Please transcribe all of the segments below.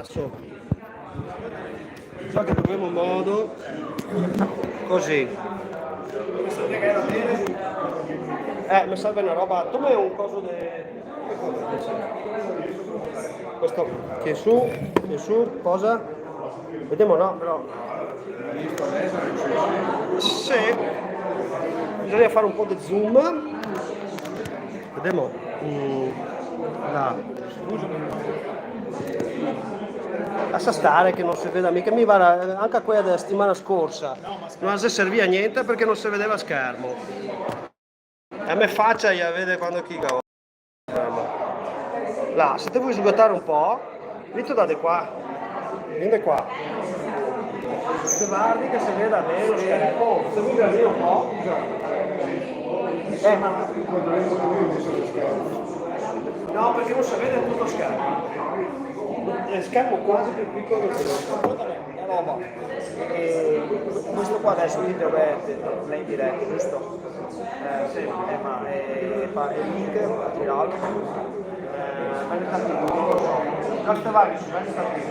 So che troviamo un modo così. Mi serve una roba. Tu hai un coso questo che su, cosa? Vediamo, no, però. Sì. Bisogna fare un po' di zoom. Vediamo. Là. Lascia stare che non si veda mica, mi va anche quella della settimana scorsa, non si serviva niente perché non si vedeva schermo. A me faccia e vede quando chi cavolo. Là, se te vuoi svuotare un po', dito da qua, vieni qua. Se guardi che si veda bene lo schermo, se vuoi vedere un po'. No, perché non si vede tutto lo schermo. È schermo quasi più piccolo che la roba. Questo qua adesso lì dove è in diretta, giusto? Sì, ma è link, girato. Vendita TV, non lo so. Lascia vari su Vendita TV.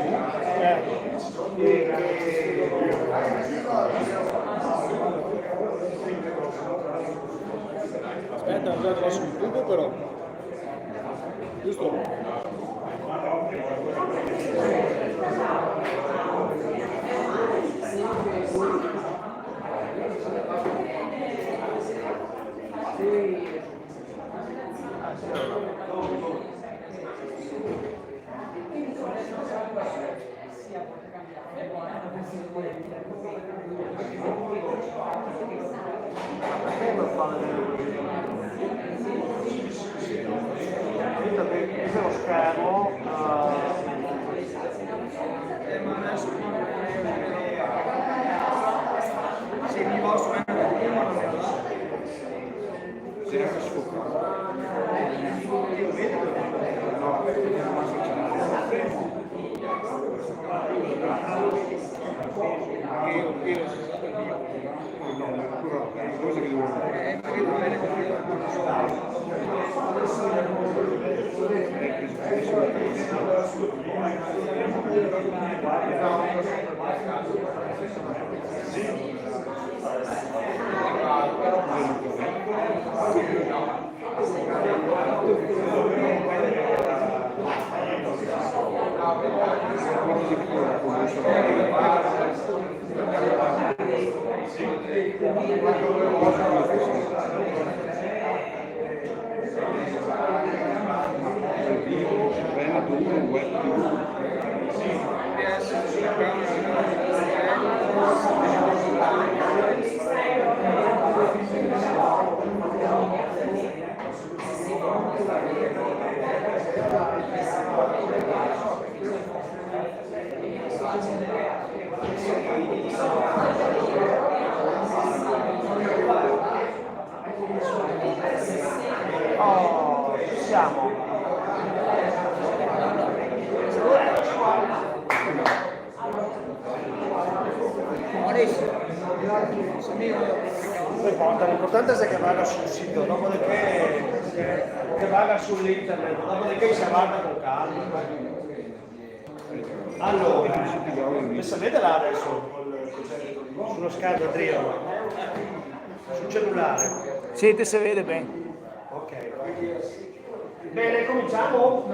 Aspetta, ho già su YouTube però. Giusto? Lo schermo Se mi va su siamo. L'importante è che vada sul sito, dopodiché che vada sull'internet, dopodiché si guarda con calma. Allora, sapete là adesso sullo schermo Adriano, sul cellulare. Sì, te si vede bene. Ok. Bene, cominciamo?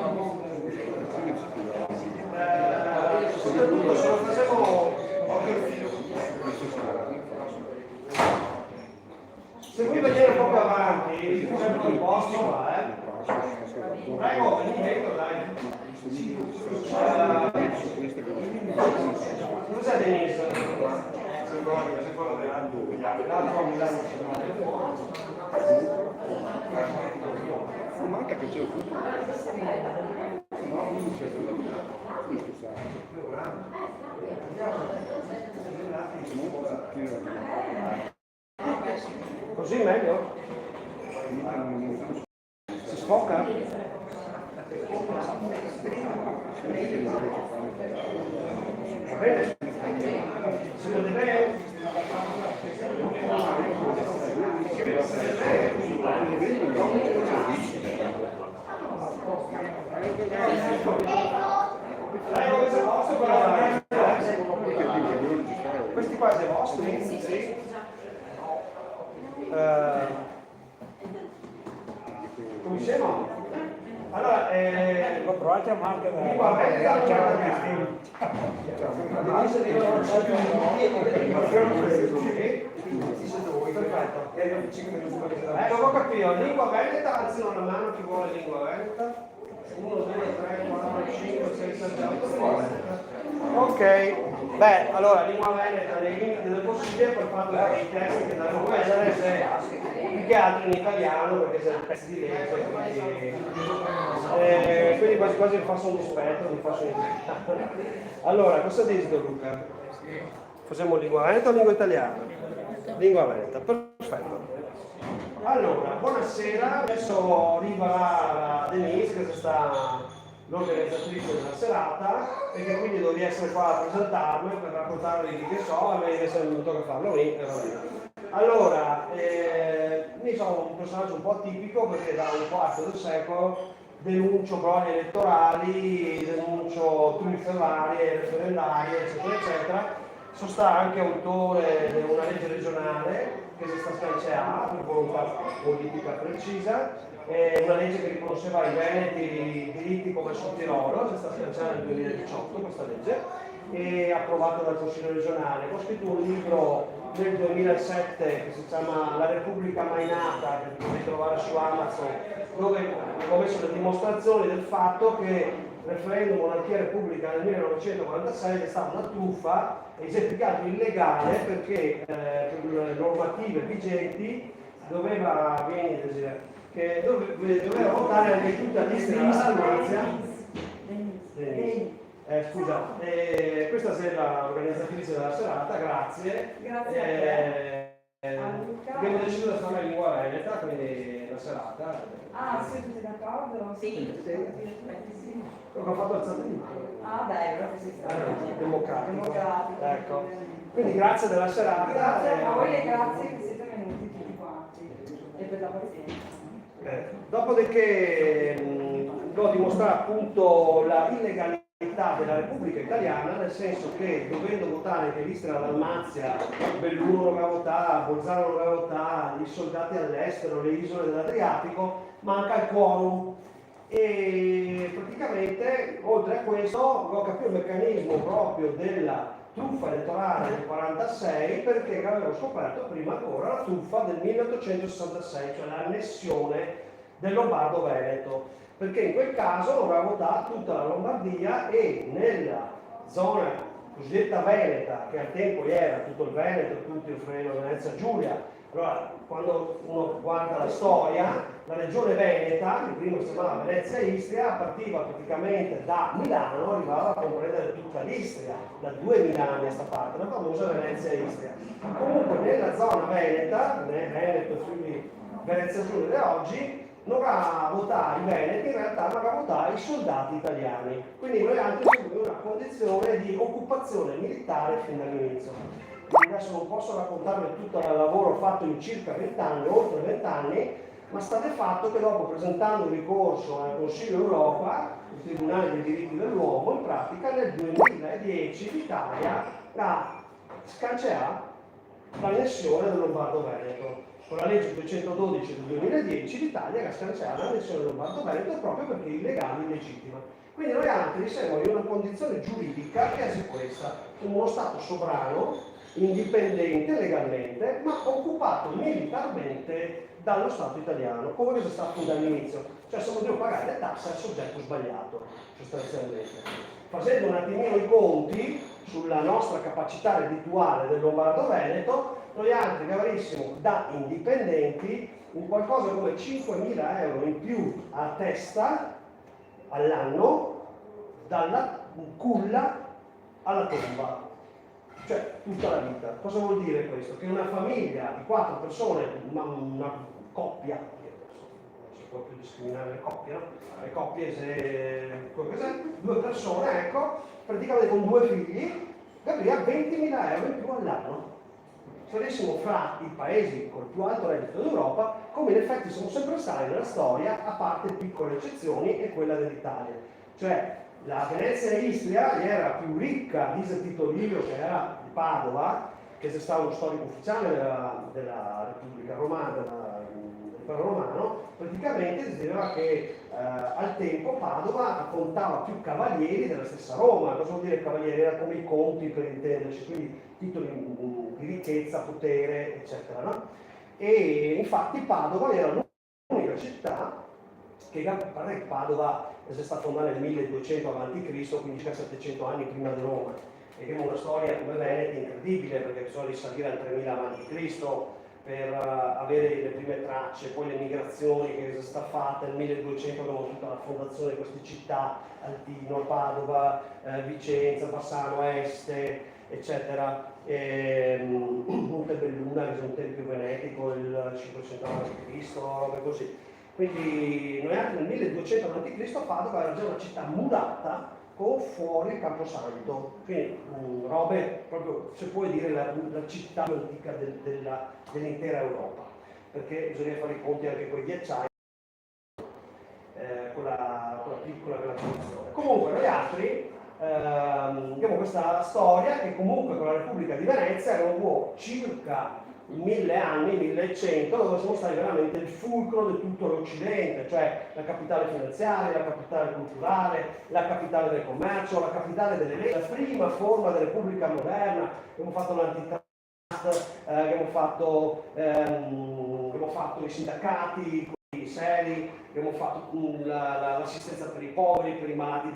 Soprattutto se lo facciamo se vuoi vedere un po' più avanti, sempre un posto qua, prego, venite dentro, dai. Cos'è Denise? Manca che c'è Così meglio? Si sfoca? Va bene? Si vede bene? Prego, vostro però questi qua sono vostri? Sì. Come si chiama? Allora, provate a marca lingua veneta, non ho capito, lingua veneta, alzi una mano chi vuole lingua veneta. 1, 2, 3, 4, 5, 6, 7, 8, ok, beh, allora lingua veneta nei limiti del possibile per fare dei testi che devono essere più che altro in italiano perché c'è il pezzo di legge, quindi quasi quasi vi faccio un dispetto, vi faccio un italiano. Allora, cosa dici Luca? Facciamo lingua veneta o lingua italiana? Lingua veneta, perfetto. Allora, buonasera, adesso arriva Denise che sta l'organizzatrice della serata e che quindi dovrei essere qua a presentarmi per raccontarvi di che so, a me invece non mi tocca farlo lì. Allora, io sono un personaggio un po' tipico perché da un quarto del secolo denuncio brogli elettorali, denuncio truffe varie, referendarie, eccetera, eccetera. Sono stato anche autore di una legge regionale che si sta scancellando per volontà politica precisa, una legge che riconosceva ai veneti diritti come sul Tirolo, si sta scancellando nel 2018 questa legge, e approvata dal Consiglio regionale. Ho scritto un libro nel 2007 che si chiama La Repubblica Mai Nata, che potete trovare su Amazon, dove ho messo le dimostrazioni del fatto che il referendum monarchia repubblica nel 1946 è stata una truffa e certificato illegale perché per le normative vigenti doveva votare anche tutta la lista della salvezza. Scusa, questa sera l'organizzatrice della serata, grazie. Grazie a te. Abbiamo deciso di fare in lingua veneta, quindi la serata. Ah, siete tutti d'accordo? Sì. Sì. Ho fatto alzata di mano. Ah, beh, allora si sta. Democratico. Ecco. Quindi grazie della serata. Grazie a voi e grazie che siete venuti tutti quanti e per la pazienza. Dopodiché devo dimostrare appunto la illegalità della Repubblica Italiana, nel senso che dovendo votare anche l'Istria, la Dalmazia, Belluno non aveva votato, Bolzano non aveva votato, i soldati all'estero, le isole dell'Adriatico, manca il quorum. E praticamente oltre a questo ho capito il meccanismo proprio della truffa elettorale del 46 perché avevo scoperto prima ancora la truffa del 1866, cioè l'annessione del Lombardo-Veneto, perché in quel caso doveva votare tutta la Lombardia e nella zona cosiddetta Veneta, che al tempo era tutto il Veneto, tutto il Friuli Venezia Giulia. Allora, quando uno guarda la storia, la regione Veneta, che prima si chiamava Venezia Istria, partiva praticamente da Milano, arrivava a comprendere tutta l'Istria, da 2 Milani a sta parte, la famosa Venezia Istria. Comunque nella zona Veneta, Veneto, Friuli Venezia Giulia oggi, non va a votare i veneti, in realtà non va a votare i soldati italiani. Quindi noi anche siamo in una condizione di occupazione militare fin dall'inizio. Adesso non posso raccontarvi tutto il lavoro fatto in circa 20 anni, oltre 20 anni, ma sta di fatto che dopo presentando un ricorso al Consiglio Europa, il Tribunale dei diritti dell'uomo, in pratica nel 2010 l'Italia ha scancellato l'annessione del Lombardo-Veneto. Con la legge 212 del 2010 l'Italia ha scancellato l'annessione del Lombardo-Veneto proprio perché illegale e illegittima. Quindi noi altri siamo in una condizione giuridica che è questa, uno Stato sovrano, indipendente legalmente, ma occupato militarmente dallo Stato italiano, come cosa sta fin dall'inizio. Cioè se vogliamo pagare le tasse al soggetto sbagliato, sostanzialmente. Facendo un attimino i conti sulla nostra capacità reddituale del Lombardo-Veneto, noi altri che avrissimo da indipendenti un qualcosa come 5.000 euro in più a testa all'anno dalla culla alla tomba, cioè tutta la vita. Cosa vuol dire questo? Che una famiglia di 4 persone, una coppia, non si può più discriminare le coppie, no? Le coppie se 2 persone, ecco, praticamente con 2 figli, capiva 20.000 euro in più all'anno. Sarissimo fra i paesi col più alto reddito d'Europa, come in effetti siamo sempre stati nella storia, a parte piccole eccezioni e quella dell'Italia. Cioè, La Venezia e Istria era più ricca, dice Tito Livio, che era di Padova, che è stato uno storico ufficiale della Repubblica Romana, dell'Impero Romano. Praticamente diceva che al tempo Padova contava più cavalieri della stessa Roma. Cosa vuol dire cavalieri? Era come i conti, per intenderci, quindi titoli di ricchezza, potere, eccetera, no? E infatti Padova era l'unica città che, a parte che Padova è stata fondata nel 1200 a.C., quindi circa 700 anni prima di Roma, e che è una storia come Veneti incredibile, perché bisogna risalire al 3000 a.C. per avere le prime tracce, poi le migrazioni che sono state fatte nel 1200, abbiamo tutta la fondazione di queste città, Altino, Padova, Vicenza, Bassano, Este, eccetera, Montebelluna, che è un tempio venetico, il 500 a.C., robe così. Quindi noi anche nel 1200 a.C. Padova era già una città murata con fuori il Camposanto, quindi robe proprio, se puoi dire, la città più antica dell'intera Europa, perché bisogna fare i conti anche con i ghiacciai, con la piccola relazione. Comunque noi altri abbiamo questa storia che comunque con la Repubblica di Venezia era circa 1000 anni, 1100, dove siamo stati veramente il fulcro di tutto l'Occidente, cioè la capitale finanziaria, la capitale culturale, la capitale del commercio, la capitale delle leggi, la prima forma di repubblica moderna. Abbiamo fatto l'antitrust, abbiamo fatto i sindacati seri, abbiamo fatto l'assistenza per i poveri, per i malati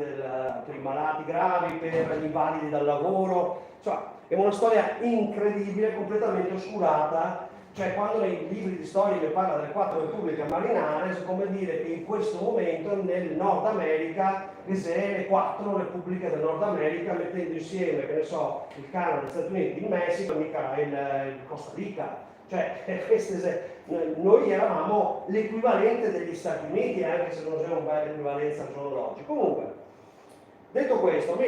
gravi, per gli invalidi dal lavoro. Cioè, è una storia incredibile, completamente oscurata. Cioè, quando nei libri di storia che parla delle 4 repubbliche marinare, è come dire che in questo momento nel Nord America vi sono le 4 repubbliche del Nord America, mettendo insieme, che ne so, il Canada, gli Stati Uniti, il Messico, mica il Costa Rica. Cioè, noi eravamo l'equivalente degli Stati Uniti, anche se non c'è una bella equivalenza al giorno d'oggi. Comunque, detto questo,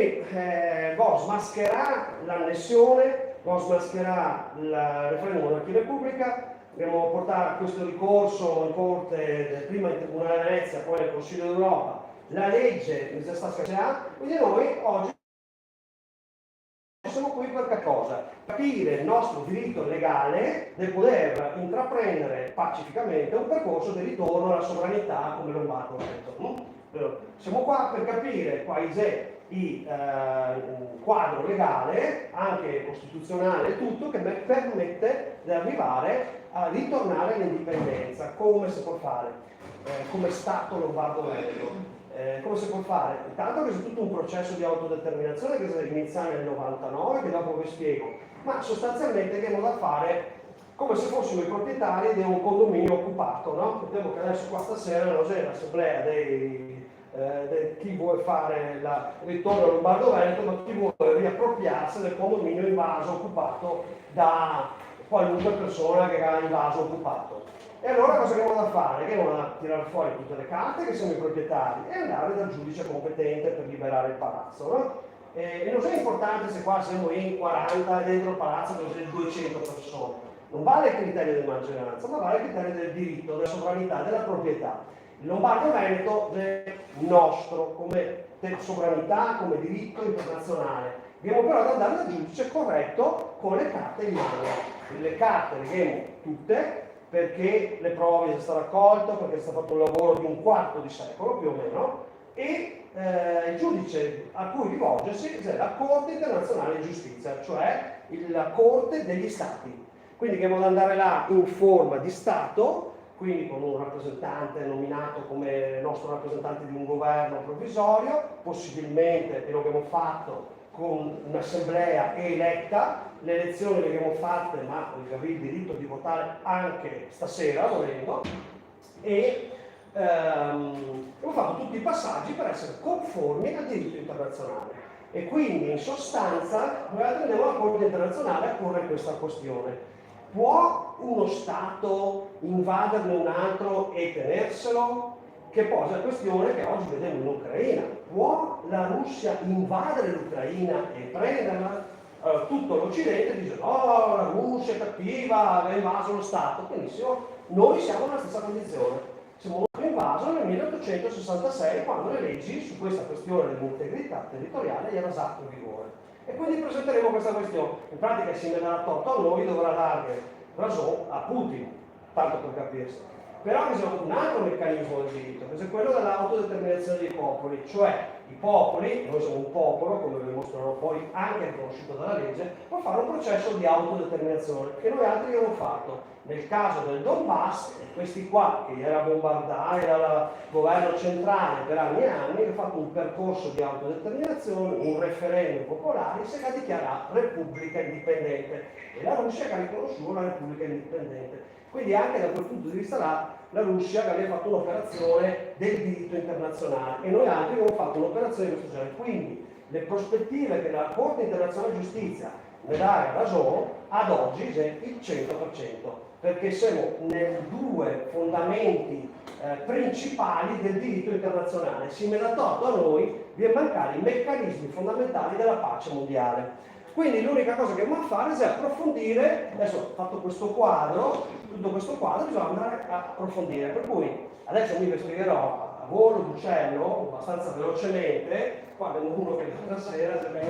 smascherà l'annessione, smascherà il referendum monarchia repubblica, dobbiamo portare questo ricorso in corte, prima in Tribunale di Venezia, poi nel Consiglio d'Europa, la legge che già sta scarseggiando, quindi noi oggi siamo qui per che cosa? Capire il nostro diritto legale di poter intraprendere pacificamente un percorso di ritorno alla sovranità come Lombardo ha detto. Siamo qua per capire quale è il quadro legale, anche costituzionale e tutto, che permette di arrivare a ritornare all'indipendenza, come si può fare, come Stato Lombardo-Veneto. Come si può fare? Intanto che c'è tutto un processo di autodeterminazione che deve iniziare nel 99, che dopo vi spiego, ma sostanzialmente abbiamo da fare come se fossimo i proprietari di un condominio occupato, no? Vediamo che adesso qua stasera non c'è l'assemblea di chi vuole fare il ritorno a Lombardo-Veneto, ma chi vuole riappropriarsi del condominio invaso, occupato da qualunque persona che ha invaso, occupato. E allora cosa abbiamo da fare? Che abbiamo da tirare fuori tutte le carte, che siamo i proprietari, e andare dal giudice competente per liberare il palazzo, no? E non è importante se qua siamo in 40 e dentro il palazzo ci sono 200 persone. Non vale il criterio di maggioranza, ma vale il criterio del diritto, della sovranità, della proprietà. Il Lombardo-Veneto è nostro come sovranità, come diritto internazionale. Dobbiamo però andare dal giudice corretto con le carte in mano. Le carte le abbiamo tutte, perché le prove sono state raccolte, perché è stato fatto un lavoro di un quarto di secolo più o meno, e il giudice a cui rivolgersi è la Corte Internazionale di Giustizia, cioè la Corte degli Stati. Quindi dobbiamo andare là in forma di Stato, quindi con un rappresentante nominato come nostro rappresentante di un governo provvisorio, possibilmente, e lo abbiamo fatto, con un'assemblea eletta. Le elezioni le abbiamo fatte, ma avevi il diritto di votare anche stasera, volendo, e abbiamo fatto tutti i passaggi per essere conformi al diritto internazionale. E quindi, in sostanza, noi andiamo alla Corte internazionale a porre questa questione. Può uno Stato invaderne un altro e tenerselo? Che poi è la questione che oggi vediamo in Ucraina. Può la Russia invadere l'Ucraina e prenderla? Allora, tutto l'Occidente dice no, la Russia è cattiva, ha invaso lo Stato. Benissimo, noi siamo nella stessa condizione. Siamo invasi invaso nel 1866, quando le leggi su questa questione dell'integrità territoriale erano già in vigore. E quindi presenteremo questa questione. In pratica, se me darà torto a noi, dovrà dare ragione a Putin, tanto per capirsi. Però c'è un altro meccanismo del diritto, che è quello dell'autodeterminazione dei popoli, cioè i popoli, noi siamo un popolo, come dimostrano poi anche riconosciuto dalla legge, può fare un processo di autodeterminazione, che noi altri abbiamo fatto. Nel caso del Donbass, questi qua, che era bombardati dal governo centrale per anni e anni, hanno fatto un percorso di autodeterminazione, un referendum popolare, si è dichiarata Repubblica Indipendente, e la Russia che ha riconosciuto la Repubblica Indipendente. Quindi anche da quel punto di vista là, la Russia aveva fatto un'operazione del diritto internazionale e noi altri abbiamo fatto un'operazione di questo genere. Quindi le prospettive che la Corte Internazionale di Giustizia ne dà ragione ad oggi è il 100%, perché siamo nei due fondamenti principali del diritto internazionale. Se me l'ha tolto a noi, vi mancare i meccanismi fondamentali della pace mondiale. Quindi l'unica cosa che dobbiamo fare è approfondire, adesso ho fatto questo quadro, tutto questo quadro bisogna andare a approfondire, per cui adesso vi spiegherò a volo d'uccello, abbastanza velocemente, qua vedo uno che l'altra sera per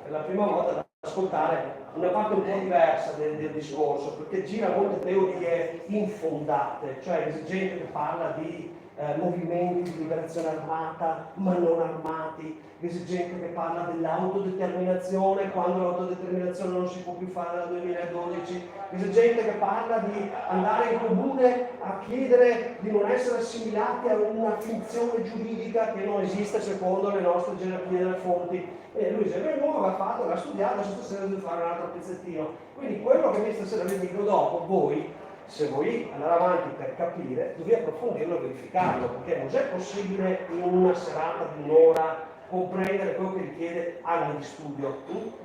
la prima volta da ascoltare una parte un po' diversa del discorso, perché gira molte teorie infondate, cioè c'è gente che parla di movimenti di liberazione armata ma non armati, c'è gente che parla dell'autodeterminazione quando l'autodeterminazione non si può più fare dal 2012, c'è gente che parla di andare in comune a chiedere di non essere assimilati a una finzione giuridica che non esiste secondo le nostre gerarchie delle fonti. E lui dice, l'uomo l'ha fatto, l'ha studiato, adesso stasera deve fare un altro pezzettino. Quindi quello che mi stasera vi dico dopo, voi, se vuoi andare avanti per capire, devi approfondirlo e verificarlo, perché non è possibile in una serata di un'ora comprendere quello che richiede anni di studio.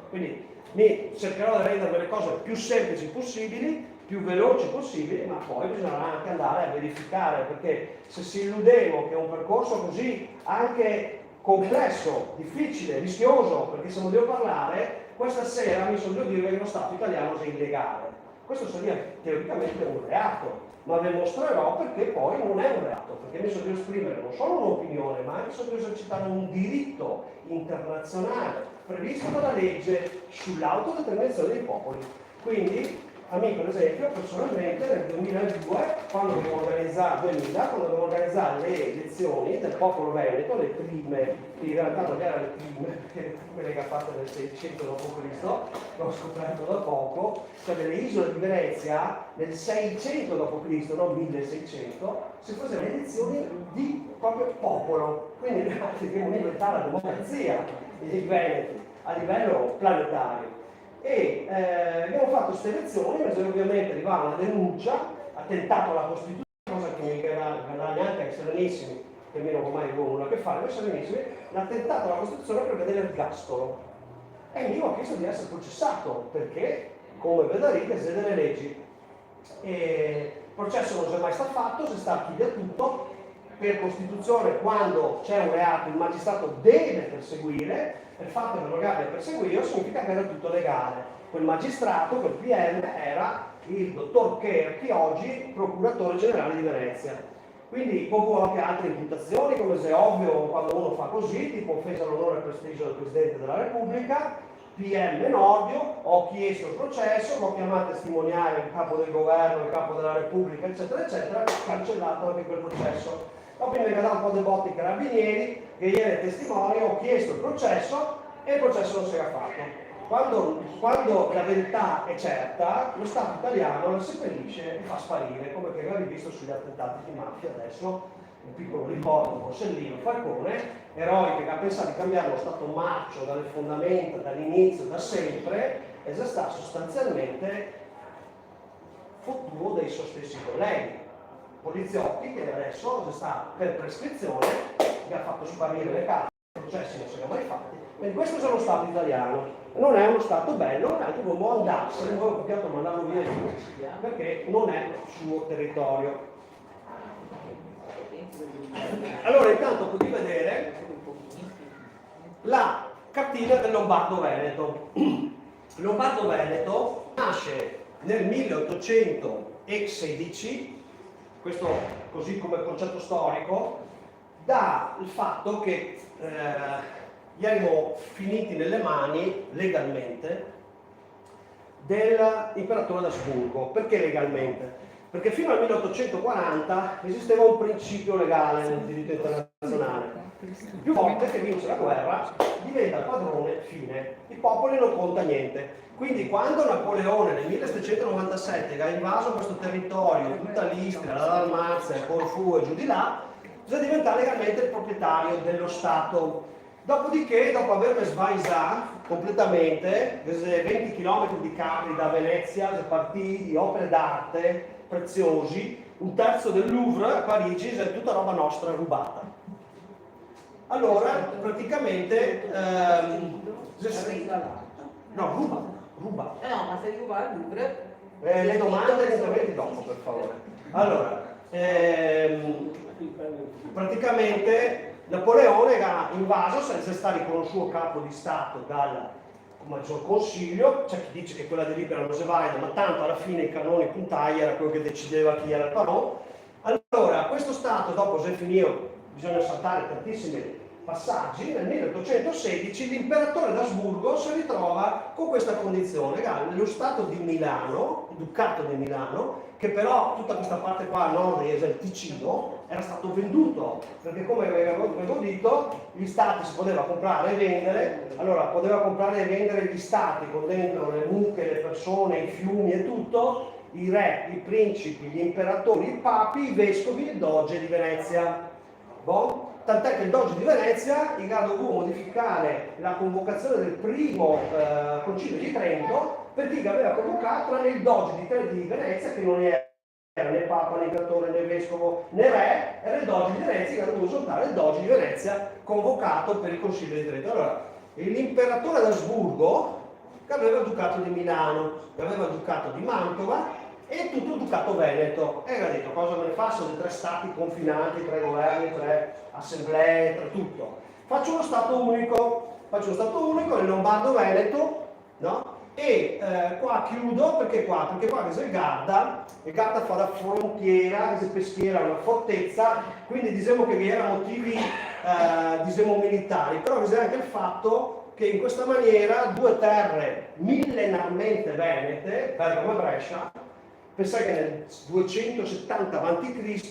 Quindi mi cercherò di rendere le cose più semplici possibili, più veloci possibili, ma poi bisognerà anche andare a verificare, perché se si illudeva che un percorso così anche complesso, difficile, rischioso, perché se non devo parlare, questa sera mi sono devo dire che lo Stato italiano è illegale. Questo sarebbe teoricamente un reato, ma ve lo mostrerò perché poi non è un reato, perché mi sono devo esprimere non solo un'opinione, ma anche sono devo esercitare un diritto internazionale previsto dalla legge sull'autodeterminazione dei popoli. Quindi, a me per esempio, personalmente nel 2002, quando abbiamo organizzato le elezioni del popolo veneto, le prime, in realtà non erano le prime, perché quelle che ha fatto nel 600 d.C., l'ho scoperto da poco, cioè nelle isole di Venezia, nel 600 d.C., non 1600, si facevano elezioni di proprio popolo, quindi dobbiamo inventare la democrazia dei veneti a livello planetario. E abbiamo fatto queste elezioni, ovviamente arrivava una denuncia, attentato alla Costituzione, cosa che mi verrà neanche ai serenissimi, che almeno ormai non nulla a che fare, ai serenissimi, l'attentato alla Costituzione prevede l'ergastolo. E io ho chiesto di essere processato, perché, come vedrete, se delle leggi. E il processo non si è mai stato fatto, si sta a chiedere tutto. Per Costituzione, quando c'è un reato, il magistrato deve perseguire. Il fatto che non abbia perseguito significa che era tutto legale. Quel magistrato, quel PM, era il dottor Cherchi, oggi procuratore generale di Venezia. Quindi proprio anche altre imputazioni, come se è ovvio quando uno fa così, tipo offesa all'onore e al prestigio del Presidente della Repubblica, PM Nordio, ho chiesto il processo, l'ho chiamato a testimoniare il capo del governo, il capo della Repubblica, eccetera, eccetera, cancellato anche quel processo. Dopo mi è dato un po' dei botti i carabinieri, che ieri testimoni, ho chiesto il processo e il processo non si era fatto. Quando la verità è certa, lo Stato italiano la seppellisce e fa sparire, come che avete visto sugli attentati di mafia adesso, un piccolo ricordo, Borsellino, Falcone, eroi che ha pensato di cambiare lo Stato marcio dalle fondamenta, dall'inizio, da sempre, e già sta sostanzialmente fottuto dei suoi stessi colleghi. Poliziotti che adesso sta per prescrizione, che ha fatto sparire le carte, i processi non si sono mai fatti. Quindi questo è lo Stato italiano, non è uno Stato bello, neanche uomo andarsene, non ho copiato mandarlo via giù, perché non è il suo territorio. Allora intanto potete vedere la cartina del Lombardo-Veneto. Il Lombardo-Veneto nasce nel 1816 questo così come concetto storico, dà il fatto che gli erano finiti nelle mani legalmente dell'imperatore d'Asburgo. Perché legalmente? Perché fino al 1840 esisteva un principio legale nel diritto internazionale. Più forte che vince la guerra diventa il padrone, fine. I popoli non conta niente. Quindi quando Napoleone nel 1797 ha invaso questo territorio, tutta l'Istria, la Dalmazia, Corfù e giù di là, bisogna diventare legalmente il proprietario dello Stato. Dopodiché, dopo aver svaisato completamente, 20 km di capi da Venezia, partiti, opere d'arte preziosi, un terzo del Louvre a Parigi, è tutta roba nostra rubata. Allora, praticamente, no, ruba. No, ma se ruba il Louvre... Le domande e gli interventi dopo, per favore. Allora, praticamente Napoleone ha invaso senza stare con il suo capo di Stato dal maggior consiglio. C'è chi dice che quella delibera non si valida, ma tanto alla fine i canoni puntai era quello che decideva chi era il padrone. Allora, questo Stato, dopo se finito, bisogna saltare tantissimi passaggi, nel 1816 l'imperatore d'Asburgo si ritrova con questa condizione, lo Stato di Milano, il Ducato di Milano, che però tutta questa parte qua a nord del Ticino era stato venduto, perché come avevo detto, gli stati si poteva comprare e vendere. Allora poteva comprare e vendere gli stati con dentro le mucche, le persone, i fiumi e tutto, i re, i principi, gli imperatori, i papi, i vescovi e il doge di Venezia. Bon? Tant'è che il Doge di Venezia ha dovuto modificare la convocazione del primo concilio di Trento, perché aveva convocato tranne il Doge di Venezia, che non era né Papa, né Imperatore, né Vescovo, né Re, era il Doge di Venezia che ha dovuto soltare il Doge di Venezia convocato per il concilio di Trento. Allora, l'imperatore d'Asburgo, che aveva il Ducato di Milano, che aveva il Ducato di Mantova, e tutto il Ducato Veneto, e ha detto cosa me ne fa? Sono 3 stati confinanti, 3 governi, 3 assemblee, 3 tutto. Faccio uno Stato unico, il Lombardo-Veneto, no? E qua chiudo, perché qua c'è il Garda fa da frontiera, che peschiera una fortezza, quindi diciamo che vi erano motivi diciamo militari, però c'è anche il fatto che in questa maniera 2 terre millenarmente venete, Bergamo e Brescia, pensate che nel 270 a.C.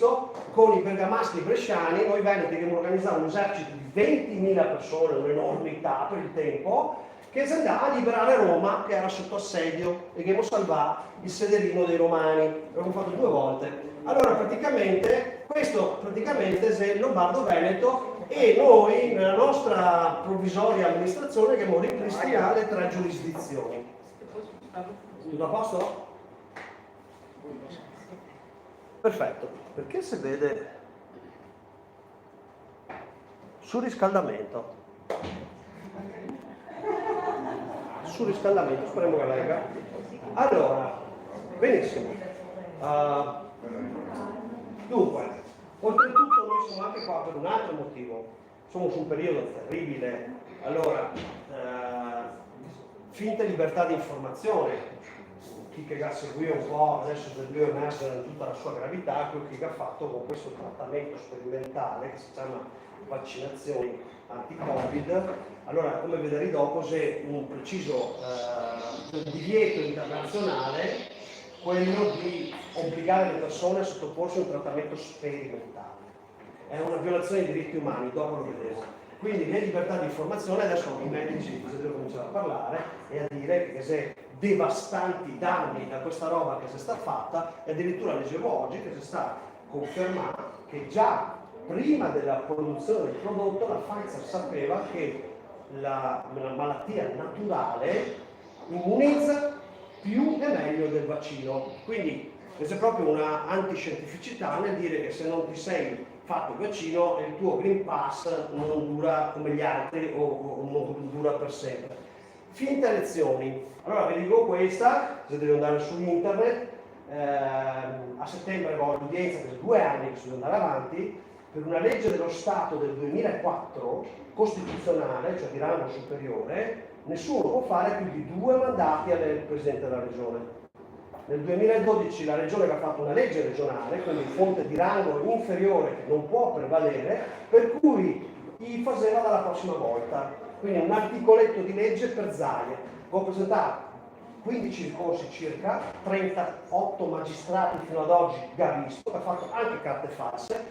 con i bergamaschi bresciani, noi veneti abbiamo organizzato un esercito di 20.000 persone, un'enormità per il tempo, che si andava a liberare Roma, che era sotto assedio, e che abbiamo salvato il sederino dei Romani. L'abbiamo fatto 2 volte. Allora praticamente, questo è il Lombardo-Veneto, e noi nella nostra provvisoria amministrazione abbiamo ripristinato le 3 giurisdizioni. Tutto a posto? Perfetto, perché si vede surriscaldamento, speriamo che legga. Allora, benissimo. Dunque, oltretutto noi siamo anche qua per un altro motivo, siamo su un periodo terribile. Allora, finta libertà di informazione. Chi che ha seguito un po' adesso del bio emergere in tutta la sua gravità, quello che ha fatto con questo trattamento sperimentale che si chiama vaccinazioni anti-Covid. Allora, come vedrete dopo, c'è un preciso divieto internazionale, quello di obbligare le persone a sottoporsi a un trattamento sperimentale. È una violazione dei diritti umani, dopo lo vedremo. Quindi le libertà di informazione, adesso i medici devono cominciare a parlare e a dire che se devastanti danni da questa roba che si sta fatta, e addirittura leggevo oggi che si sta confermando che già prima della produzione del prodotto la Pfizer sapeva che la malattia naturale immunizza più e meglio del vaccino. Quindi c'è proprio una antiscientificità nel dire che se non ti sei fatto il vaccino il tuo Green Pass non dura come gli altri o non dura per sempre. Finte elezioni. Allora vi dico questa, se devo andare su internet, a settembre ho l'udienza per 2 anni che si deve andare avanti, per una legge dello Stato del 2004, costituzionale, cioè di rango superiore, nessuno può fare più di 2 mandati al Presidente della Regione. Nel 2012 la regione aveva fatto una legge regionale, quindi fonte di rango inferiore che non può prevalere, per cui gli faceva dalla prossima volta. Quindi un articoletto di legge per Zaia. Ho presentato 15 ricorsi circa, 38 magistrati fino ad oggi che ha visto, che ha fatto anche carte false,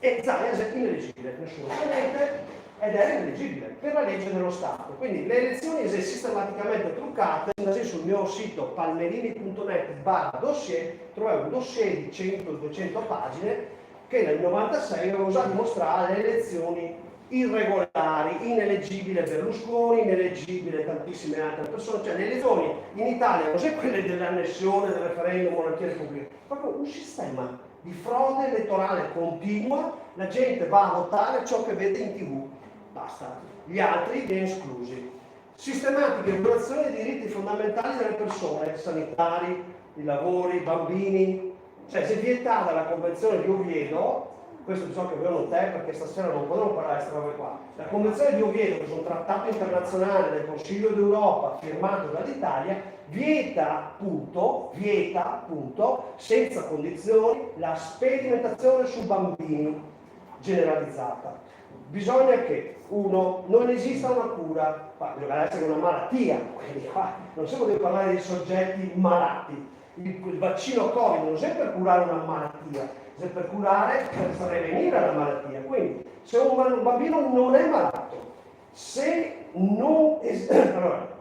e Zaia è ineleggibile, nessuno sa niente, ed è ineleggibile per la legge dello Stato. Quindi le elezioni sono sistematicamente truccate. Sul mio sito palmerini.net/dossier trovate un dossier di 100-200 pagine che nel 96 aveva usato a dimostrare le elezioni irregolari, ineleggibile Berlusconi, ineleggibile tantissime altre persone. Cioè le elezioni in Italia non sono quelle dell'annessione, del referendum, monarchia repubblica, proprio un sistema di frode elettorale continua. La gente va a votare ciò che vede in TV, basta, gli altri viene esclusi. Sistematiche violazioni dei diritti fondamentali delle persone, sanitari, i lavori, i bambini. Cioè se vietata la Convenzione di Oviedo, questo bisogna che vedono te perché stasera non potremo parlare di queste robe qua. La Convenzione di Oviedo, che è un trattato internazionale del Consiglio d'Europa firmato dall'Italia, vieta appunto, senza condizioni, la sperimentazione su bambini generalizzata. Bisogna che, uno, non esista una cura, deve essere una malattia, quindi qua non si può parlare di soggetti malati. Il vaccino Covid non è per curare una malattia, è per curare, per prevenire la malattia. Quindi, se un bambino non è malato, se non allora,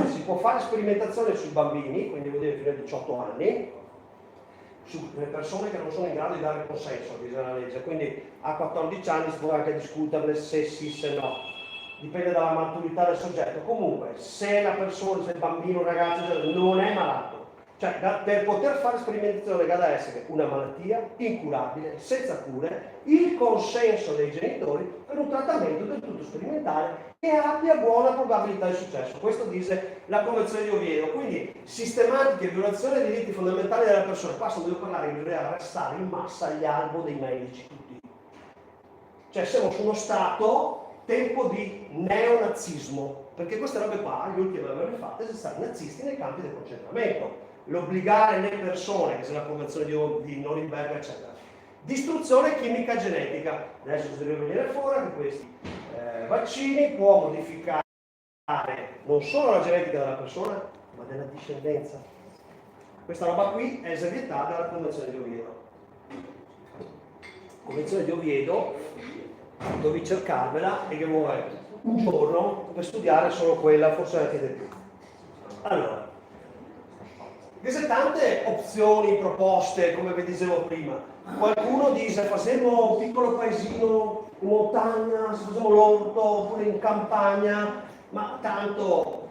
si può fare sperimentazione sui bambini, quindi vuol dire fino a 18 anni, sulle persone che non sono in grado di dare consenso, dice la legge. Quindi a 14 anni si può anche discuterne se sì, se no. Dipende dalla maturità del soggetto. Comunque, se la persona, se il bambino, il ragazzo non è malato, cioè per poter fare sperimentazione deve essere una malattia incurabile, senza cure, il consenso dei genitori per un trattamento del tutto sperimentale che abbia buona probabilità di successo. Questo dice la Convenzione di Oviedo. Quindi sistematiche violazioni dei diritti fondamentali della persona. Qua se devo parlare bisogna arrestare in massa gli albo dei medici tutti. Cioè siamo su uno stato tempo di neonazismo, perché queste robe qua, gli ultimi avevano fatte, sono stati nazisti nei campi del concentramento. L'obbligare le persone, che sono la Convenzione di Norimberga, eccetera. Distruzione chimica genetica. Adesso si deve venire fuori che questi vaccini può modificare non solo la genetica della persona, ma della discendenza. Questa roba qui è vietata dalla Convenzione di Oviedo. Convenzione di Oviedo, dovevi cercarvela e che vuoi un giorno per studiare solo quella, forse anche di più. Allora, ci sono tante opzioni, proposte, come vi dicevo prima. Qualcuno dice facciamo un piccolo paesino in montagna, se facciamo l'orto, oppure in campagna, ma tanto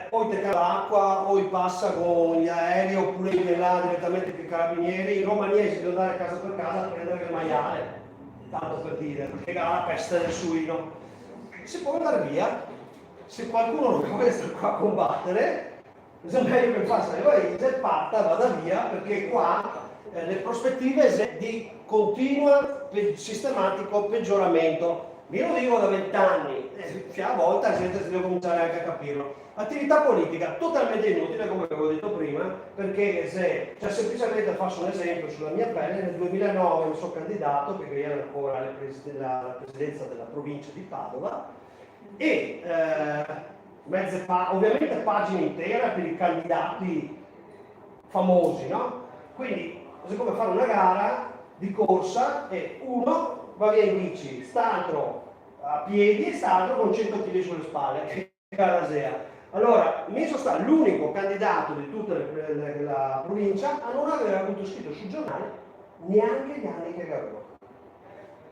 o ti cala l'acqua, o passa con gli aerei, oppure viene là direttamente con i carabinieri. I romagnesi devono andare casa per casa a prendere il maiale, tanto per dire, perché ha la peste del suino. Si può andare via, se qualcuno non vuole essere qua a combattere, è meglio che faccia le valigie, parta, vada via, perché qua le prospettive sono di continuo sistematico peggioramento. Io lo dico da 20 anni, a volte la gente si deve cominciare anche a capirlo. Attività politica totalmente inutile, come avevo detto prima, perché se, cioè semplicemente faccio un esempio sulla mia pelle. Nel 2009 mi sono candidato, perché io ero ancora alla presidenza della provincia di Padova, e ovviamente pagine intere per i candidati famosi, no? Quindi è come fare una gara di corsa e uno va via in bici, st'altro a piedi e st'altro con 100 kg sulle spalle, che carasea. Allora, mi sono stato l'unico candidato di tutta la provincia a non aver avuto scritto sul giornale neanche gli anni che avevo.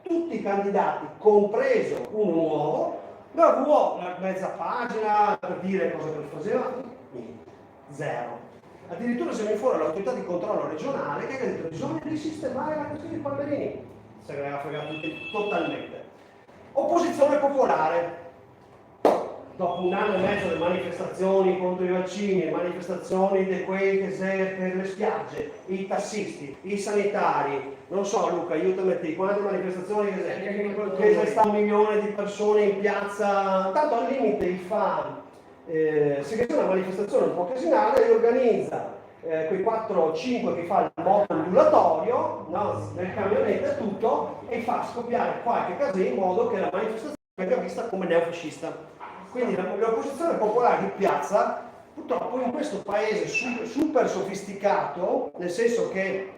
Tutti i candidati, compreso uno nuovo, avevo una mezza pagina per dire cosa che faceva, niente, zero. Addirittura se mi fuori l'autorità di controllo regionale che ha detto bisogna risistemare la questione di Palmerini. Se ne aveva fregato totalmente. Opposizione popolare. Dopo un anno e mezzo di manifestazioni contro i vaccini, manifestazioni di quei che sei per le spiagge, i tassisti, i sanitari, non so Luca, aiutami te, quante manifestazioni che sta 1 milione di persone in piazza, tanto al limite il fa. Se c'è una manifestazione un po' occasionale, li organizza quei 4 o 5 che fa il moto ondulatorio, no? Nel camionetto e tutto, e fa scoppiare qualche casino in modo che la manifestazione venga vista come neofascista. Quindi l'opposizione popolare di piazza, purtroppo in questo paese super sofisticato, nel senso che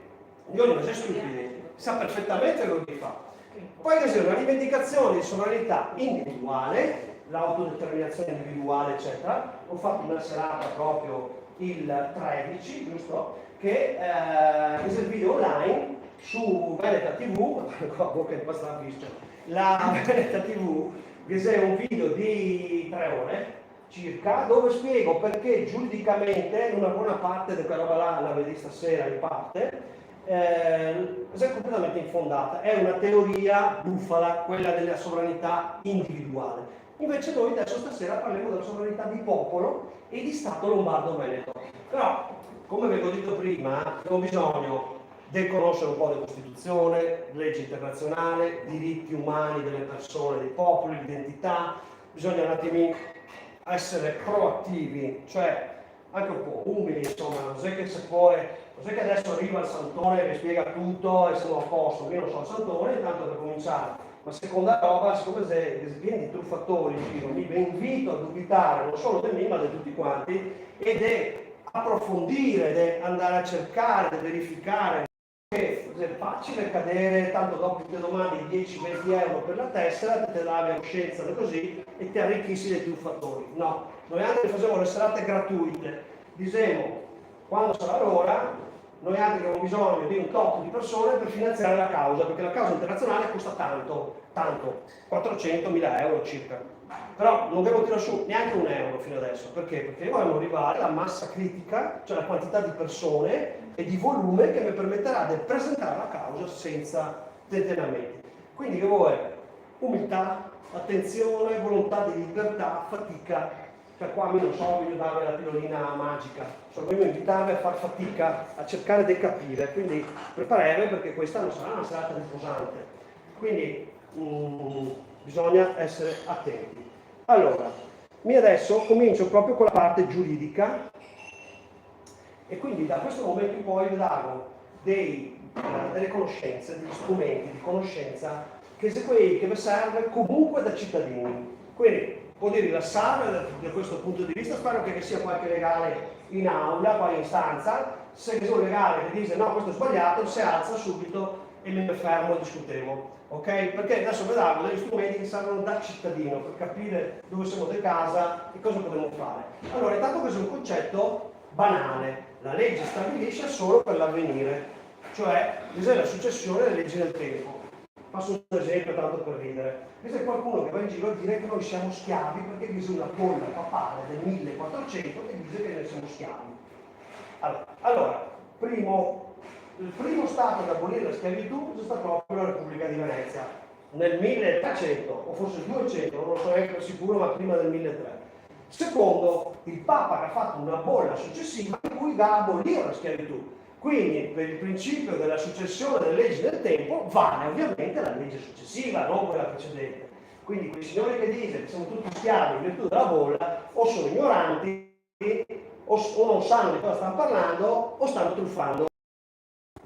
io non sono stupidi, sa perfettamente quello che fa. Poi c'è una rivendicazione di sovranità individuale, l'autodeterminazione individuale, eccetera. Ho fatto una serata proprio il 13, giusto? Che è il video online su Veneta TV, la Veneta TV, che è un video di 3 ore circa, dove spiego perché giuridicamente una buona parte di quella roba là, la vedi stasera in parte, è completamente infondata, è una teoria bufala, quella della sovranità individuale. Invece noi adesso stasera parliamo della sovranità di popolo e di Stato lombardo-veneto. Però, come vi ho detto prima, abbiamo bisogno di conoscere un po' di Costituzione, legge internazionale, diritti umani delle persone, dei popoli, l'identità. Bisogna un attimino essere proattivi, cioè anche un po' umili, insomma, non è che se poi, non è che adesso arriva il Santone e vi spiega tutto e siamo a posto. Io non sono il Santone, intanto per cominciare. Ma seconda roba, siccome se vieni truffatori in giro, vi invito a dubitare non solo di me, ma di tutti quanti, ed è approfondire, ed è andare a cercare, di verificare. È facile cadere, tanto dopo ti domandi 10-20 euro per la tessera, ti davi a coscienza così e ti arricchissi dei truffatori. No, noi altri facciamo le serate gratuite, diciamo, quando sarà l'ora, noi altri abbiamo bisogno di un tot di persone per finanziare la causa, perché la causa internazionale costa tanto, 400.000 euro circa. Però non devo tirare su neanche un euro fino adesso, perché? Perché vogliamo arrivare alla massa critica, cioè la quantità di persone e di volume che mi permetterà di presentare la causa senza tentennamenti. Quindi che vuoi? Umiltà, attenzione, volontà di libertà, fatica. Cioè qua non so, voglio dare la pillolina magica, solo voglio invitarvi a far fatica, a cercare di capire, quindi preparare perché questa non sarà una serata riposante. Quindi bisogna essere attenti. Allora, adesso comincio proprio con la parte giuridica e quindi da questo momento in poi vi darò delle conoscenze, degli strumenti di conoscenza che vi serve comunque da cittadini. Quindi può rilassarvi da questo punto di vista, spero che sia qualche legale in aula, poi in stanza, se c'è un legale che dice no questo è sbagliato, si alza subito e me ne fermo e discutevo, ok? Perché adesso vi darò degli strumenti che servono da cittadino per capire dove siamo di casa e cosa potremmo fare. Allora, intanto questo è un concetto banale, la legge stabilisce solo per l'avvenire, cioè cos'è la successione delle leggi del tempo. Faccio un esempio tanto per ridere. C'è qualcuno che va in giro a dire che noi siamo schiavi perché dice una bolla papale del 1400 che dice che noi siamo schiavi. Allora, il primo stato ad abolire la schiavitù è stata proprio la Repubblica di Venezia, nel 1300, o forse il 200, non lo so neanche per sicuro, ma prima del 1300. Secondo, il Papa che ha fatto una bolla successiva in cui va a abolire la schiavitù. Quindi per il principio della successione delle leggi del tempo vale ovviamente la legge successiva, non quella precedente. Quindi quei signori che dicono che siamo tutti schiavi in virtù della bolla o sono ignoranti o non sanno di cosa stanno parlando o stanno truffando.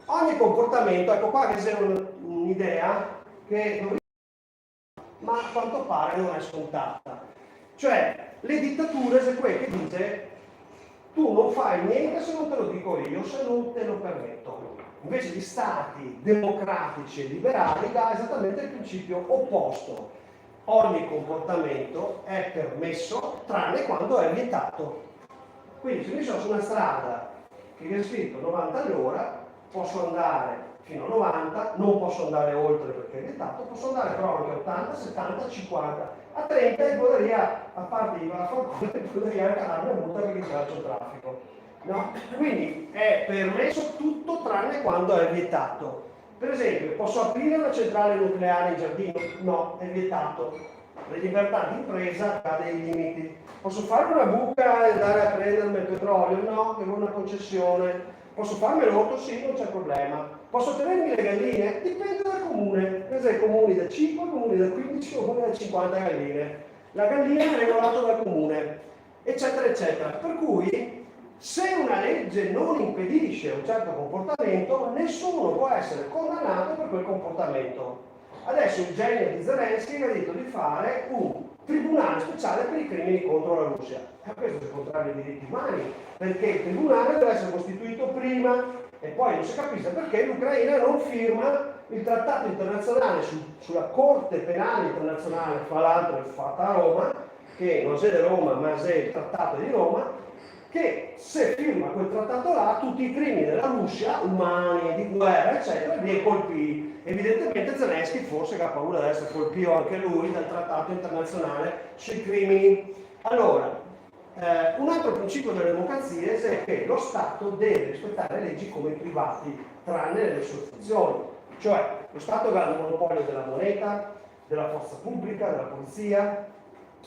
Ogni comportamento, ecco qua che c'è un'idea che ma a quanto pare non è scontata. Cioè le dittature sono quelle che dice tu non fai niente se non te lo dico io, se non te lo permetto. Invece gli stati democratici e liberali dà esattamente il principio opposto. Ogni comportamento è permesso tranne quando è vietato. Quindi se io sono su una strada che è scritto 90 all'ora, posso andare fino a 90, non posso andare oltre perché è vietato, posso andare però anche a 80, 70, 50. A 30 e potrei, a parte di potrei anche darmi una multa perché c'è il traffico. No? Quindi è permesso tutto tranne quando è vietato. Per esempio, posso aprire una centrale nucleare in giardino? No, è vietato. La libertà di impresa ha dei limiti. Posso fare una buca e andare a prendermi il petrolio? No, devo una concessione. Posso farmi l'orto? Sì, non c'è problema. Posso tenermi le galline? Dipende dal comune. Per esempio, comuni da 5, comuni da 15, comuni da 50 galline. La gallina è regolata dal comune, eccetera, eccetera. Per cui Se una legge non impedisce un certo comportamento, nessuno può essere condannato per quel comportamento. Adesso il genio di Zelensky ha detto di fare un tribunale speciale per i crimini contro la Russia. Questo è contrario ai diritti umani, perché il tribunale deve essere costituito prima e poi non si capisce perché l'Ucraina non firma il trattato internazionale sulla Corte Penale Internazionale, fra l'altro è fatta a Roma, che non è di Roma ma è il trattato di Roma, che se firma quel trattato là tutti i crimini della Russia, umani, di guerra eccetera, li colpì. Evidentemente Zelensky forse che ha paura di essere colpito anche lui dal trattato internazionale sui crimini. Allora, un altro principio delle democrazie è che lo Stato deve rispettare le leggi come i privati, tranne le sue funzioni. Cioè, lo Stato ha il monopolio della moneta, della forza pubblica, della polizia,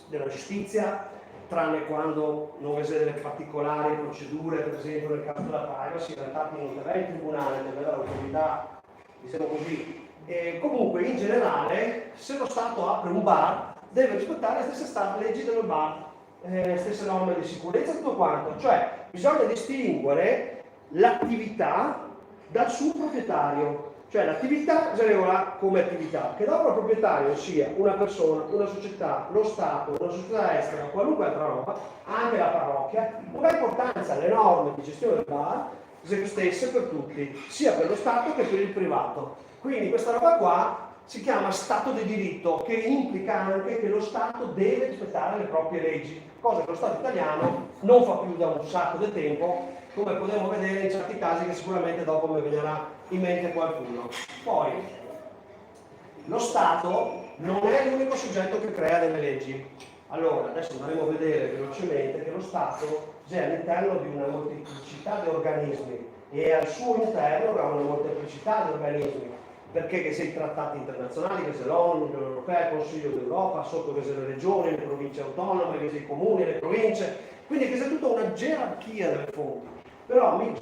della giustizia, tranne quando non vi sono delle particolari procedure, per esempio nel caso della privacy, in realtà non deve il tribunale, deve l'autorità, diciamo così. E comunque, in generale, se lo Stato apre un bar, deve rispettare le stesse leggi del bar, le stesse norme di sicurezza, tutto quanto. Cioè, bisogna distinguere l'attività dal suo proprietario. Cioè l'attività si regola come attività, che dopo il proprietario sia una persona, una società, lo Stato, una società estera, qualunque altra roba, anche la parrocchia, non ha importanza, le norme di gestione del bar sono le stesse per tutti, sia per lo Stato che per il privato. Quindi questa roba qua si chiama Stato di diritto, che implica anche che lo Stato deve rispettare le proprie leggi, cosa che lo Stato italiano non fa più da un sacco di tempo, come potremo vedere in certi casi che sicuramente dopo mi verrà in mente qualcuno. Poi, lo Stato non è l'unico soggetto che crea delle leggi. Allora, adesso andremo a vedere velocemente che lo Stato è all'interno di una molteplicità di organismi e al suo interno ha una molteplicità di organismi, perché che sia i trattati internazionali, che sia l'ONU, l'Unione Europea, il Consiglio d'Europa, sotto che sia le regioni, le province autonome, che sia i comuni, le province, quindi che sia tutta una gerarchia delle fonti. Però mi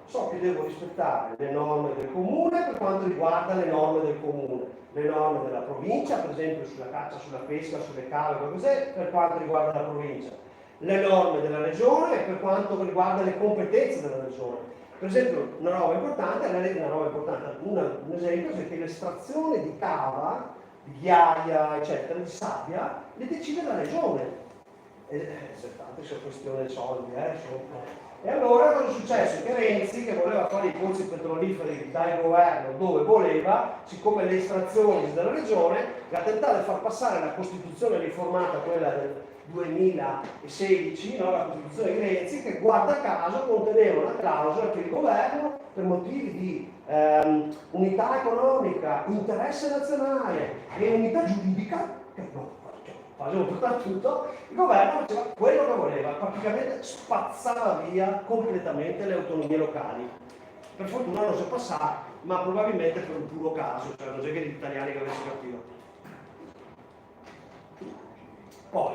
so che devo rispettare le norme del comune per quanto riguarda le norme del comune, le norme della provincia, per esempio sulla caccia, sulla pesca, sulle cave, cos'è, per quanto riguarda la provincia, le norme della regione per quanto riguarda le competenze della regione. Per esempio, una roba importante, un esempio è che l'estrazione di cava, di ghiaia, eccetera, di sabbia, le decide la regione. Tanto è questione di soldi, E allora cosa è successo? Che Renzi, che voleva fare i pozzi petroliferi dal governo dove voleva, siccome le estrazioni della regione, ha tentato di far passare la Costituzione riformata, quella del 2016, no? La Costituzione di Renzi, che guarda caso conteneva una clausola che il governo, per motivi di unità economica, interesse nazionale e unità giuridica, che no, facevo tutto, il governo faceva quello che voleva, praticamente spazzava via completamente le autonomie locali. Per fortuna non si è passato, ma probabilmente per un puro caso, cioè non c'è che gli italiani che avessero capito. Poi,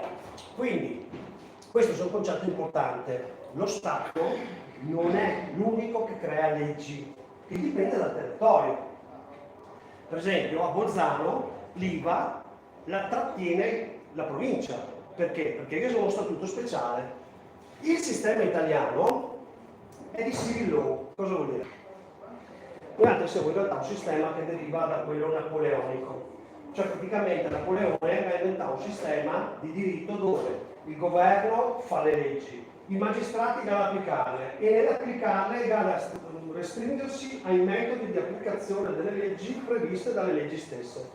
quindi, questo è un concetto importante. Lo Stato non è l'unico che crea leggi, che dipende dal territorio. Per esempio, a Bolzano l'IVA la trattiene la provincia. Perché? Perché io sono uno statuto speciale. Il sistema italiano è di civil law. Cosa vuol dire? Noi altri siamo in realtà un sistema che deriva da quello napoleonico. Cioè praticamente Napoleone ha inventato un sistema di diritto dove il governo fa le leggi, i magistrati devono applicarle e nell'applicarle devono restringersi ai metodi di applicazione delle leggi previste dalle leggi stesse.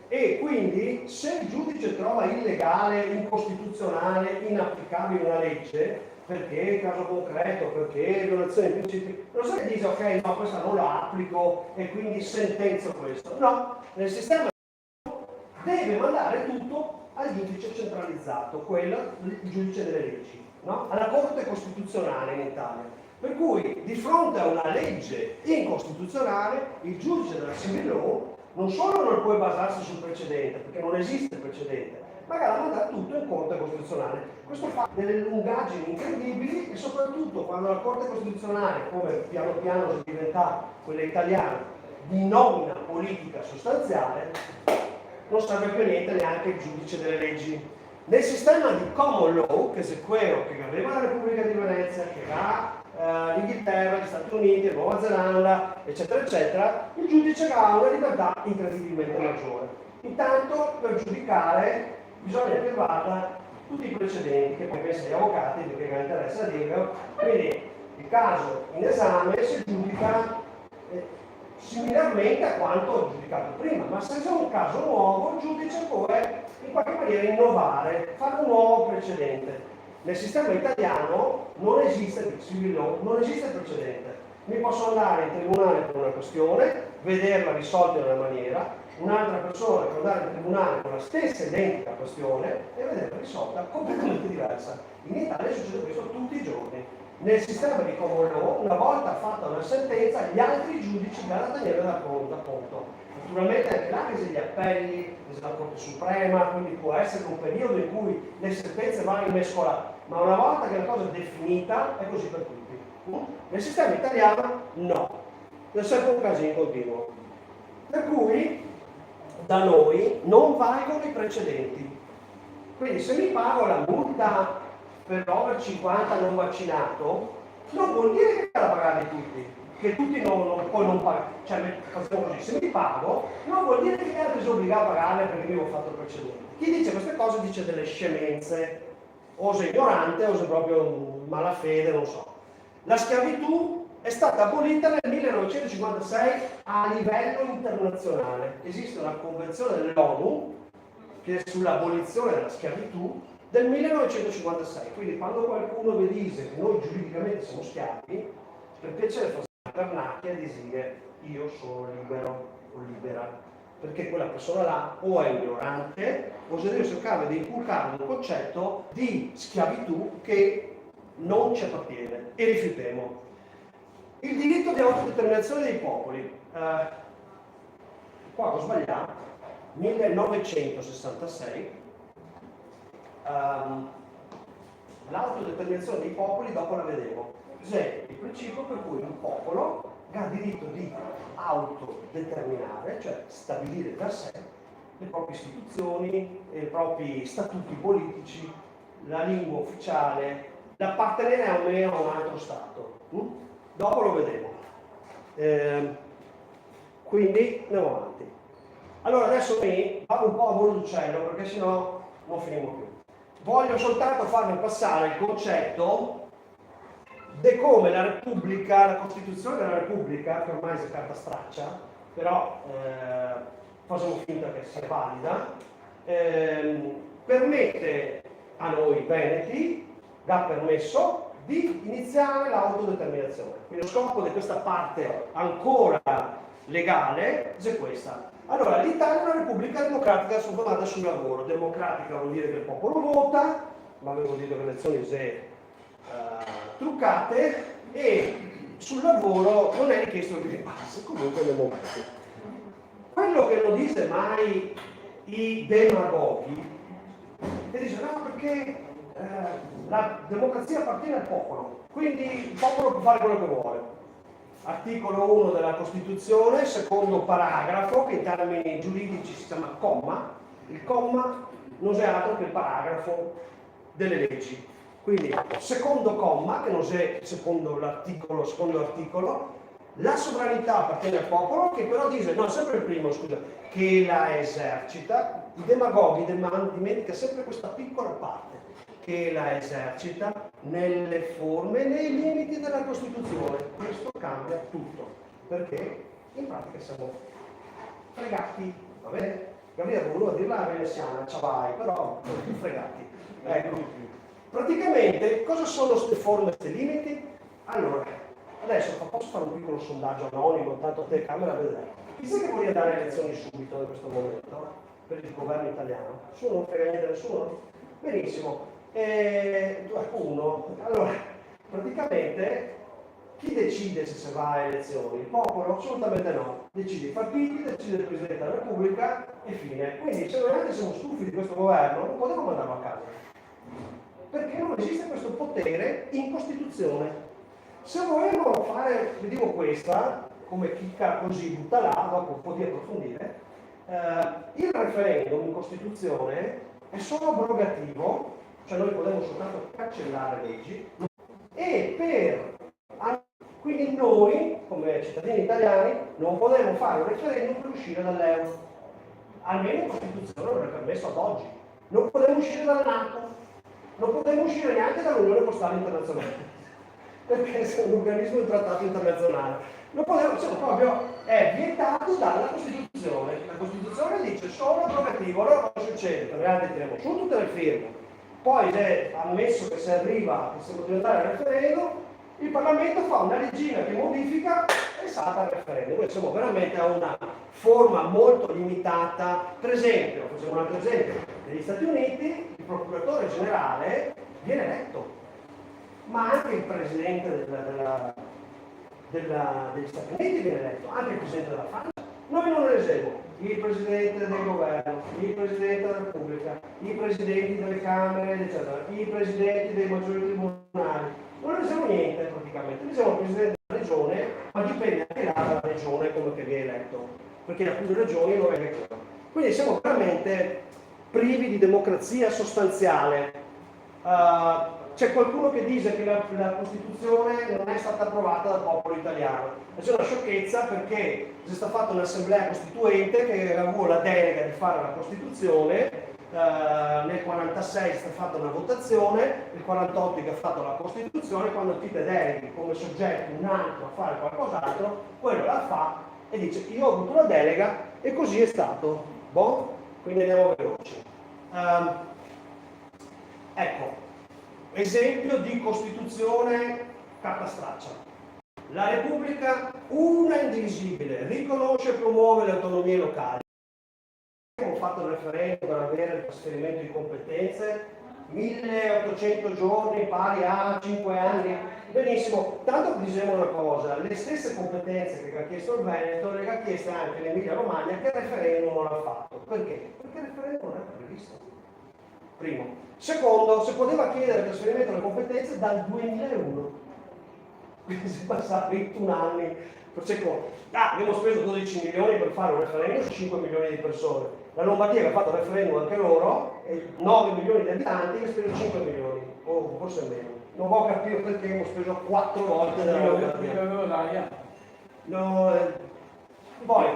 E quindi se il giudice trova illegale, incostituzionale, inapplicabile una legge, perché caso concreto, perché violazione dei principi, non so che dice ok, no, questa non la applico e quindi sentenzo questo. No, nel sistema deve mandare tutto al giudice centralizzato, quello il giudice delle leggi, no? Alla Corte Costituzionale in Italia. Per cui di fronte a una legge incostituzionale il giudice della civil law non solo non può basarsi sul precedente, perché non esiste precedente, ma la manda tutto in Corte Costituzionale. Questo fa delle lungaggini incredibili e soprattutto quando la Corte Costituzionale, come piano piano si diventa quella italiana, di nomina politica sostanziale, non serve più niente neanche il giudice delle leggi. Nel sistema di common law, che è quello che aveva la Repubblica di Venezia, che ha l'Inghilterra, gli Stati Uniti, la Nuova Zelanda, eccetera, eccetera, il giudice ha una libertà incredibilmente maggiore. Intanto, per giudicare, bisogna che vada tutti i precedenti, che poi pensano gli avvocati, perché non interessa dirlo. Quindi il caso in esame si giudica similarmente a quanto ho giudicato prima, ma se c'è un caso nuovo, il giudice può in qualche maniera innovare, fare un nuovo precedente. Nel sistema italiano non esiste civil law, non esiste precedente. Mi posso andare in tribunale per una questione, vederla risolta in una maniera, un'altra persona può andare in tribunale con la stessa identica questione e vederla risolta completamente diversa. In Italia succede questo tutti i giorni. Nel sistema di common law, una volta fatta una sentenza, gli altri giudici vanno a tenere da conto. Naturalmente anche là che gli appelli della Corte Suprema, quindi può essere un periodo in cui le sentenze vanno mescolate, ma una volta che la cosa è definita è così per tutti. Nel sistema italiano no, è sempre un casino continuo. Per cui da noi non valgono i precedenti. Quindi se mi pago la multa per over 50 non vaccinato, non vuol dire che la pagate tutti, che tutti poi non pagano. Cioè, facciamo così, se mi pago, non vuol dire che gli altri sono obbligati a pagarle perché io ho fatto il precedente. Chi dice queste cose dice delle scemenze, o sei ignorante o sei proprio malafede, non so. La schiavitù è stata abolita nel 1956 a livello internazionale. Esiste una convenzione dell'ONU che è sull'abolizione della schiavitù del 1956. Quindi quando qualcuno vi dice che noi giuridicamente siamo schiavi, per piacere fosse una pernacchia e dire io sono libero o libera, perché quella persona là o è ignorante o se deve cercare di inculcare un concetto di schiavitù che non ci appartiene e rifiutiamo. Il diritto di autodeterminazione dei popoli. Qua ho sbagliato, 1966. L'autodeterminazione dei popoli dopo la vedevo. Cos'è il principio per cui un popolo ha diritto di autodeterminare, cioè stabilire da sé le proprie istituzioni, i propri statuti politici, la lingua ufficiale, l'appartenere a un altro Stato. Dopo lo vedremo. Quindi andiamo avanti. Allora adesso vado un po' a volo d'uccello perché sennò non finimo più. Voglio soltanto farvi passare il concetto di come la Repubblica, la Costituzione della Repubblica, che ormai si è carta straccia, però facciamo finta che sia valida, permette a noi veneti, dà permesso di iniziare l'autodeterminazione. Quindi lo scopo di questa parte ancora legale è questa. Allora, l'Italia è una repubblica democratica fondata sul lavoro. Democratica vuol dire che il popolo vota, ma avevo detto che le elezioni sono truccate, e sul lavoro non è richiesto il Green Pass, comunque nel momento. Quello che non dice mai i demagoghi, che dice no perché la democrazia appartiene al popolo, quindi il popolo può fare quello che vuole. Articolo 1 della Costituzione, secondo paragrafo, che in termini giuridici si chiama comma. Il comma non è altro che il paragrafo delle leggi. Quindi, secondo comma, che non è secondo l'articolo, la sovranità appartiene al popolo, che però dice, no, sempre il primo, scusa, che la esercita. I demagoghi dimentica sempre questa piccola parte, che la esercita nelle forme e nei limiti della Costituzione. Questo cambia tutto, perché in pratica siamo fregati, va bene? Gabriele voluva dirla la veneziana, ciao, però fregati. Ecco. Praticamente, cosa sono queste forme e questi limiti? Allora, adesso posso fare un piccolo sondaggio anonimo, tanto a te camera vedrai. Chi sa che vuole andare alle elezioni subito in questo momento? Per il governo italiano? Nessuno, non frega niente nessuno? Benissimo. Uno. Allora, praticamente, chi decide se si va alle elezioni? Il popolo? Assolutamente no. Decide i partiti, decide il Presidente della Repubblica e fine. Quindi, se veramente siamo stufi di questo governo, non possiamo mandarlo a casa. Perché non esiste questo potere in Costituzione. Se volevano fare, vi dico questa, come chicca così butta là, dopo un po' di approfondire, il referendum in Costituzione è solo abrogativo, cioè noi possiamo soltanto cancellare leggi, e quindi noi, come cittadini italiani, non potremo fare un referendum per uscire dall'euro. Almeno in Costituzione non è permesso ad oggi. Non potremo uscire dalla NATO, non potremo uscire neanche dall'Unione Postale Internazionale, perché è un organismo di trattato internazionale. Non potremo, cioè, proprio è vietato dalla Costituzione. La Costituzione dice solo abrogativo, allora cosa succede? Per realtà tiriamo su tutte le firme. Poi è ammesso che se arriva, che si può diventare il referendum, il Parlamento fa una leggina che modifica e salta il referendum. Noi siamo veramente a una forma molto limitata. Per esempio, facciamo un altro esempio, negli Stati Uniti il procuratore generale viene eletto, ma anche il presidente degli Stati Uniti viene eletto, anche il presidente della Francia. Noi non ne eseguo il presidente del governo, il presidente della Repubblica, i presidenti delle Camere, eccetera, i presidenti dei maggiori tribunali. Non ne eseguo niente praticamente, ne eseguo il presidente della regione, ma dipende anche dalla regione come che viene eletto, perché alcune regioni non vengono eletto. Quindi siamo veramente privi di democrazia sostanziale. C'è qualcuno che dice che la Costituzione non è stata approvata dal popolo italiano. È una sciocchezza, perché si è stata fatta un'assemblea costituente che ha avuto la delega di fare la Costituzione. Nel 46 è stata fatta una votazione, nel 48 che ha fatto la Costituzione. Quando ti deleghi come soggetto un altro a fare qualcos'altro, quello la fa e dice io ho avuto la delega e così è stato. Boh? Quindi andiamo veloci. Ecco, esempio di Costituzione carta straccia. La Repubblica, una indivisibile, riconosce e promuove le autonomie locali. Abbiamo fatto il referendum per avere il trasferimento di competenze, 1800 giorni pari a 5 anni. Benissimo, tanto diciamo una cosa, le stesse competenze che ha chiesto il Veneto le ha chieste anche l'Emilia Romagna, che il referendum non l'ha fatto. Perché? Perché il referendum non è previsto. Primo. Secondo, si poteva chiedere il trasferimento delle competenze dal 2001. Quindi si passava 21 anni. Abbiamo speso 12 milioni per fare un referendum su 5 milioni di persone. La Lombardia che ha fatto il referendum anche loro, e 9 milioni di abitanti che ha speso 5 milioni, o forse meno. Non ho capito perché abbiamo speso 4 volte della Lombardia. Poi,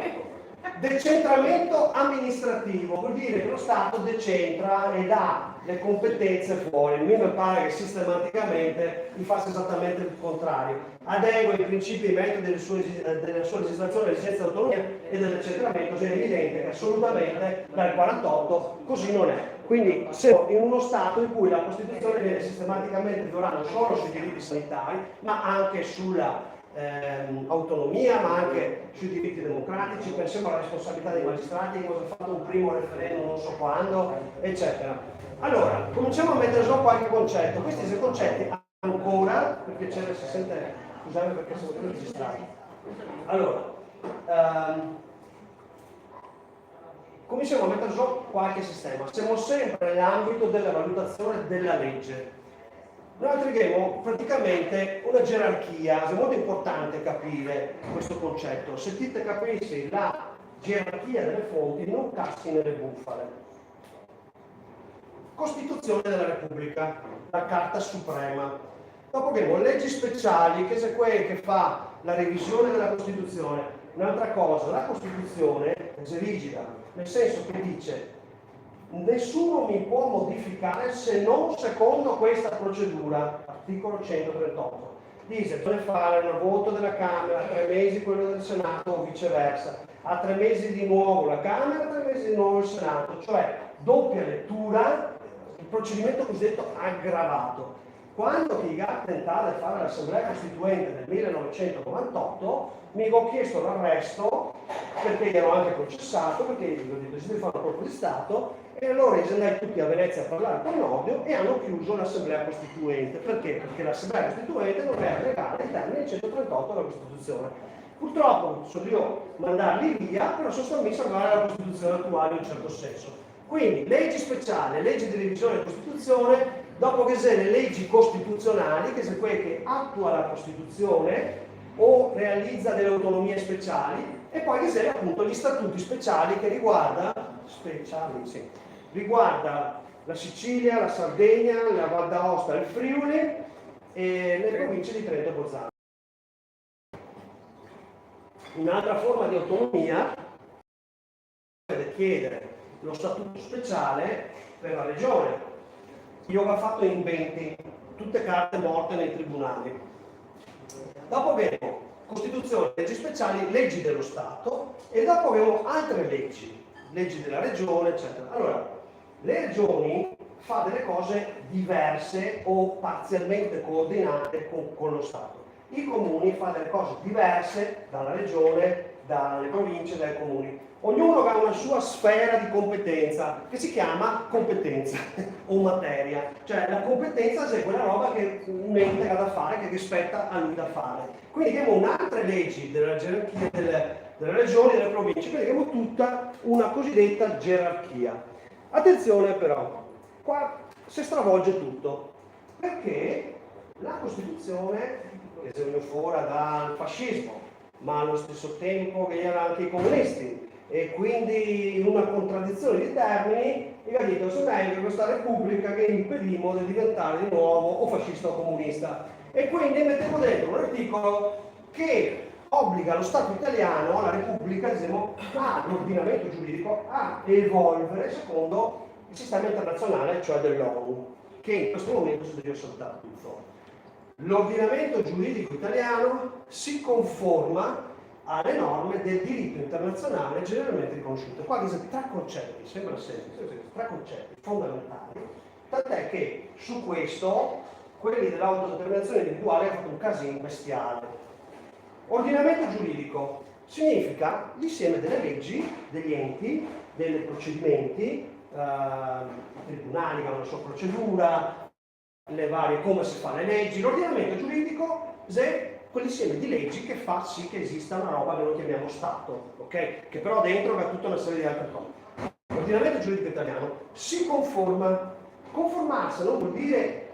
decentramento amministrativo, vuol dire che lo Stato decentra e dà le competenze fuori. Mi pare che sistematicamente mi faccia esattamente il contrario. Adegua i principi e i metodi della sua legislazione all'esigenza dell'autonomia e del decentramento, è evidente che assolutamente dal 48 così non è. Quindi siamo in uno Stato in cui la Costituzione viene sistematicamente violata non solo sui diritti sanitari, ma anche sulla autonomia, ma anche sui diritti democratici. Pensiamo alla responsabilità dei magistrati, che cosa ha fatto un primo referendum non so quando, eccetera. Allora, cominciamo a mettere su qualche concetto. Questi sono concetti ancora, perché si sente, scusate perché siamo tutti registrati. Allora, cominciamo a mettere su qualche sistema. Siamo sempre nell'ambito della valutazione della legge. Noi altrighiamo praticamente una gerarchia, è molto importante capire questo concetto. Se ti capisci la gerarchia delle fonti, non caschi nelle bufale. Costituzione della Repubblica, la Carta Suprema. Dopo che abbiamo leggi speciali, che è quella che fa la revisione della Costituzione. Un'altra cosa, la Costituzione è rigida, nel senso che dice nessuno mi può modificare se non secondo questa procedura, articolo 138. Dice, bisogna fare un voto della Camera, 3 mesi quello del Senato o viceversa, a 3 mesi di nuovo la Camera, 3 mesi di nuovo il Senato, cioè doppia lettura, il procedimento cosiddetto aggravato. Quando Piga tentava di fare l'Assemblea Costituente nel 1998, mi avevo chiesto l'arresto, perché ero anche processato, perché gli ho detto si deve fare un colpo di Stato, e allora si andai tutti a Venezia a parlare con Nordio e hanno chiuso l'Assemblea Costituente. Perché? Perché l'Assemblea Costituente non era legale ai termini del 138 della Costituzione. Purtroppo sono io mandarli via, però sono stato messo a salvare la Costituzione attuale in un certo senso. Quindi leggi speciali, leggi di revisione della Costituzione, dopo che sono le leggi costituzionali, che sono quelle che attua la Costituzione o realizza delle autonomie speciali, e poi che sono appunto gli statuti speciali che riguarda la Sicilia, la Sardegna, la Val d'Aosta e il Friuli e le province di Trento e Bolzano. Un'altra forma di autonomia è chiedere lo statuto speciale per la regione. Io l'ho fatto in 20, tutte carte morte nei tribunali. Dopo abbiamo Costituzione, leggi speciali, leggi dello Stato e dopo abbiamo altre leggi, leggi della regione, eccetera. Allora, le regioni fanno delle cose diverse o parzialmente coordinate con lo Stato. I comuni fanno delle cose diverse dalla regione, dalle province, dai comuni. Ognuno ha una sua sfera di competenza che si chiama competenza o materia. Cioè la competenza è quella roba che un ente ha da fare, che spetta a lui da fare. Quindi abbiamo un'altra legge della gerarchia delle regioni e delle province, quindi abbiamo tutta una cosiddetta gerarchia. Attenzione però, qua si stravolge tutto, perché la Costituzione, che è venuta fuori dal fascismo, ma allo stesso tempo che erano anche i comunisti, e quindi in una contraddizione di termini, gli ha detto se meglio questa repubblica che impedimmo di diventare di nuovo o fascista o comunista. E quindi mettiamo dentro un articolo che obbliga lo Stato italiano, la Repubblica, diciamo, l'ordinamento giuridico a evolvere secondo il sistema internazionale, cioè dell'ONU, che in questo momento si deve saltare tutto. L'ordinamento giuridico italiano si conforma alle norme del diritto internazionale generalmente riconosciute. Qua ci sono tre concetti, sembra semplice, tre concetti fondamentali, tant'è che su questo quelli dell'autodeterminazione individuale hanno fatto un casino bestiale. Ordinamento giuridico significa l'insieme delle leggi, degli enti, dei procedimenti, i tribunali che hanno la sua procedura, le varie come si fa le leggi. L'ordinamento giuridico è quell'insieme di leggi che fa sì che esista una roba che noi chiamiamo Stato, ok? Che però dentro ha tutta una serie di altre cose. L'ordinamento giuridico italiano si conforma. Conformarsi non vuol dire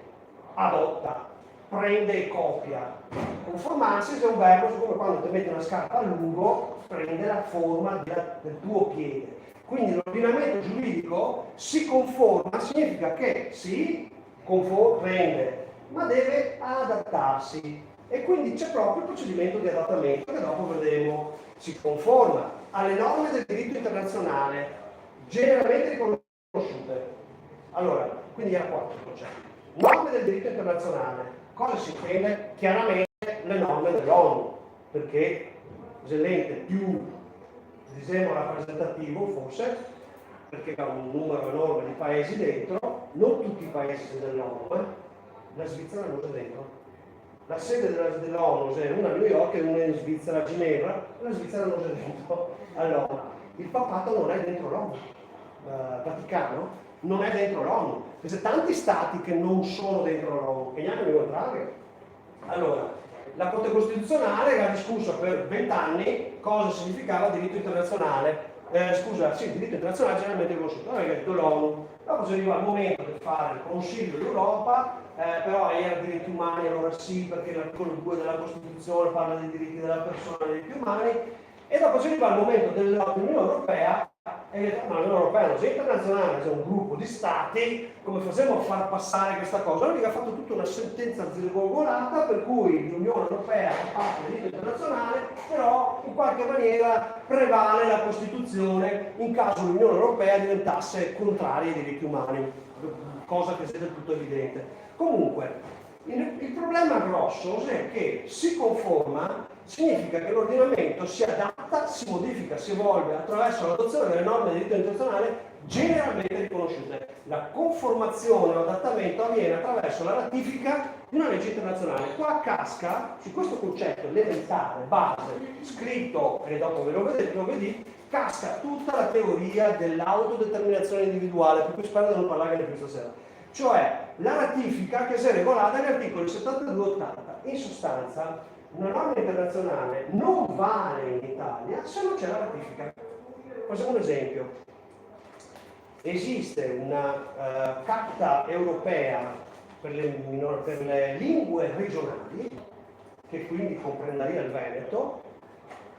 adotta, prende e copia. Conformarsi è un verbo come quando ti metti una scarpa a lungo, prende la forma del tuo piede. Quindi l'ordinamento giuridico si conforma, significa che si prende, ma deve adattarsi. E quindi c'è proprio il procedimento di adattamento che dopo vedremo. Si conforma alle norme del diritto internazionale generalmente riconosciute. Allora, quindi era qua il concetto. Norme del diritto internazionale. Cosa si intende? Chiaramente le norme dell'ONU, perché è l'ente più diciamo rappresentativo forse, perché ha un numero enorme di paesi dentro, non tutti i paesi dell'ONU, la Svizzera non c'è dentro. La sede dell'ONU è una a New York e una in Svizzera a Ginevra, la Svizzera non c'è dentro all'ONU. Il papato non è dentro l'ONU, Vaticano non è dentro l'ONU, c'è tanti stati che non sono dentro l'ONU, che neanche il contrario. Allora, la Corte Costituzionale ha discusso per 20 anni cosa significava diritto internazionale. Diritto internazionale generalmente riconosciuto, non è detto l'ONU. Dopo si arriva al momento di fare il Consiglio d'Europa, però era diritti umani, allora sì, perché l'articolo 2 della Costituzione parla dei diritti della persona e dei diritti umani, e dopo si arriva al momento dell'Unione Europea, e ma l'Unione Europea non è internazionale, c'è un gruppo di stati, come facciamo a far passare questa cosa? Allora ha fatto tutta una sentenza zirgolata per cui l'Unione Europea fa parte del diritto internazionale, però in qualche maniera prevale la Costituzione in caso l'Unione Europea diventasse contraria ai diritti umani, cosa che è del tutto evidente. Comunque, il problema grosso è che si conforma, significa che l'ordinamento si adatta, si modifica, si evolve attraverso l'adozione delle norme del diritto internazionale generalmente riconosciute. La conformazione o adattamento avviene attraverso la ratifica di una legge internazionale. Qua casca, su questo concetto elementare, base, scritto, e dopo ve lo vedi, casca tutta la teoria dell'autodeterminazione individuale, per cui spero di non parlarne più stasera. Cioè la ratifica che si è regolata negli articoli 72 e 80. In sostanza, una norma internazionale non vale in Italia se non c'è la ratifica. Facciamo un esempio. Esiste una carta europea per le lingue regionali, che quindi comprenderia il Veneto,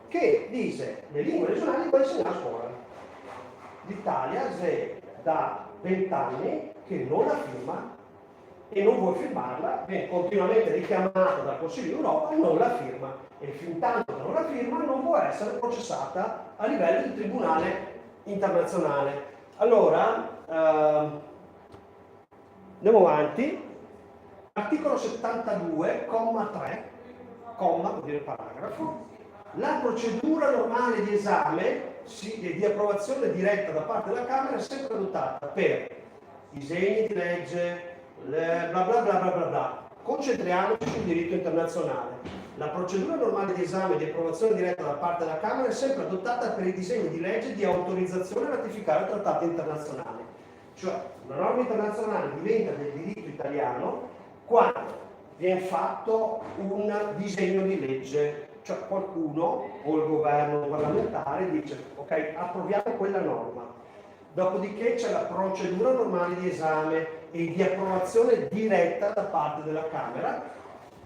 che dice le lingue regionali puoi insegnare a scuola. L'Italia da 20 anni che non la firma e non vuole firmarla, viene continuamente richiamata dal Consiglio d'Europa e non la firma. E fin tanto che non la firma non può essere processata a livello di tribunale internazionale. Allora, andiamo avanti. Articolo 72, comma 3, comma vuol dire paragrafo. La procedura normale di esame e di approvazione diretta da parte della Camera è sempre adottata per disegni di legge, bla bla bla bla bla bla. Concentriamoci sul diritto internazionale. La procedura normale di esame e di approvazione diretta da parte della Camera è sempre adottata per i disegni di legge di autorizzazione a ratificare trattati internazionali. Cioè, una norma internazionale diventa del diritto italiano quando viene fatto un disegno di legge, cioè qualcuno o il governo parlamentare dice ok, approviamo quella norma. Dopodiché c'è la procedura normale di esame e di approvazione diretta da parte della Camera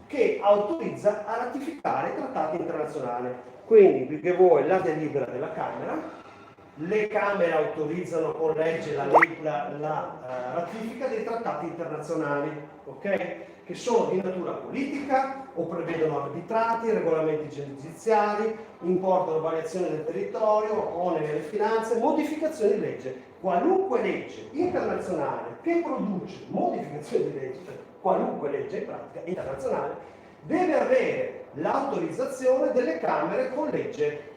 che autorizza a ratificare i trattati internazionali. Quindi, perché voi la delibera della Camera, le Camere autorizzano con legge la ratifica dei trattati internazionali, ok? Che sono di natura politica o prevedono arbitrati, regolamenti giudiziari, importano variazioni del territorio, oneri alle finanze, modificazioni di legge. Qualunque legge internazionale che produce modificazioni di legge, qualunque legge in pratica internazionale, deve avere l'autorizzazione delle Camere con legge.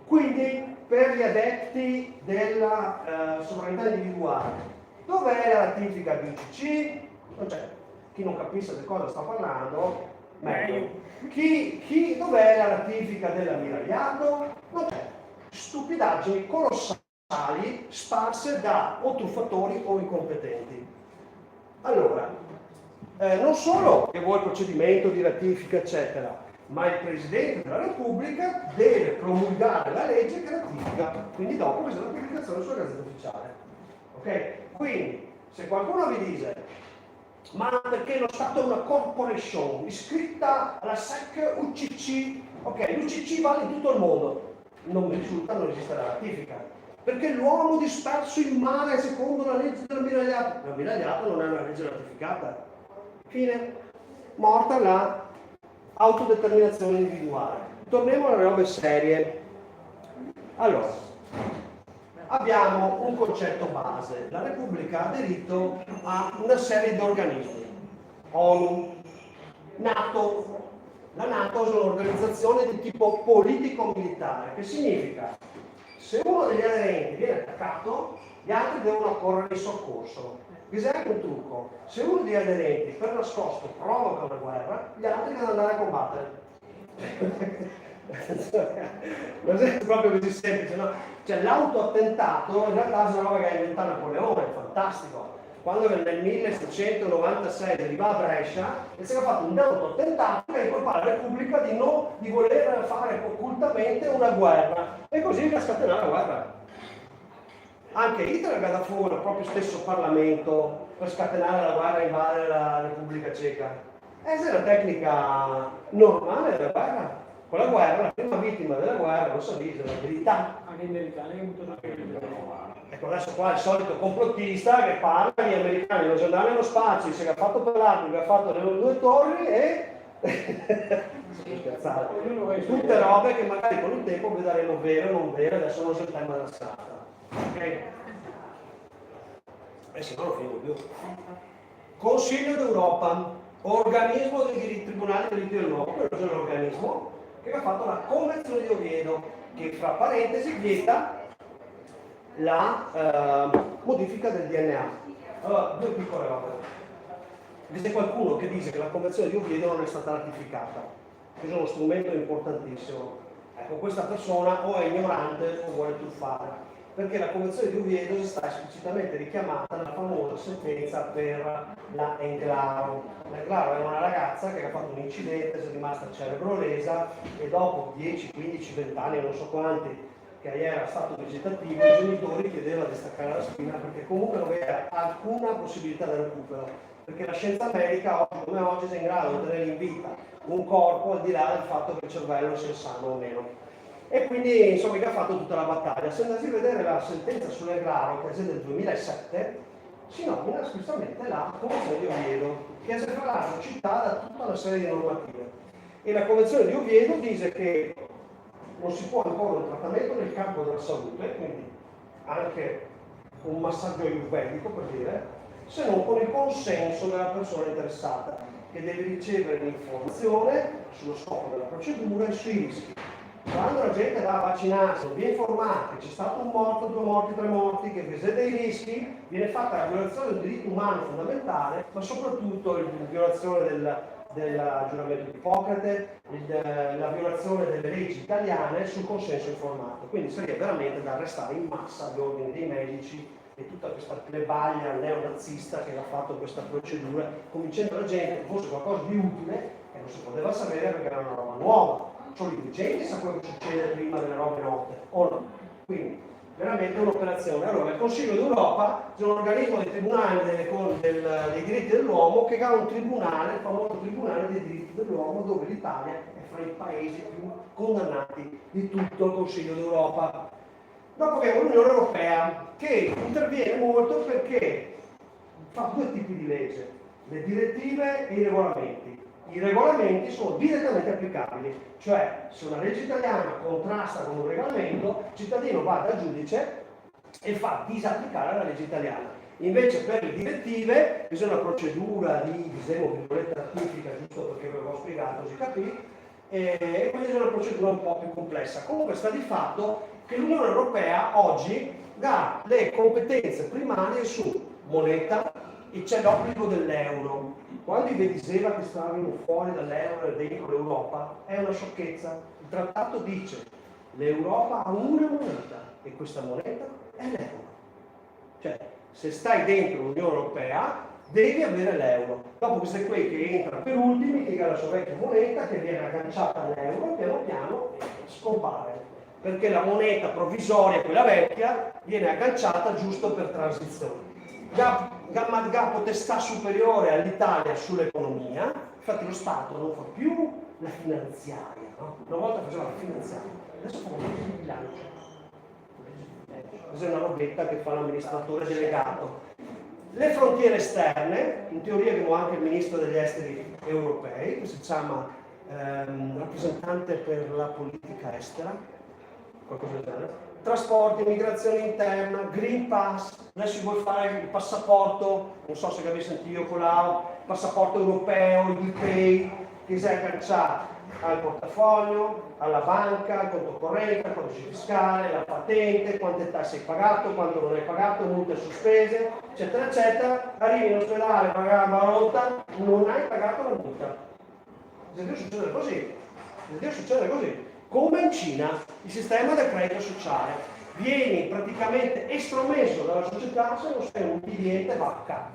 Quindi, per gli adepti della sovranità individuale, dov'è la ratifica BCC? Non c'è. Chi non capisce di cosa sta parlando, meglio. Dov'è la ratifica dell'ammiragliato? Non c'è. Stupidaggini colossali sparse da o truffatori o incompetenti. Allora, non solo che vuole il procedimento di ratifica, eccetera, ma il Presidente della Repubblica deve promulgare la legge che ratifica, quindi dopo questa pubblicazione sulla Gazzetta Ufficiale. Ok? Quindi, se qualcuno vi dice ma perché lo Stato è una corporation iscritta alla SEC UCC, ok, l'UCC vale in tutto il mondo, non mi risulta, non esiste la ratifica, perché l'uomo disperso in mare secondo la legge dell'ammiragliato, l'ammiragliato non è una legge ratificata, fine, morta la autodeterminazione individuale. Torniamo alle robe serie. Allora, abbiamo un concetto base. La Repubblica ha aderito a una serie di organismi. ONU, NATO. La NATO è un'organizzazione di tipo politico-militare, che significa se uno degli aderenti viene attaccato, gli altri devono accorrere in soccorso. Bisogna anche un trucco. Se uno degli aderenti per nascosto provoca una guerra, gli altri devono andare a combattere. Non è proprio così semplice, no? Cioè l'autoattentato in realtà è una roba che ha inventato Napoleone, è fantastico. Quando nel 1696 arriva a Brescia e si era fatto un autoattentato che incolpava la Repubblica di voler fare occultamente una guerra e così per scatenare la guerra. Anche Hitler aveva dato fuori il proprio stesso Parlamento per scatenare la guerra e invadere la Repubblica Ceca. Esa è la tecnica normale della guerra. Con la guerra, la prima vittima della guerra, lo sapete, la verità. Anche gli americani che buttano Ecco, adesso qua il solito complottista che parla, gli americani non sono andati nello spazio, si è fatto per l'Africa, ha fatto le 2 torri e... scherzare. Tutte robe che magari con il tempo vedremo vere o non vere, adesso non c'è il tema della strada. Ok? Se no non fingo più. Consiglio d'Europa, organismo dei diritti tribunali dei diritti dell'uomo, quello è l'organismo che ha fatto la Convenzione di Oviedo, che fra parentesi vieta la modifica del DNA. Allora, 2 piccole robe. C'è qualcuno che dice che la Convenzione di Oviedo non è stata ratificata, che è uno strumento importantissimo. Ecco, questa persona o è ignorante o vuole truffare, perché la Convenzione di Oviedo sta esplicitamente richiamata nella famosa sentenza per la Englaro. L'Englaro era una ragazza che ha fatto un incidente, è rimasta cerebrolesa e dopo 10, 15, 20 anni, non so quanti, che era stato vegetativo, i genitori chiedevano di staccare la spina perché comunque non aveva alcuna possibilità di recupero, perché la scienza medica oggi come oggi è in grado di tenere in vita un corpo al di là del fatto che il cervello sia sano o meno. E quindi insomma che ha fatto tutta la battaglia. Se andate a vedere la sentenza sull'Englaro, che è del 2007, si nomina espressamente la Convenzione di Oviedo, che è separata città da tutta una serie di normative. E la Convenzione di Oviedo dice che non si può imporre un trattamento nel campo della salute, quindi anche un massaggio ayurvedico per dire, se non con il consenso della persona interessata, che deve ricevere l'informazione sullo scopo della procedura e sui rischi. Quando la gente va a vaccinarsi, non viene informata che c'è stato un morto, 2 morti, 3 morti, che vi dei rischi, viene fatta la violazione del diritto umano fondamentale, ma soprattutto la violazione del giuramento di Ippocrate, la violazione delle leggi italiane sul consenso informato. Quindi sarebbe veramente da arrestare in massa gli ordini dei medici e tutta questa plebaglia neonazista che ha fatto questa procedura, convincendo la gente che fosse qualcosa di utile e non si poteva sapere perché era una roba nuova. Solo i dirigenti sapevano che succede prima delle robe note, o no? Quindi, veramente un'operazione. Allora, il Consiglio d'Europa è un organismo del Tribunale dei diritti dell'uomo che ha un tribunale, il famoso Tribunale dei diritti dell'uomo, dove l'Italia è fra i paesi più condannati di tutto il Consiglio d'Europa. Dopo abbiamo l'Unione Europea, che interviene molto perché fa 2 tipi di legge, le direttive e i regolamenti. I regolamenti sono direttamente applicabili, cioè se una legge italiana contrasta con un regolamento, il cittadino va dal giudice e fa disapplicare la legge italiana. Invece per le direttive bisogna una procedura di, ratifica, giusto perché ve l'ho spiegato, si capì, e quindi è una procedura un po' più complessa. Comunque sta di fatto che l'Unione Europea oggi dà le competenze primarie su moneta e c'è l'obbligo dell'euro. Quando vi diceva che stavano fuori dall'euro e dentro l'Europa, è una sciocchezza. Il trattato dice l'Europa ha una moneta e questa moneta è l'euro. Cioè, se stai dentro l'Unione Europea, devi avere l'euro. Dopo questo è qui che entra per ultimi, che ha la sua vecchia moneta, che viene agganciata all'euro, piano piano scompare. Perché la moneta provvisoria, quella vecchia, viene agganciata giusto per transizione. Ha potestà superiore all'Italia sull'economia, infatti lo Stato non fa più la finanziaria, no? Una volta faceva la finanziaria, adesso fa il bilancio. Questa è una robetta che fa l'amministratore delegato. Le frontiere esterne, in teoria abbiamo anche il ministro degli esteri europei, che si chiama rappresentante per la politica estera, qualcosa del genere. Trasporti, immigrazione interna, Green Pass, adesso vuoi fare il passaporto, non so se l'avete sentito io con passaporto europeo, il pay, che si è agganciato al portafoglio, alla banca, al conto corrente, al codice fiscale, la patente, quante tasse hai pagato, quanto non hai pagato, multe sospese, eccetera, eccetera. Arrivi in ospedale, pagare la banconota, non hai pagato la multa. Deve succedere così. Deve succedere così. Come in Cina, il sistema del credito sociale. Vieni praticamente estromesso dalla società se non sei un cliente vacca.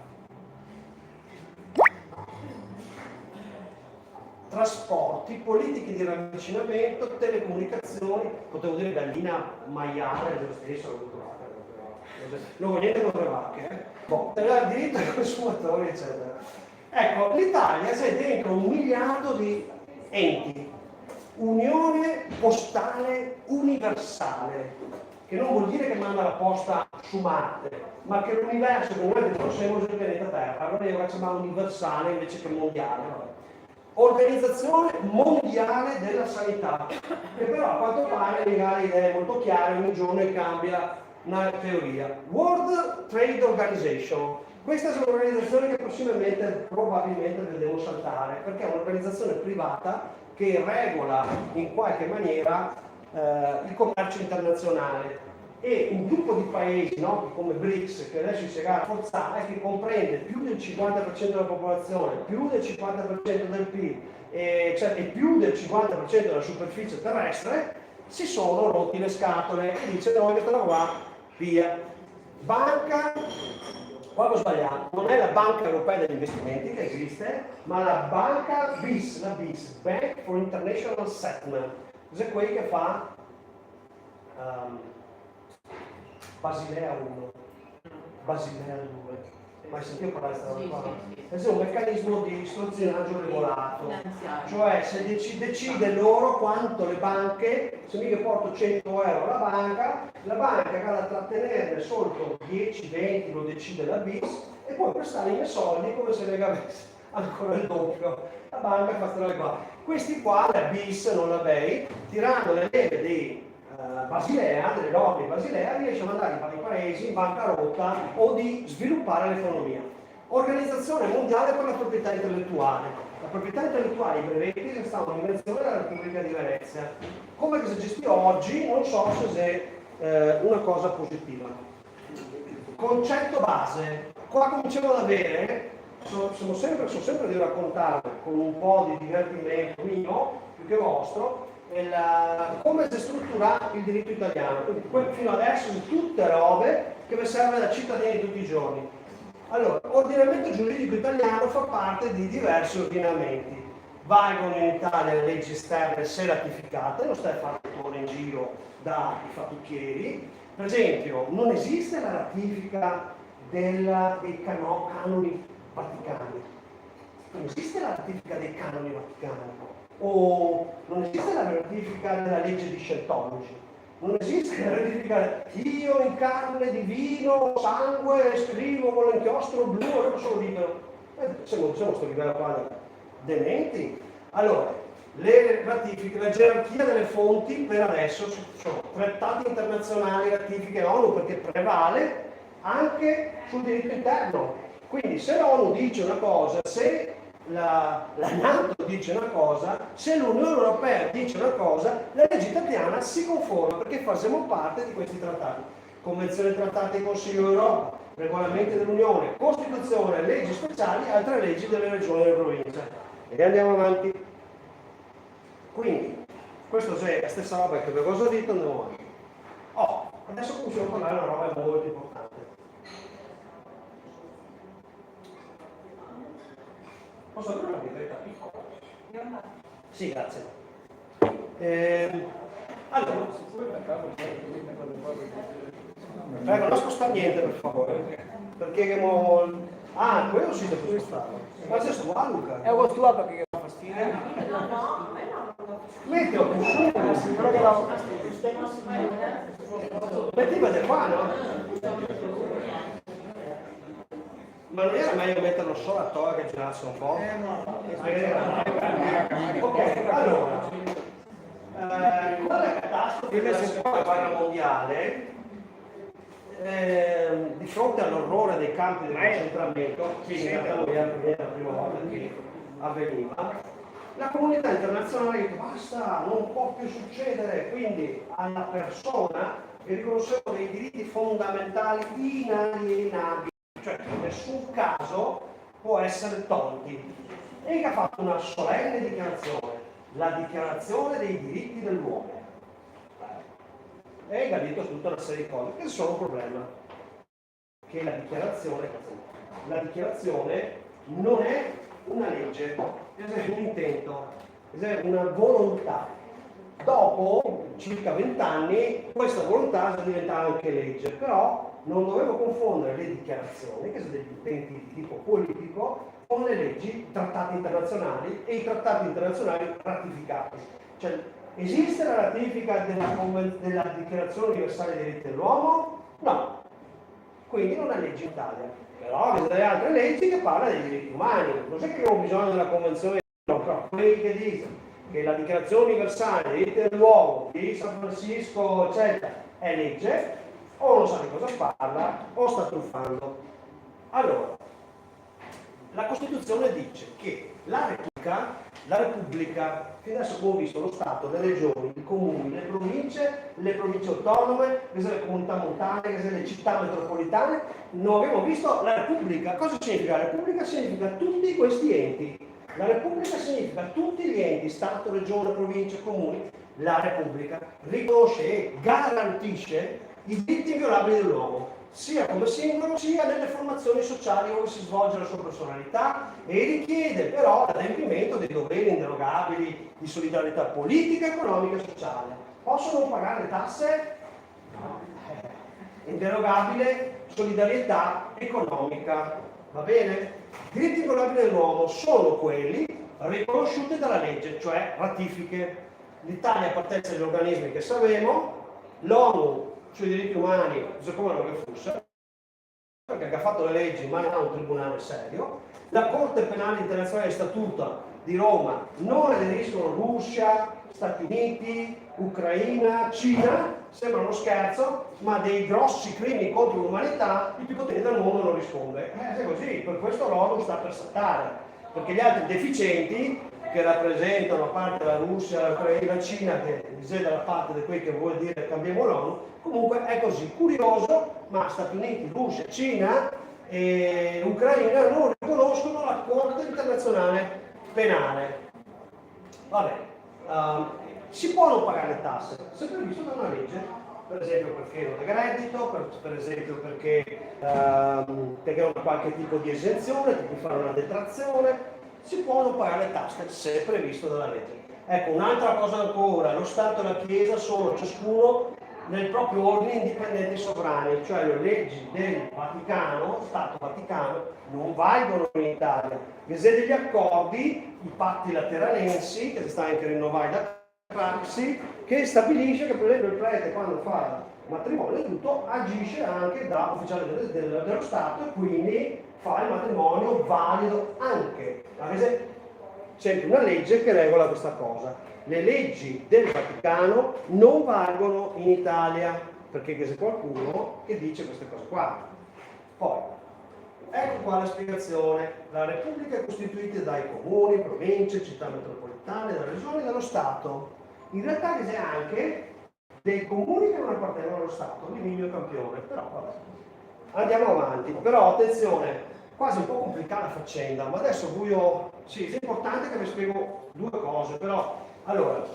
Trasporti, politiche di ravvicinamento, telecomunicazioni, potevo dire gallina maiale, lo stesso, non ho niente contro le vacche, diritto ai consumatori, eccetera. Ecco, l'Italia c'è dentro 1 miliardo di enti, Unione Postale Universale, che non vuol dire che manda la posta su Marte, ma che l'universo che noi conosciamo sul pianeta Terra, allora io la chiamavo universale invece che mondiale. Vabbè. Organizzazione Mondiale della Sanità, che però a quanto pare ha idee molto chiare, ogni giorno cambia una teoria. World Trade Organization, questa è un'organizzazione che probabilmente vedremo saltare, perché è un'organizzazione privata che regola in qualche maniera il commercio internazionale, e un gruppo di paesi noti come BRICS, che adesso si è rafforzare, che comprende più del 50% della popolazione, più del 50% del PIL e più del 50% della superficie terrestre, si sono rotti le scatole e dice no, questa roba qua, via. Banca, qua ho sbagliato, non è la Banca Europea degli Investimenti che esiste, ma la banca BIS, la BIS, Bank for International Settlement, cos'è quella che fa Basilea 1, Basilea 2 Mai sentito parlare di questa roba qua? È un meccanismo di istruzionaggio regolato, cioè se decide loro quanto le banche, se mica porto 100 euro la banca va a trattenerne solo 10-20, lo decide la BIS, e poi prestare i miei soldi come se ne avesse ancora il doppio. La banca fa queste robe qua. Questi qua, la BIS, non la BEI, tirando le leve dei Basilea, delle norme di Basilea, riesce a mandare i paesi in bancarotta o di sviluppare l'economia. Organizzazione mondiale per la proprietà intellettuale. La proprietà intellettuale, i brevetti, è stata un'invenzione della Repubblica di Venezia. Come che si gestisce oggi, non so se è una cosa positiva. Concetto base. Qua cominciamo ad avere, sono sempre di raccontarvi con un po' di divertimento mio, più che vostro, come si struttura il diritto italiano. Quindi, fino adesso sono tutte robe che vi serve da cittadini tutti i giorni. Allora, l'ordinamento giuridico italiano fa parte di diversi ordinamenti. Valgono in Italia le leggi esterne se ratificate, non stai a fare in giro dai fattucchieri. Per esempio, non esiste la ratifica dei canoni vaticani. Non esiste la ratifica dei canoni vaticani. O non esiste la ratifica della legge di Scientology, non esiste la ratifica io in carne di vino, sangue, scrivo con l'inchiostro blu, non solo libero. Siamo a questo livello qua dementi. Allora, le ratifiche, la gerarchia delle fonti per adesso sono trattati internazionali, ratifiche ONU, perché prevale anche sul diritto interno. Quindi se l'ONU dice una cosa, se la NATO dice una cosa, se l'Unione Europea dice una cosa, la legge italiana si conforma perché facciamo parte di questi trattati. Convenzione trattati del Consiglio d'Europa, regolamenti dell'Unione, Costituzione, leggi speciali, altre leggi delle regioni e delle province. E andiamo avanti. Quindi, questo è la stessa roba che avevo già detto, andiamo avanti. Adesso cominciamo a parlare di una roba molto importante. Posso avere una birretta piccola? Sì, grazie. Allora, prego, non spostare niente per favore, perché quello sì devo spostarlo. Ma c'è sto Luca? È questo qua perché fa fastidio. Metti un po', mettete qua, no? Ma non era meglio metterlo solo a toga che girasse un po'? Ok, allora, con la catastrofe della seconda guerra mondiale, di fronte all'orrore dei campi di concentramento, quindi in realtà non è la prima volta che avveniva, la comunità internazionale ha detto basta, non può più succedere, quindi alla persona è riconosciuto dei diritti fondamentali inalienabili, cioè in nessun caso può essere tolti. E che ha fatto una solenne dichiarazione, la dichiarazione dei diritti dell'uomo. E ha detto tutta una serie di cose, che sono un problema. Che la dichiarazione non è una legge, è un intento, è una volontà. Dopo circa 20 anni questa volontà diventa anche legge, però non dovevo confondere le dichiarazioni, che sono degli intenti di tipo politico, con le leggi, i trattati internazionali e i trattati internazionali ratificati. Cioè, esiste la ratifica della Dichiarazione Universale dei Diritti dell'Uomo? No. Quindi non è legge in Italia. Però ci sono delle altre leggi che parlano dei diritti umani. Non è che abbiamo bisogno della Convenzione, no, però quelli che dicono che la Dichiarazione Universale dei Diritti dell'Uomo di San Francisco, eccetera, è legge, o non sa di cosa parla, o sta truffando. Allora, la Costituzione dice che la Repubblica, fino adesso come ho visto lo Stato, le regioni, i comuni, le province autonome, le comunità montane, le città metropolitane, non abbiamo visto la Repubblica. Cosa significa? La Repubblica significa tutti questi enti. La Repubblica significa tutti gli enti, Stato, Regione, Provincia, Comuni. La Repubblica riconosce e garantisce i diritti inviolabili dell'uomo, sia come singolo sia nelle formazioni sociali dove si svolge la sua personalità, e richiede però l'adempimento dei doveri inderogabili di solidarietà politica, economica e sociale. Possono non pagare le tasse? No. Inderogabile solidarietà economica va bene? I diritti inviolabili dell'uomo sono quelli riconosciuti dalla legge, cioè ratifiche. L'Italia appartiene agli organismi che sappiamo, l'ONU sui diritti umani, come non che fosse, perché ha fatto le leggi ma non ha un tribunale serio, la Corte Penale Internazionale Statuta di Roma non aderiscono Russia, Stati Uniti, Ucraina, Cina, sembra uno scherzo, ma dei grossi crimini contro l'umanità il più potente del mondo non risponde. È così, per questo l'ONU sta per saltare, perché gli altri deficienti che rappresentano a parte la Russia, l'Ucraina, la Cina, che siete dalla parte di quei che vuol dire cambiamo l'ONU, comunque è così, curioso, ma Stati Uniti, Russia, Cina e Ucraina non riconoscono la Corte Internazionale Penale. Vabbè, si può non pagare le tasse, se previsto da una legge, per esempio perché non è reddito, per esempio perché hanno qualche tipo di esenzione, ti puoi fare una detrazione, si può non pagare le tasse se è previsto dalla legge. Ecco, un'altra cosa ancora, lo Stato e la Chiesa sono ciascuno nel proprio ordine indipendenti sovrani, cioè le leggi del Vaticano, Stato Vaticano, non valgono in Italia. Vi siete degli accordi, i patti lateranensi, che si sta anche rinnovati da Craxi, che stabilisce che per esempio il prete quando fa matrimonio e tutto agisce anche da ufficiale dello Stato e quindi fa il matrimonio valido anche. C'è una legge che regola questa cosa. Le leggi del Vaticano non valgono in Italia, perché c'è qualcuno che dice queste cose qua. Poi, ecco qua la spiegazione. La Repubblica è costituita dai comuni, province, città metropolitane, dalle regioni e dallo Stato. In realtà c'è anche dei comuni che non appartengono allo Stato, Livigno e Campione, però vabbè. Andiamo avanti, però attenzione, quasi un po' complicata la faccenda, ma adesso sì, è importante che vi spiego due cose, però, allora,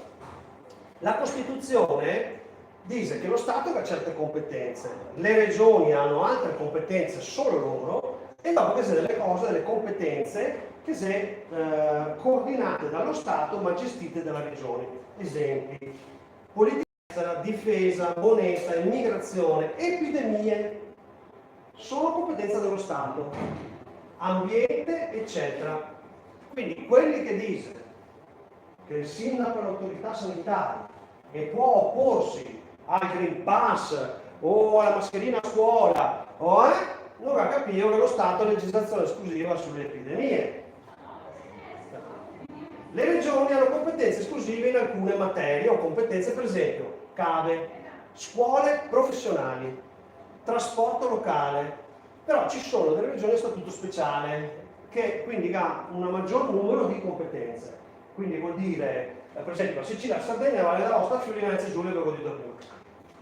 la Costituzione dice che lo Stato ha certe competenze, le regioni hanno altre competenze solo loro, e dopo che sono delle competenze che sono coordinate dallo Stato ma gestite dalle regioni. Esempi, politica estera, difesa, moneta, immigrazione, epidemie, sono competenza dello Stato, ambiente, eccetera. Quindi quelli che dicono che il sindaco è l'autorità sanitaria e può opporsi al Green Pass o alla mascherina a scuola, non ha capito che lo Stato ha legislazione esclusiva sulle epidemie. Le regioni hanno competenze esclusive in alcune materie o competenze, per esempio, cave, scuole professionali, trasporto locale, però ci sono delle regioni a statuto speciale che quindi ha un maggior numero di competenze. Quindi vuol dire, per esempio, la Sicilia, la Sardegna, la Valle d'Aosta, Friuli Venezia Giulia e Veneto prima.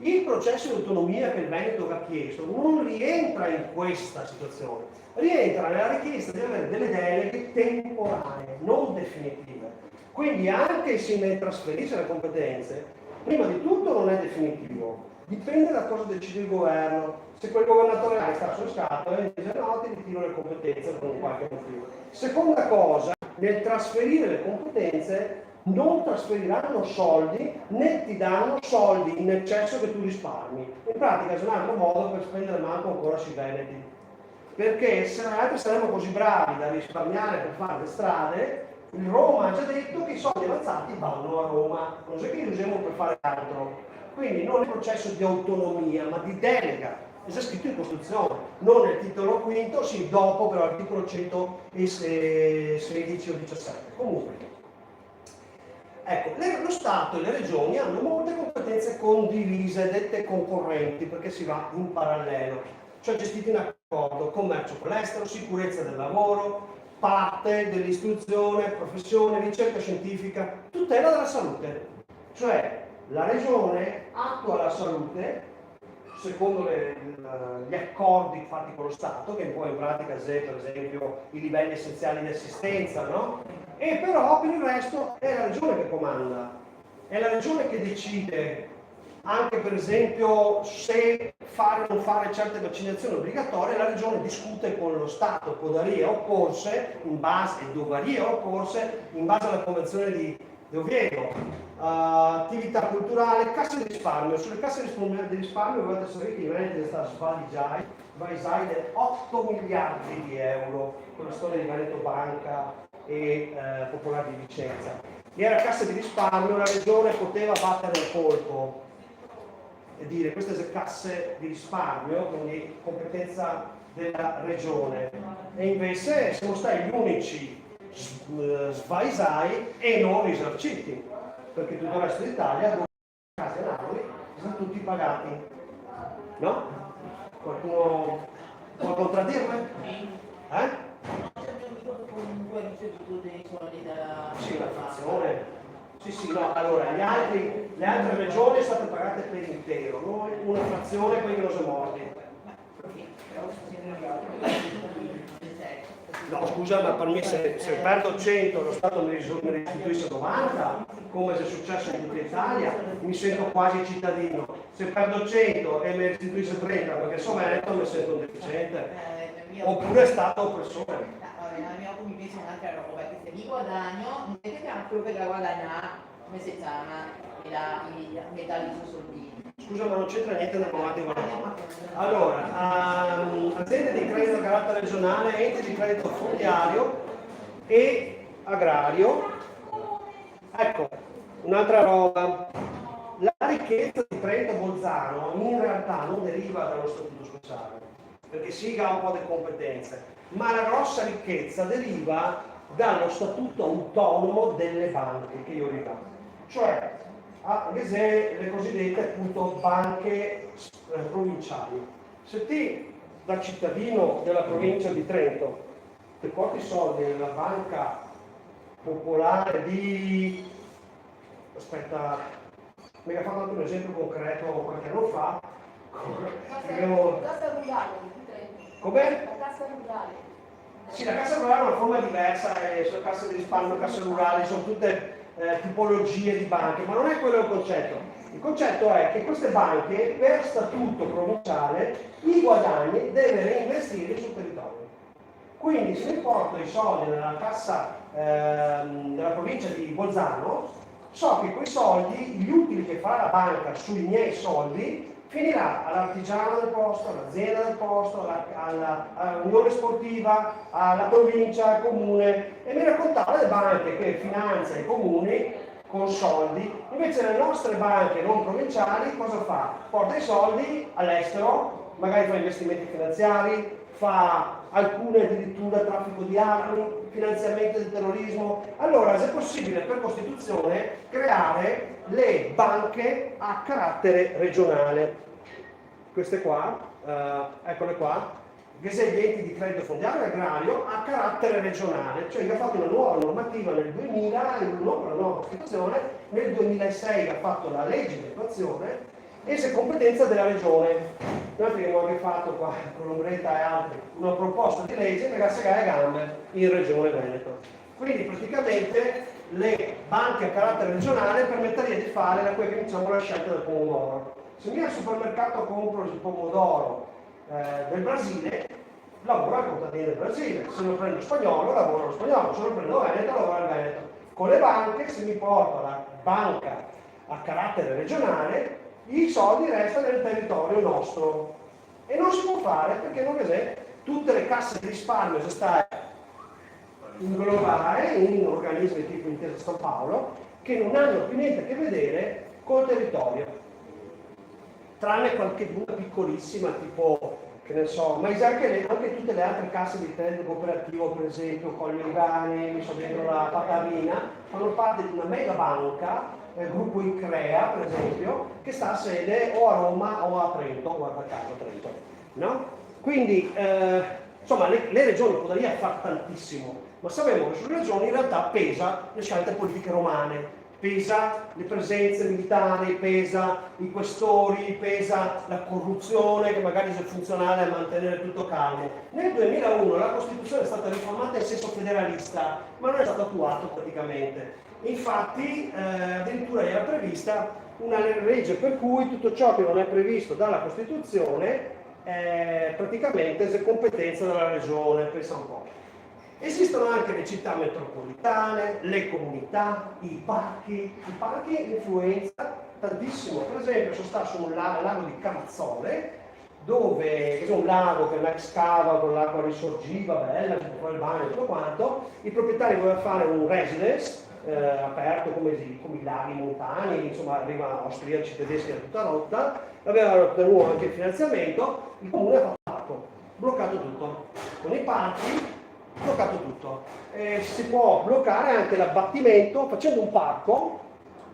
Il processo di autonomia che il Veneto ha chiesto non rientra in questa situazione, rientra nella richiesta di avere delle deleghe temporanee, non definitive. Quindi anche se ne trasferisce le competenze, prima di tutto non è definitivo, dipende da cosa decide il governo. Se quel governatore sta sullo scatto e dice no, ti ritiro le competenze per un qualche motivo. Seconda cosa, nel trasferire le competenze non trasferiranno soldi né ti danno soldi in eccesso che tu risparmi. In pratica è un altro modo per spendere manco ancora sui veneti. Perché se noi saremo così bravi da risparmiare per fare le strade, il Roma ha già detto che i soldi avanzati vanno a Roma, non è che li usiamo per fare altro. Quindi non è un processo di autonomia, ma di delega. È già scritto in Costituzione, non nel titolo quinto, sì, dopo però l'articolo 116 o 17. Comunque, ecco, lo Stato e le regioni hanno molte competenze condivise, dette concorrenti, perché si va in parallelo, cioè gestite in accordo, commercio con l'estero, sicurezza del lavoro, parte dell'istruzione, professione, ricerca scientifica, tutela della salute. Cioè la regione attua la salute secondo gli accordi fatti con lo Stato, che poi in pratica è per esempio i livelli essenziali di assistenza, no? E però per il resto è la regione che comanda, è la regione che decide anche per esempio se fare o non fare certe vaccinazioni obbligatorie. La regione discute con lo Stato, podaria opporsi in base, e dovaria opporsi in base alla convenzione di Oviedo. Attività culturale, casse di risparmio. Sulle casse di risparmio dovete sapere che i veneti sta svaligiai Svaisai 8 miliardi di euro con la storia di Veneto Banca e Popolare di Vicenza. E era cassa di risparmio, la regione poteva battere il colpo e dire queste sono casse di risparmio, quindi competenza della regione. E invece siamo stati gli unici svaisai e non risarciti, perché tutto il resto d'Italia, dove case a Napoli, sono tutti pagati. No? Qualcuno può contraddirmi? Comunque non c'è tutto dei soldi dalla... Sì, la frazione. Sì, no, allora, le altre regioni sono state pagate per intero, noi una frazione, quelli che non sono morti. No, scusa, ma per me se perdo 100 lo Stato mi restituisce 90, come se è successo in tutta Italia, mi sento quasi cittadino. Se perdo 100 e mi restituisce 30 perché sono veneto, mi sento un deficiente. Oppure è stato oppressore. La mia mi piace un'altra roba, che se mi guadagno, non è che quello che la guadagna come si chiama, mi dà i suoi soldini. Scusa, ma non c'entra niente nel momento in Allora, aziende di credito a carattere regionale, enti di credito fondiario e agrario. Ecco, un'altra roba. La ricchezza di Trento Bolzano in realtà non deriva dallo statuto speciale, perché Siga ha un po' di competenze, ma la grossa ricchezza deriva dallo statuto autonomo delle banche che io ricordo. Cioè, le cosiddette appunto banche provinciali. Se te, da cittadino della provincia di Trento, ti porti i soldi nella banca popolare di... Aspetta, mi ha fatto anche un esempio concreto qualche anno fa. Cassa rurale di Trento. Com'è? La cassa rurale. Sì, la cassa rurale è una forma diversa, sono casse di risparmio, casse rurali, sono tutte tipologie di banche, ma non è quello il concetto. Il concetto è che queste banche, per statuto provinciale, i guadagni deve reinvestirli sul territorio. Quindi se mi porto i soldi nella cassa della provincia di Bolzano, so che quei soldi, gli utili che fa la banca sui miei soldi, finirà all'artigiano del posto, all'azienda del posto, all'unione sportiva, alla provincia, al comune, e mi raccontava le banche che finanzia i comuni con soldi. Invece le nostre banche non provinciali cosa fa? Porta i soldi all'estero, magari fa investimenti finanziari, fa alcune addirittura traffico di armi, finanziamento del terrorismo. Allora, se è possibile, per Costituzione, creare le banche a carattere regionale. Queste qua, eccole qua, che sono gli enti di credito fondiario e agrario a carattere regionale. Cioè, io ho fatto una nuova normativa nel 2001 con la nuova Costituzione, nel 2006 ha fatto la legge di attuazione e se competenza della regione. Noi abbiamo anche fatto qua con l'Ombretta e altri una proposta di legge per assegare gambe in Regione Veneto. Quindi praticamente le banche a carattere regionale permetterebbero di fare quella che diciamo la scelta del pomodoro. Se io al supermercato compro il pomodoro del Brasile, lavoro al contadino del Brasile. Se lo prendo spagnolo, lavoro allo spagnolo. Se lo prendo veneto, lavoro al Veneto. Con le banche, se mi porto la banca a carattere regionale, i soldi restano nel territorio nostro e non si può fare perché non è tutte le casse di risparmio sono state inglobate in organismi tipo Intesa San Paolo che non hanno più niente a che vedere col territorio, tranne qualche buca piccolissima tipo, che ne so, ma anche tutte le altre casse di credito cooperativo, per esempio Coglio Ivani, mi so dentro la Patarina, fanno parte di una mega banca, gruppo ICREA per esempio, che sta a sede o a Roma o a Trento, guarda caso Trento, no? Quindi insomma le regioni potrebbero fare tantissimo, ma sappiamo che sulle regioni in realtà pesa le scelte politiche romane, pesa le presenze militari, pesa i questori, pesa la corruzione che magari è funzionale a mantenere tutto calmo. Nel 2001 la Costituzione è stata riformata in senso federalista, ma non è stato attuato praticamente. Infatti addirittura era prevista una legge per cui tutto ciò che non è previsto dalla Costituzione praticamente è competenza della regione, pensa un po'. Esistono anche le città metropolitane, le comunità, i parchi influenzano tantissimo. Per esempio sono stato sul lago di Camazzole dove c'è un lago che l'ex cava con l'acqua risorgiva, bella, si può fare il bagno e tutto quanto, il proprietario voleva fare un residence aperto come i laghi montani, insomma arriva austriaci, tedeschi da tutta rotta, aveva ottenuto anche il finanziamento, il comune ha fatto, bloccato tutto, con i parchi, bloccato tutto. Si può bloccare anche l'abbattimento facendo un parco.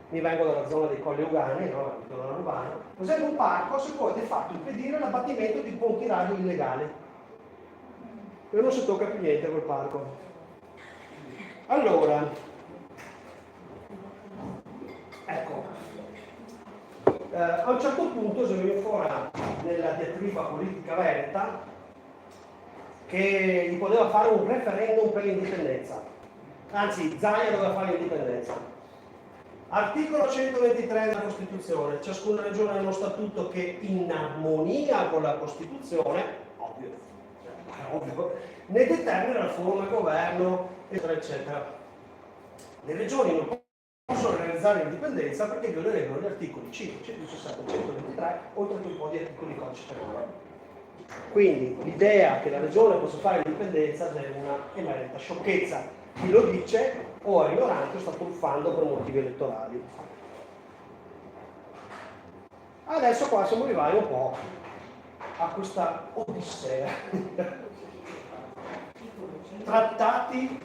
Mi vengo dalla zona dei Colli Ugani, no? Dalla Lugano. Facendo un parco si può di fatto impedire l'abbattimento di ponti radio illegali. E non si tocca più niente col parco. Allora, ecco, a un certo punto si viene fuori nella diatriba politica veneta che gli poteva fare un referendum per l'indipendenza. Anzi, Zaia doveva fare l'indipendenza. Articolo 123 della Costituzione, ciascuna regione ha uno statuto che in armonia con la Costituzione, ovvio, ne determina la forma di governo, eccetera, eccetera. Le regioni non possono realizzare l'indipendenza perché violerebbero gli articoli 5, 117, 123, oltre che un po' di articoli di codice penale. Quindi l'idea che la regione possa fare l'indipendenza è una emerita sciocchezza. Chi lo dice o è ignorante o sta truffando per motivi elettorali. Adesso qua siamo arrivati un po' a questa odissea. Trattati.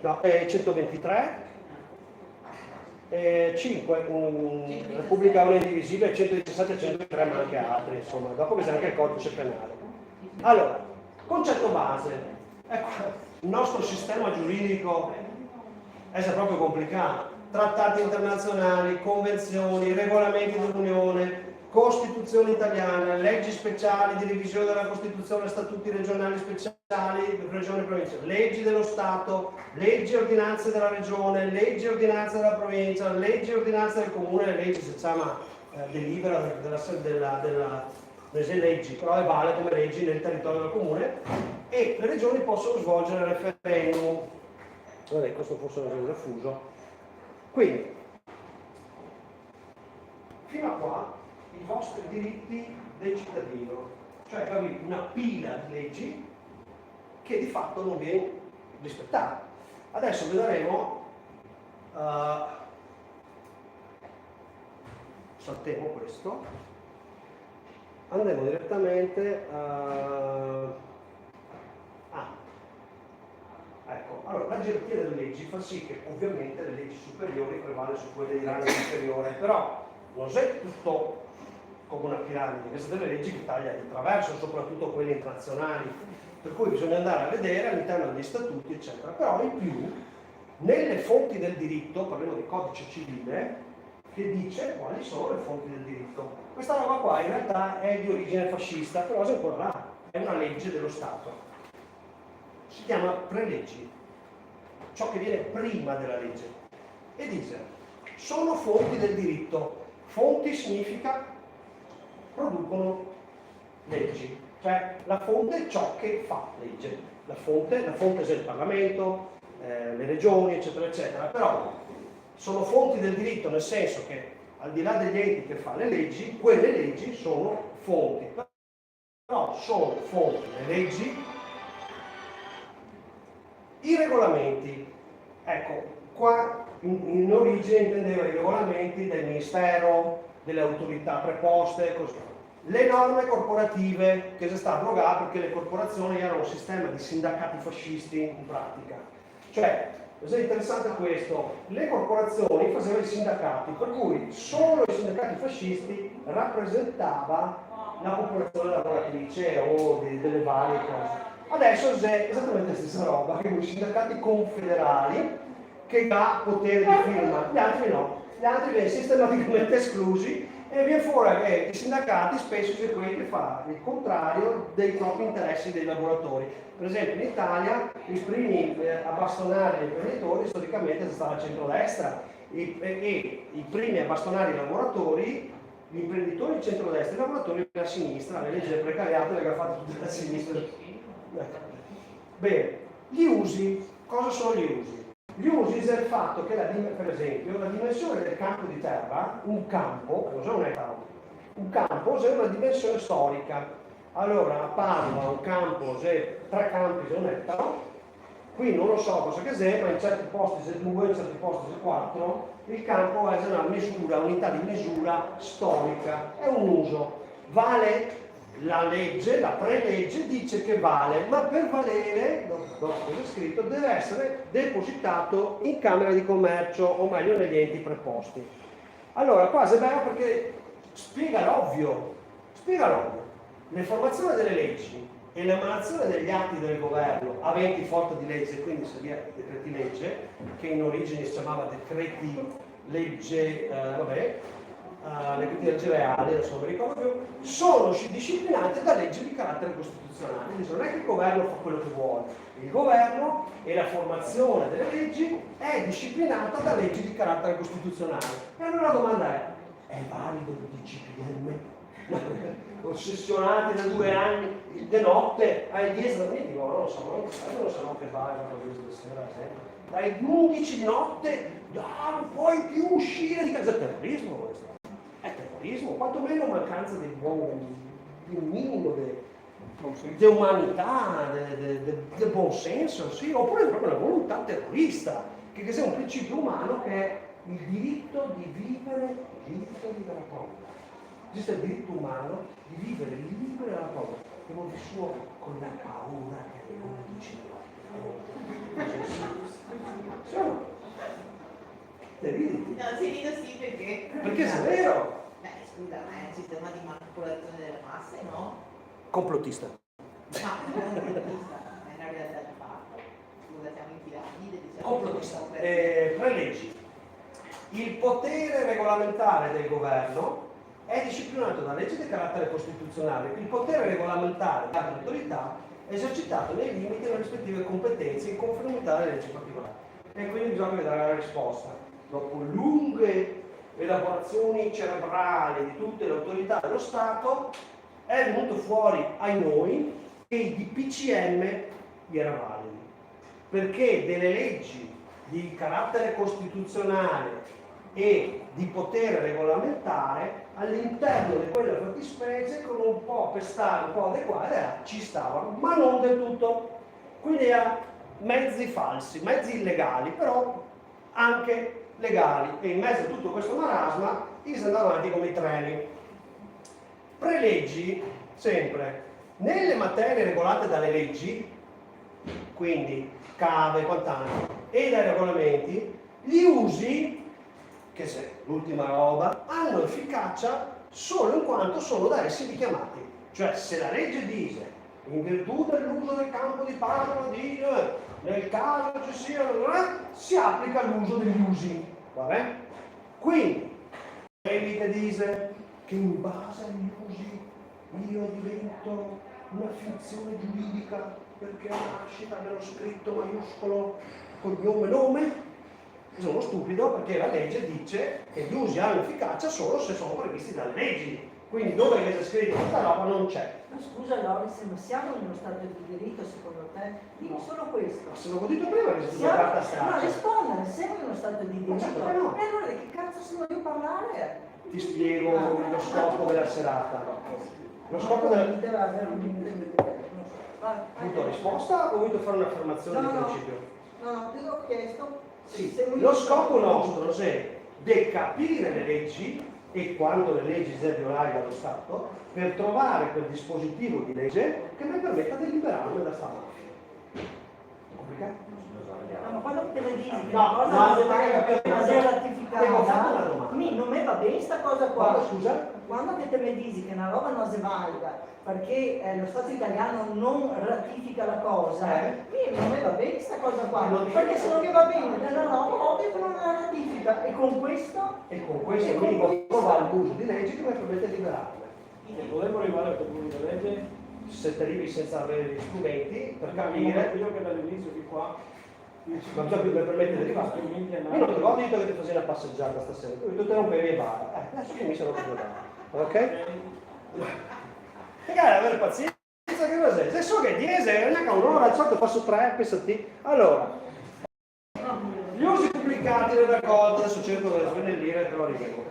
No, 123. 5, Repubblica Una Indivisibile, 117 e 103, ma anche altri, insomma, dopo c'è anche il codice penale. Allora, concetto base, ecco, il nostro sistema giuridico è proprio complicato, trattati internazionali, convenzioni, regolamenti dell'Unione, Costituzione italiana, leggi speciali di revisione della Costituzione, statuti regionali speciali, regione e provincia, leggi dello Stato, leggi e ordinanze della regione, leggi e ordinanze della provincia, leggi e ordinanze del comune, le leggi si chiama delibera delle leggi, però vale come leggi nel territorio del comune, e le regioni possono svolgere referendum. Vabbè, questo forse è un refuso. Quindi, fino a qua i vostri diritti del cittadino, cioè avete una pila di leggi che di fatto non viene rispettata. Adesso vedremo, saltiamo questo, andiamo direttamente ecco, allora la gerarchia delle leggi fa sì che ovviamente le leggi superiori prevalgono su quelle di rango inferiore, però non è tutto come una piramide, queste delle leggi che taglia di traverso, soprattutto quelle internazionali, per cui bisogna andare a vedere all'interno degli statuti, eccetera. Però in più, nelle fonti del diritto, parliamo di codice civile, che dice quali sono le fonti del diritto. Questa roba qua in realtà è di origine fascista, però è ancora là, è una legge dello Stato. Si chiama preleggi, ciò che viene prima della legge. E dice, sono fonti del diritto. Fonti significa producono leggi, cioè la fonte è ciò che fa legge. La fonte è il Parlamento, le regioni, eccetera, eccetera. Però sono fonti del diritto nel senso che al di là degli enti che fanno le leggi, quelle leggi sono fonti. Però sono fonti le leggi. I regolamenti, ecco, qua in origine intendeva i regolamenti del Ministero, delle autorità preposte, così. Le norme corporative, che si sta abrogando perché le corporazioni erano un sistema di sindacati fascisti in pratica. Cioè, è interessante questo, le corporazioni facevano i sindacati, per cui solo i sindacati fascisti rappresentava la popolazione lavoratrice o delle varie cose. Adesso è esattamente la stessa roba, che i sindacati confederali che dà potere di firma, gli altri no, gli altri vengono sistematicamente esclusi e viene fuori che i sindacati spesso sono quelli che fanno il contrario dei propri interessi dei lavoratori. Per esempio in Italia i primi a bastonare gli imprenditori storicamente è stata la centrodestra e i primi a bastonare i lavoratori, gli imprenditori di centrodestra e i lavoratori della sinistra, le leggi del precariato le ha fatte tutte la sinistra. Bene, gli usi, cosa sono gli usi? Gli usis è il fatto che, per esempio, la dimensione del campo di terra, un campo, cos'è un ettaro? Un campo è una dimensione storica. Allora, a Padova un campo, se 3 campi è un ettaro, qui non lo so cosa che sia, ma in certi posti se 2, in certi posti se 4, il campo è una misura, unità di misura storica, è un uso. Vale la legge, la prelegge dice che vale, ma per valere, dopo cosa è scritto, deve essere depositato in Camera di Commercio, o meglio negli enti preposti. Allora, qua è bello perché spiega l'ovvio. L'informazione delle leggi e l'emanazione degli atti del governo aventi forza di legge, quindi si via decreti legge, che in origine si chiamava decreti legge, decreti legge reali, adesso non mi ricordo più, sono disciplinate da leggi di carattere costituzionale. Quindi non è che il governo fa quello che vuole, il governo e la formazione delle leggi è disciplinata da leggi di carattere costituzionale. E allora la domanda è valido il DCPM? Ossessionati da 2 anni di notte ai 10 da me dico, non lo so che vale stasera, dai 11 di notte non puoi più uscire di casa. È terrorismo questo, è terrorismo, quantomeno mancanza di un minimo di umanità, del buon senso, sì, oppure proprio una volontà terrorista, che sia un principio umano che è il diritto di vivere la paura. Esiste il diritto umano di vivere libero dalla paura. Abbiamo vissuto con la paura che non diceva. Sì o no? Te ridi? No, si ride sì perché... Perché se è vero? Beh, scusa, ma è un sistema di manipolazione delle masse, no? Complottista. No, non è complottista, è una realtà di fatto. Scusa, siamo infilati, diciamo. Complottista. Preleggi. Il potere regolamentare del governo è disciplinato da leggi di carattere costituzionale. Il potere regolamentare dell'autorità è esercitato nei limiti delle rispettive competenze in conformità alle leggi particolari. E quindi bisogna dare la risposta. Dopo lunghe elaborazioni cerebrali di tutte le autorità dello Stato, è venuto fuori ai noi che i DPCM erano validi. Perché delle leggi di carattere costituzionale e di potere regolamentare all'interno di quella fattispecie, con un po' pestare, un po' adeguare, ci stavano, ma non del tutto. Quindi ha mezzi falsi, mezzi illegali, però anche legali. E in mezzo a tutto questo marasma si sta andando avanti come i treni. Preleggi sempre nelle materie regolate dalle leggi, quindi cave e quant'altro, e dai regolamenti, gli usi, che se l'ultima roba, hanno efficacia solo in quanto sono da essi richiamati. Cioè, se la legge dice, in virtù dell'uso del campo di Padova, nel caso ci sia, si applica l'uso degli usi. Vabbè? Quindi, quelli che dice che in base agli usi io divento una finzione giuridica perché nascita nello scritto maiuscolo cognome nome, sono stupido, perché la legge dice che gli usi hanno efficacia solo se sono previsti dalle leggi. Quindi dove è scritto questa roba non c'è. Ma scusa Loris, ma siamo in uno stato di diritto secondo te? Dimmi solo questo. Ma se l'ho detto prima che si carta No, straccia. rispondere, siamo in uno stato di diritto. certo che no. E allora di che cazzo sono io a parlare? Ti spiego lo scopo della serata. Lo scopo della... Deve avere un... Ho avuto risposta o ho voluto fare un'affermazione di principio? No, te l'ho chiesto. Sì. Lo scopo nostro è decapire le leggi, e quando le leggi siano violate dallo Stato, per trovare quel dispositivo di legge che mi permetta di liberarmi da sta mafia. Complicato? No, ma quando te le dici che No, una cosa no, non non è capito. ratificata, Avevo fatto una domanda. non mi va bene sta cosa qua. Quando, scusa? Quando che te le dici che una roba non si valida perché lo Stato italiano non ratifica la cosa, non mi va bene sta cosa qua, perché se non mi va bene della roba, ovvio che non la ratifica, e con questo Quindi trovare l'uso di leggi che mi permette di liberarmi. E dovremmo arrivare a quel punto di legge. Se ti arrivi senza avere gli strumenti per capire, Io che dall'inizio di qua non so più mi permette di arrivare. Io non ti ho detto che ti facevi una passeggiata stasera, tu ti rompevi e basta. Adesso che mi sono preso. Ok? Ragazzi, avere pazienza, che cos'è? Se so che è 10, non è che un'ora, al solito passo 3, pensati. Allora, Gli usi pubblicati nel racconto, adesso cerco di snellire, però rivengo.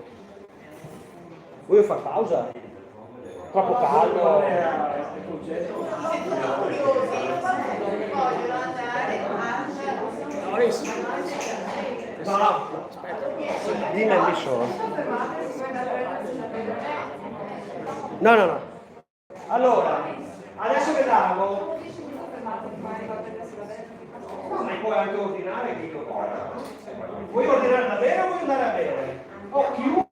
Vuoi fare pausa? Troppo caldo. Se sono curiosi, vogliono andare a... No, aspetta. Dimmi solo. No. Allora, adesso vediamo. No, ma puoi anche ordinare chi lo porta. Vuoi ordinare da bere o vuoi andare a bere? O chiunque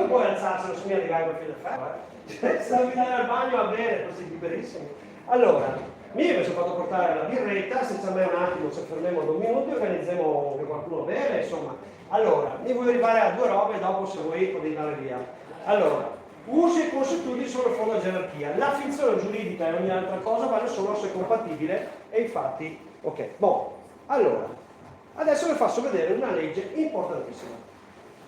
può alzarsi, non si mi arrivare per filo ferro. Se devi andare al bagno a bere, così liberissimo. Allora, io mi sono fatto portare la birretta, senza me un attimo, ci fermiamo 2 minuti, organizziamo che qualcuno beve, insomma. Allora, mi voglio arrivare a 2 robe, dopo se vuoi potete andare via. Allora, usi e consuetudini sono il fondo della gerarchia. La finzione giuridica e ogni altra cosa vanno solo se compatibile e infatti, ok. Allora, adesso vi faccio vedere una legge importantissima.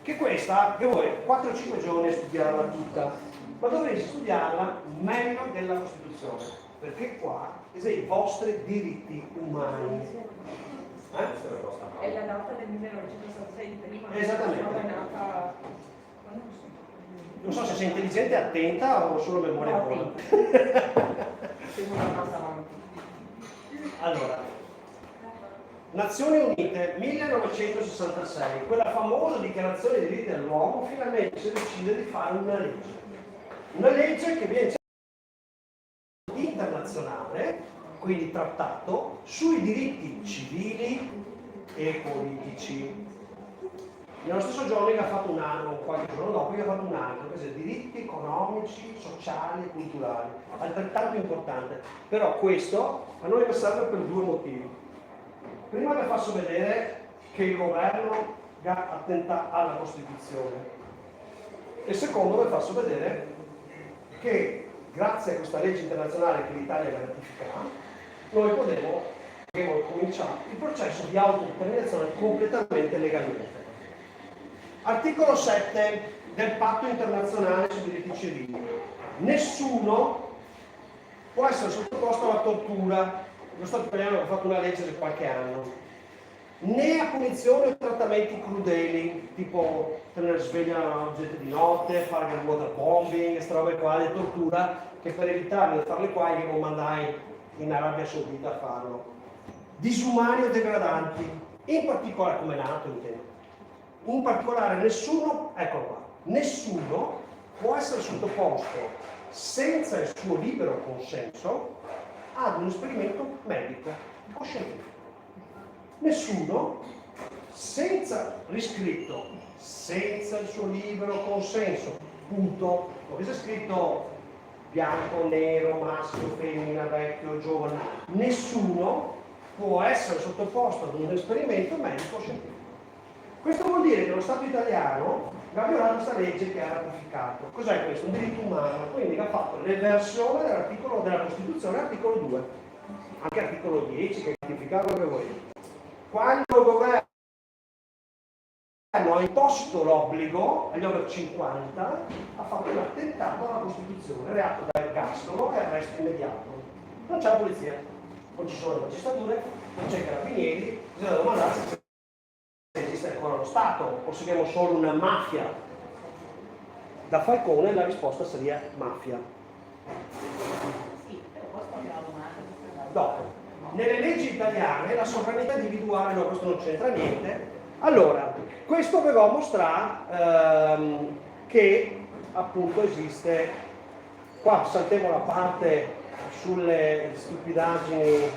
Che questa, che voi 4-5 giorni a studiarla tutta, ma dovreste studiarla meglio della Costituzione, perché qua sono i vostri diritti umani. È la nota del 1966, prima. Esattamente. È nata... Non so se sei intelligente e attenta o solo memoria buona. Allora, Nazioni Unite 1966, quella famosa dichiarazione dei diritti dell'uomo, finalmente si decide di fare una legge che viene internazionale, quindi trattato, sui diritti civili e politici. Nello stesso giorno che ha fatto un anno, qualche giorno dopo, che ha fatto un altro, che è diritti economici, sociali e culturali, altrettanto importante. Però questo a noi serve per 2 motivi. Prima vi faccio vedere che il governo attenta alla Costituzione e secondo vi faccio vedere che grazie a questa legge internazionale che l'Italia ratificherà, noi potremo cominciare il processo di autodeterminazione completamente legalmente. Articolo 7 del Patto internazionale sui diritti civili. Nessuno può essere sottoposto alla tortura. Lo Stato italiano ha fatto una legge di qualche anno, né a punizioni o trattamenti crudeli, tipo tenere sveglia gente di notte, fare il waterbombing, queste robe qua di tortura, che per evitare di farle qua io non mandai in Arabia Saudita a farlo. Disumani o degradanti, in particolare come nato intendo. In particolare nessuno può essere sottoposto senza il suo libero consenso ad un esperimento medico o scientifico. Nessuno, senza riscritto, senza il suo libero consenso, punto. Dove c'è scritto bianco, nero, maschio, femmina, vecchio, giovane, nessuno può essere sottoposto ad un esperimento medico o scientifico. Questo vuol dire che lo Stato italiano ha violato questa legge che ha ratificato. Cos'è questo? Un diritto umano, quindi ha fatto l'eversione dell'articolo della Costituzione, articolo 2, anche articolo 10 che ratificava quello che volete. Quando il governo ha imposto l'obbligo agli over 50, ha fatto un attentato alla Costituzione, reato da ergastolo e arresto immediato. Non c'è la polizia, non ci sono le magistrature, non c'è i carabinieri, bisogna domandarsi se esiste ancora lo Stato o se abbiamo solo una mafia. Da Falcone la risposta sarebbe mafia. Sì, però posso fare una domanda? Dopo, nelle leggi italiane la sovranità individuale, no, questo non c'entra niente. Allora, questo vi va a mostrare che appunto esiste, qua saltiamo la parte sulle stupidaggini,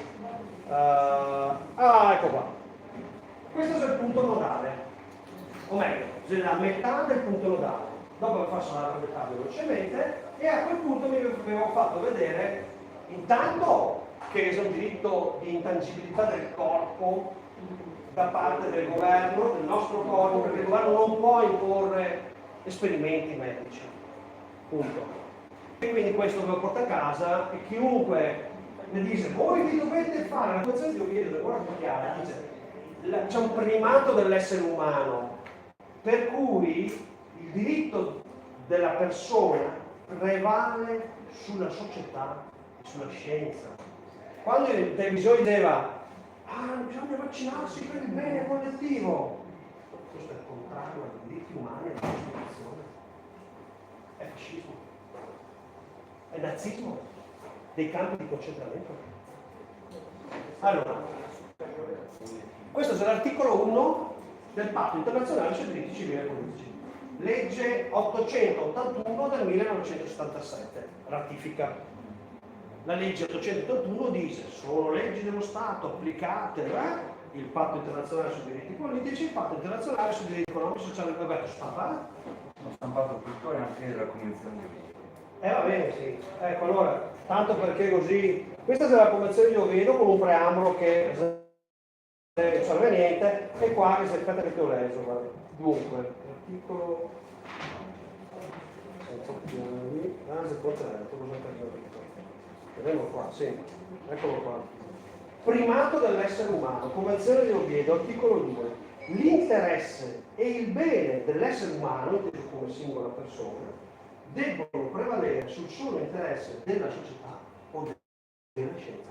ecco qua. Questo è il punto nodale, o meglio, è la metà del punto nodale. Dopo vi faccio la metà velocemente e a quel punto vi avevo fatto vedere intanto che è un diritto di intangibilità del corpo da parte del governo, del nostro corpo, perché il governo non può imporre esperimenti medici, punto. E quindi questo ve lo porta a casa e chiunque mi dice voi vi dovete fare la posizione di Oviedo, guarda chiara, dice c'è un primato dell'essere umano, per cui il diritto della persona prevale sulla società e sulla scienza. Quando in televisione diceva bisogna vaccinarsi per il bene collettivo. Questo è il contrario ai diritti umani e alla Costituzione. È fascismo, è nazismo, dei campi di concentramento. Allora, questo è l'articolo 1 del Patto internazionale sui diritti civili e politici. Legge 881 del 1977, ratifica. La legge 881 dice: sono leggi dello Stato applicate il Patto internazionale sui diritti politici, il Patto internazionale sui diritti economici, sociali e vabbè, stampato. Ho stampato tutto e anche la convenzione di Oviedo. Va bene, sì. Ecco, allora, tanto perché così... Questa è la convenzione di Oviedo con un preambolo che non serve a niente, e qua che si aspetta che ti ho leso, guarda. Dunque, articolo... Vediamo qua, sì, eccolo qua. Primato dell'essere umano, Convenzione di Oviedo, articolo 2. L'interesse e il bene dell'essere umano, inteso come singola persona, debbono prevalere sul solo interesse della società o della scienza.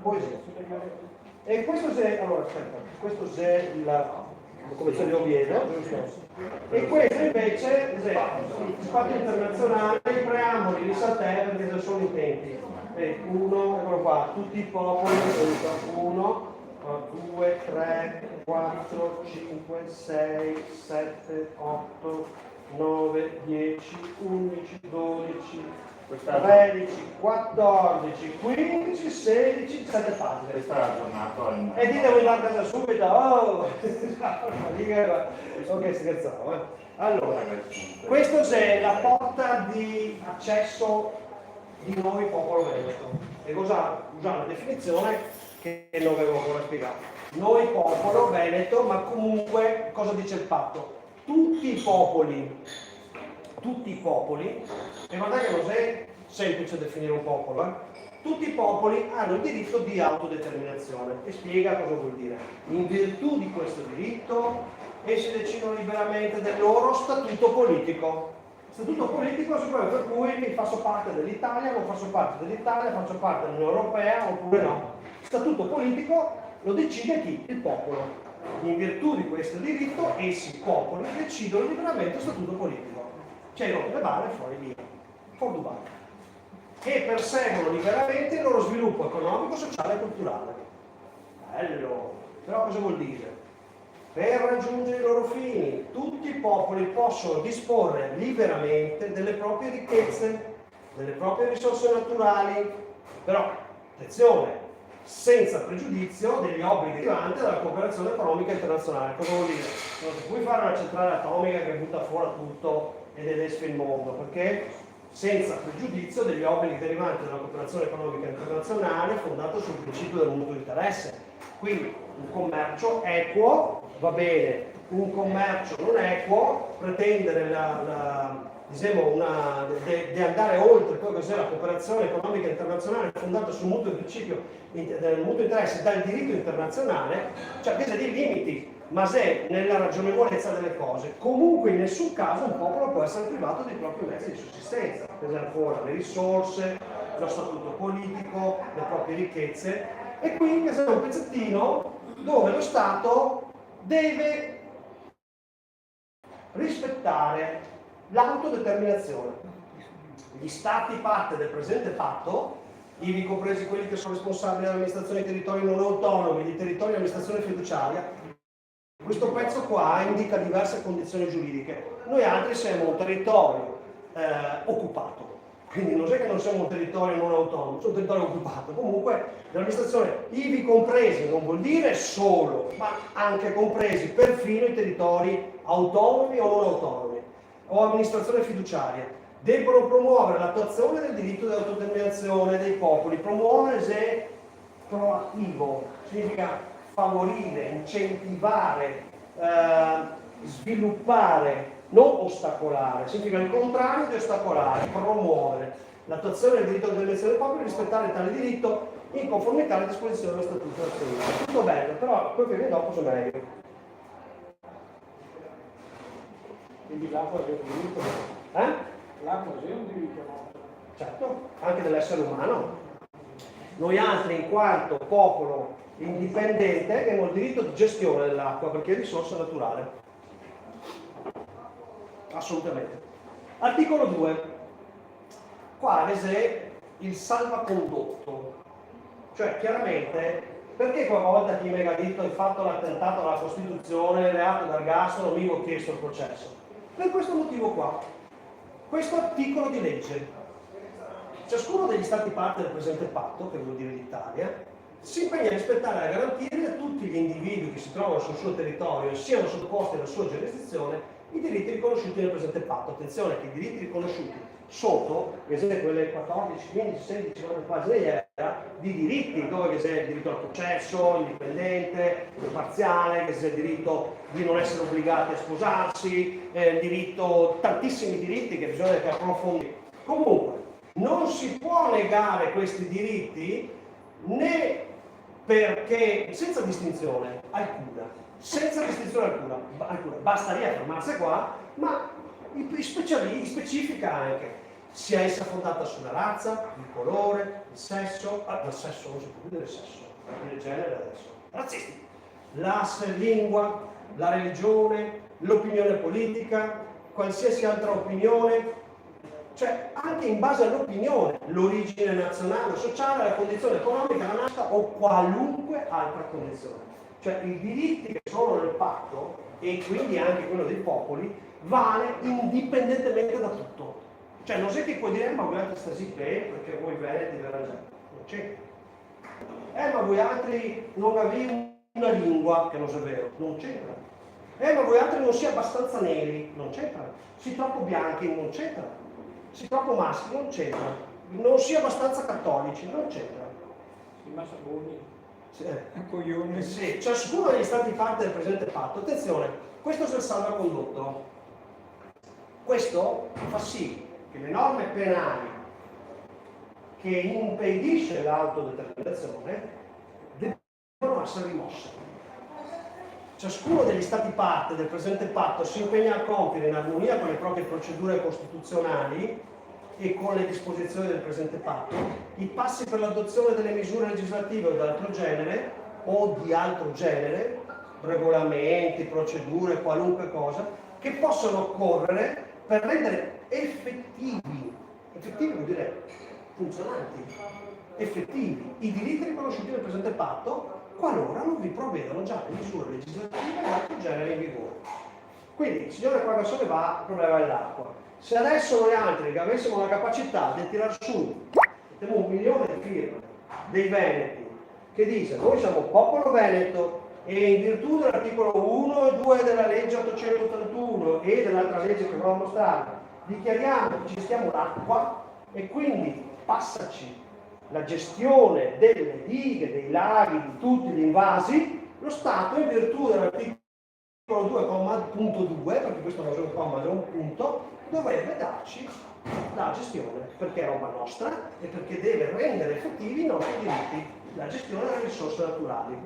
Poesia. E questo è, allora aspetta, questo è la Convenzione di Oviedo, e questo invece è il Patto internazionale, i preamboli li saltare perché sono intenti. Uno, eccolo qua, tutti i popoli, 1, 2, 3, 4, 5, 6, 7, 8, 9, 10, 11, 12, 13, 14, 15, 16, 17 pagine. Questa è la giornata. E ditemi la casa subito, oh! Ok, scherzavo. Allora, questa è la porta di accesso di noi popolo veneto. E cosa usare la definizione che non avevo ancora spiegato. Noi popolo veneto, ma comunque cosa dice il patto? Tutti i popoli, e guardate che non è semplice definire un popolo, tutti i popoli hanno il diritto di autodeterminazione, e spiega cosa vuol dire. In virtù di questo diritto essi decidono liberamente del loro statuto politico. Statuto politico è quello per cui faccio parte dell'Italia, non faccio parte dell'Italia, faccio parte dell'Unione Europea oppure no. Statuto politico lo decide chi? Il popolo. In virtù di questo diritto essi popoli decidono liberamente lo statuto politico. Cioè le balle fuori via, fuori Dubai. E perseguono liberamente il loro sviluppo economico, sociale e culturale. Bello! Però cosa vuol dire? Per raggiungere i loro fini, tutti i popoli possono disporre liberamente delle proprie ricchezze, delle proprie risorse naturali, però, attenzione, senza pregiudizio degli obblighi derivanti dalla cooperazione economica internazionale. Cosa vuol dire? Non si può fare una centrale atomica che butta fuori tutto ed edesca il mondo, perché senza pregiudizio degli obblighi derivanti dalla cooperazione economica internazionale fondato sul principio del mutuo interesse. Quindi un commercio equo va bene, un commercio non equo, pretendere di andare oltre quello che sia la cooperazione economica internazionale fondata sul mutuo principio del mutuo interesse dal diritto internazionale, cioè che c'è dei limiti, ma se nella ragionevolezza delle cose, comunque in nessun caso un popolo può essere privato dei propri mezzi di sussistenza, per ancora le risorse, lo statuto politico, le proprie ricchezze. E quindi è un pezzettino dove lo Stato deve rispettare l'autodeterminazione. Gli Stati parte del presente patto, ivi compresi quelli che sono responsabili dell'amministrazione dei territori non autonomi, di territori di amministrazione fiduciaria, questo pezzo qua indica diverse condizioni giuridiche. Noi altri siamo un territorio occupato. Quindi non è che non siamo un territorio non autonomo, siamo un territorio occupato. Comunque l'amministrazione ivi compresi non vuol dire solo, ma anche compresi perfino i territori autonomi o non autonomi, o amministrazione fiduciaria. Debbono promuovere l'attuazione del diritto di autodeterminazione dei popoli. Promuovere se è proattivo, significa favorire, incentivare, sviluppare, non ostacolare, significa il contrario di ostacolare, promuovere l'attuazione del diritto di autodeterminazione dei popoli e rispettare tale diritto in conformità alle disposizioni dello Statuto nazionale. Tutto bello, però quello che viene dopo sono meglio. Quindi l'acqua è un diritto. L'acqua è un diritto, no? Certo, anche dell'essere umano. Noi altri, in quanto popolo indipendente, abbiamo il diritto di gestione dell'acqua perché è risorsa naturale. Assolutamente. Articolo 2. Qua è il salvacondotto. Cioè, chiaramente, perché quella volta chi mi ha detto hai fatto l'attentato alla Costituzione, reato d'ergastolo, mi ho chiesto il processo? Per questo motivo qua. Questo articolo di legge. Ciascuno degli Stati parte del presente patto, che vuol dire l'Italia, si impegna a rispettare e a garantire a tutti gli individui che si trovano sul suo territorio e siano sottoposti alla sua giurisdizione i diritti riconosciuti nel presente patto. Attenzione che i diritti riconosciuti sotto, per esempio quelle 14, 15, 16, 40 pagine di diritti, dove che c'è il diritto al processo, indipendente, parziale, che c'è il diritto di non essere obbligati a sposarsi, il diritto, tantissimi diritti che bisogna che approfondire. Comunque, non si può negare questi diritti né perché, senza distinzione alcuna, bastaria fermarsi qua, ma specifica anche sia essa fondata sulla razza, il colore, il sesso, il sesso non si può più dire sesso, il genere adesso, razzisti, la lingua, la religione, l'opinione politica, qualsiasi altra opinione, cioè anche in base all'opinione, l'origine nazionale o sociale, la condizione economica, la nascita o qualunque altra condizione. Cioè i diritti che sono nel patto, e quindi anche quello dei popoli, vale indipendentemente da tutto. Cioè non è che puoi dire ma voi altri stasi perché voi veneti verranno, non c'è. Ma voi altri non avete una lingua, che non è vero, non c'entra. Ma voi altri non siete abbastanza neri, non c'entra. Si troppo bianchi, non c'entra. Si troppo maschi, non c'entra. Non si è abbastanza cattolici, non c'entra. I massagoni. Sì. Coglioni. Sì, ciascuno degli stati parte del presente patto. Attenzione, questo è il salvacondotto. Questo fa sì che le norme penali che impedisce l'autodeterminazione devono essere rimosse. Ciascuno degli stati parte del presente patto si impegna a compiere in armonia con le proprie procedure costituzionali e con le disposizioni del presente patto i passi per l'adozione delle misure legislative o di altro genere, regolamenti, procedure, qualunque cosa, che possono occorrere per rendere effettivi vuol dire funzionanti, effettivi, i diritti riconosciuti nel presente patto, qualora non vi provvedano già le misure legislative di altro genere in vigore. Quindi, signore, qua da sole va il problema dell'acqua. Se adesso noi altri che avessimo la capacità di tirare su, mettiamo 1 milione di firme dei veneti, che dice noi siamo popolo veneto e in virtù dell'articolo 1 e 2 della legge 881 e dell'altra legge che vorremmo mostrare, dichiariamo che ci stiamo l'acqua e quindi passaci la gestione delle dighe, dei laghi, di tutti gli invasi, lo Stato in virtù dell'articolo 2,2, perché questo non è un comma, è un punto, dovrebbe darci la gestione, perché è roba nostra e perché deve rendere effettivi i nostri diritti, la gestione delle risorse naturali.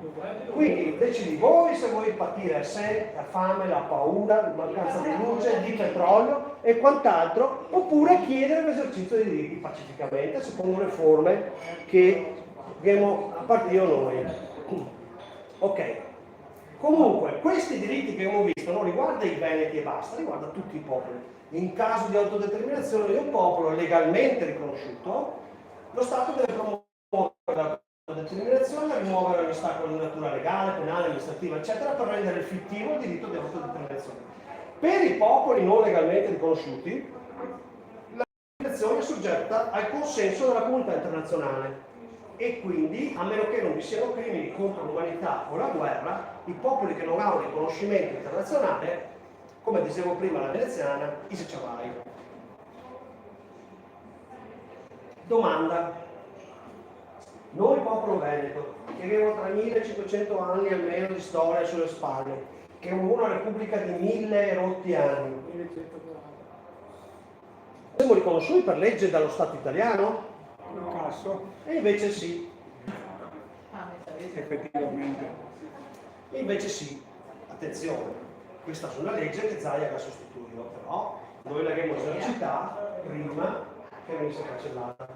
Quindi decidi voi se vuoi patire a sé, la fame, la paura, la mancanza di luce, di petrolio e quant'altro, oppure chiedere l'esercizio dei diritti pacificamente, secondo le forme che abbiamo a partire noi. Ok. Comunque, questi diritti che abbiamo visto non riguarda i veneti e basta, riguarda tutti i popoli. In caso di autodeterminazione di un popolo legalmente riconosciuto, lo Stato deve promuovere l'autodeterminazione, rimuovere ogni ostacolo di natura legale, penale, amministrativa, eccetera, per rendere effettivo il diritto di autodeterminazione. Per i popoli non legalmente riconosciuti, l'autodeterminazione è soggetta al consenso della comunità internazionale. E quindi, a meno che non vi siano crimini contro l'umanità o la guerra, i popoli che non hanno riconoscimento internazionale, come dicevo prima la veneziana, i secciavai. Domanda. Noi popolo veneto, che abbiamo 3500 anni almeno di storia sulle spalle, che siamo una repubblica di 1000 rotti anni, siamo riconosciuti per legge dallo Stato italiano? Un caso, E invece sì. effettivamente. E invece sì. Attenzione, questa è una legge che Zaia ha sostituito, però noi l'abbiamo esercitata prima che venisse cancellata.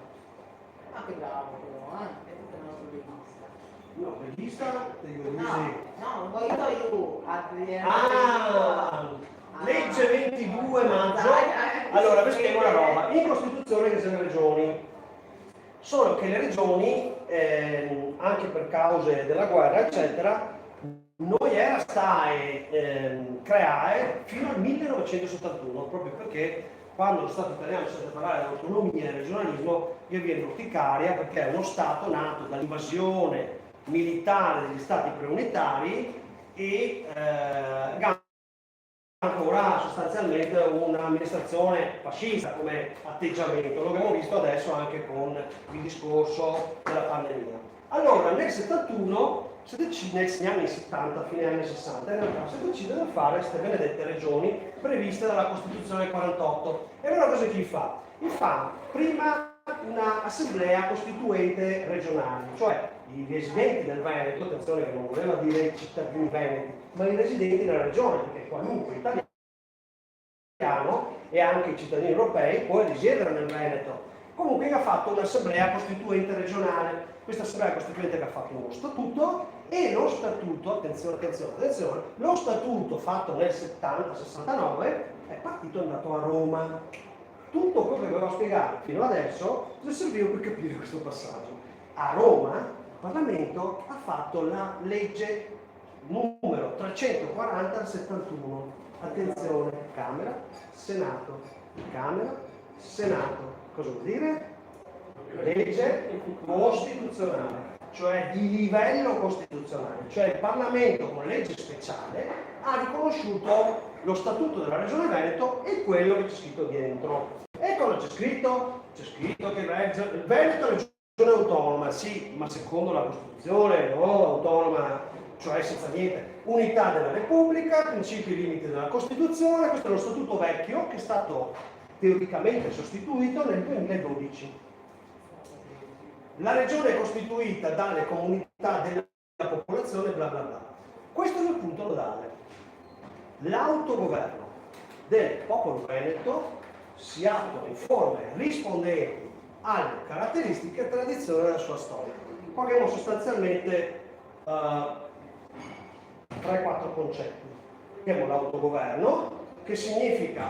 Ah, che bravo però, regista? Te dico di No, sì. no, un poquito io. Legge 22 maggio. Allora, vi spiego una roba. In Costituzione che sono le regioni. Solo che le regioni, anche per cause della guerra, eccetera, noi era state creare fino al 1971, proprio perché quando lo Stato italiano si deve parlare di autonomia e regionalismo, gli viene urticaria perché è uno Stato nato dall'invasione militare degli Stati preunitari e ancora sostanzialmente un'amministrazione fascista come atteggiamento. Lo abbiamo visto adesso anche con il discorso della pandemia. Allora, nel 71 negli anni 70, fine anni 60, in realtà si decide di fare queste benedette regioni previste dalla Costituzione 48. E allora cosa chi fa? Fa prima un'assemblea costituente regionale, cioè i residenti del Veneto, attenzione che non voleva dire i cittadini veneti, ma i residenti della regione, perché qualunque italiano e anche i cittadini europei può risiedere nel Veneto. Comunque ha fatto un'assemblea costituente regionale. Questa assemblea costituente che ha fatto uno statuto e lo statuto, attenzione, lo statuto fatto nel 70-69 è partito e andato a Roma. Tutto quello che avevo spiegato fino adesso serviva per capire questo passaggio. A Roma il Parlamento ha fatto la legge numero 340 del 71. Attenzione, Camera, Senato, Camera, Senato. Cosa vuol dire? Legge costituzionale, cioè di livello costituzionale, cioè il Parlamento con legge speciale ha riconosciuto lo statuto della Regione Veneto e quello che c'è scritto dentro. E cosa c'è scritto? C'è scritto che il Veneto è una regione autonoma, sì, ma secondo la Costituzione, no, autonoma, cioè senza niente. Unità della Repubblica, principi e limiti della Costituzione, questo è lo statuto vecchio che è stato teoricamente sostituito nel 2012. La regione è costituita dalle comunità della popolazione, bla bla bla. Questo è il punto nodale. L'autogoverno del popolo veneto si attua in forme rispondenti alle caratteristiche e tradizioni della sua storia. Qua abbiamo sostanzialmente 3-4 concetti. Abbiamo l'autogoverno, che significa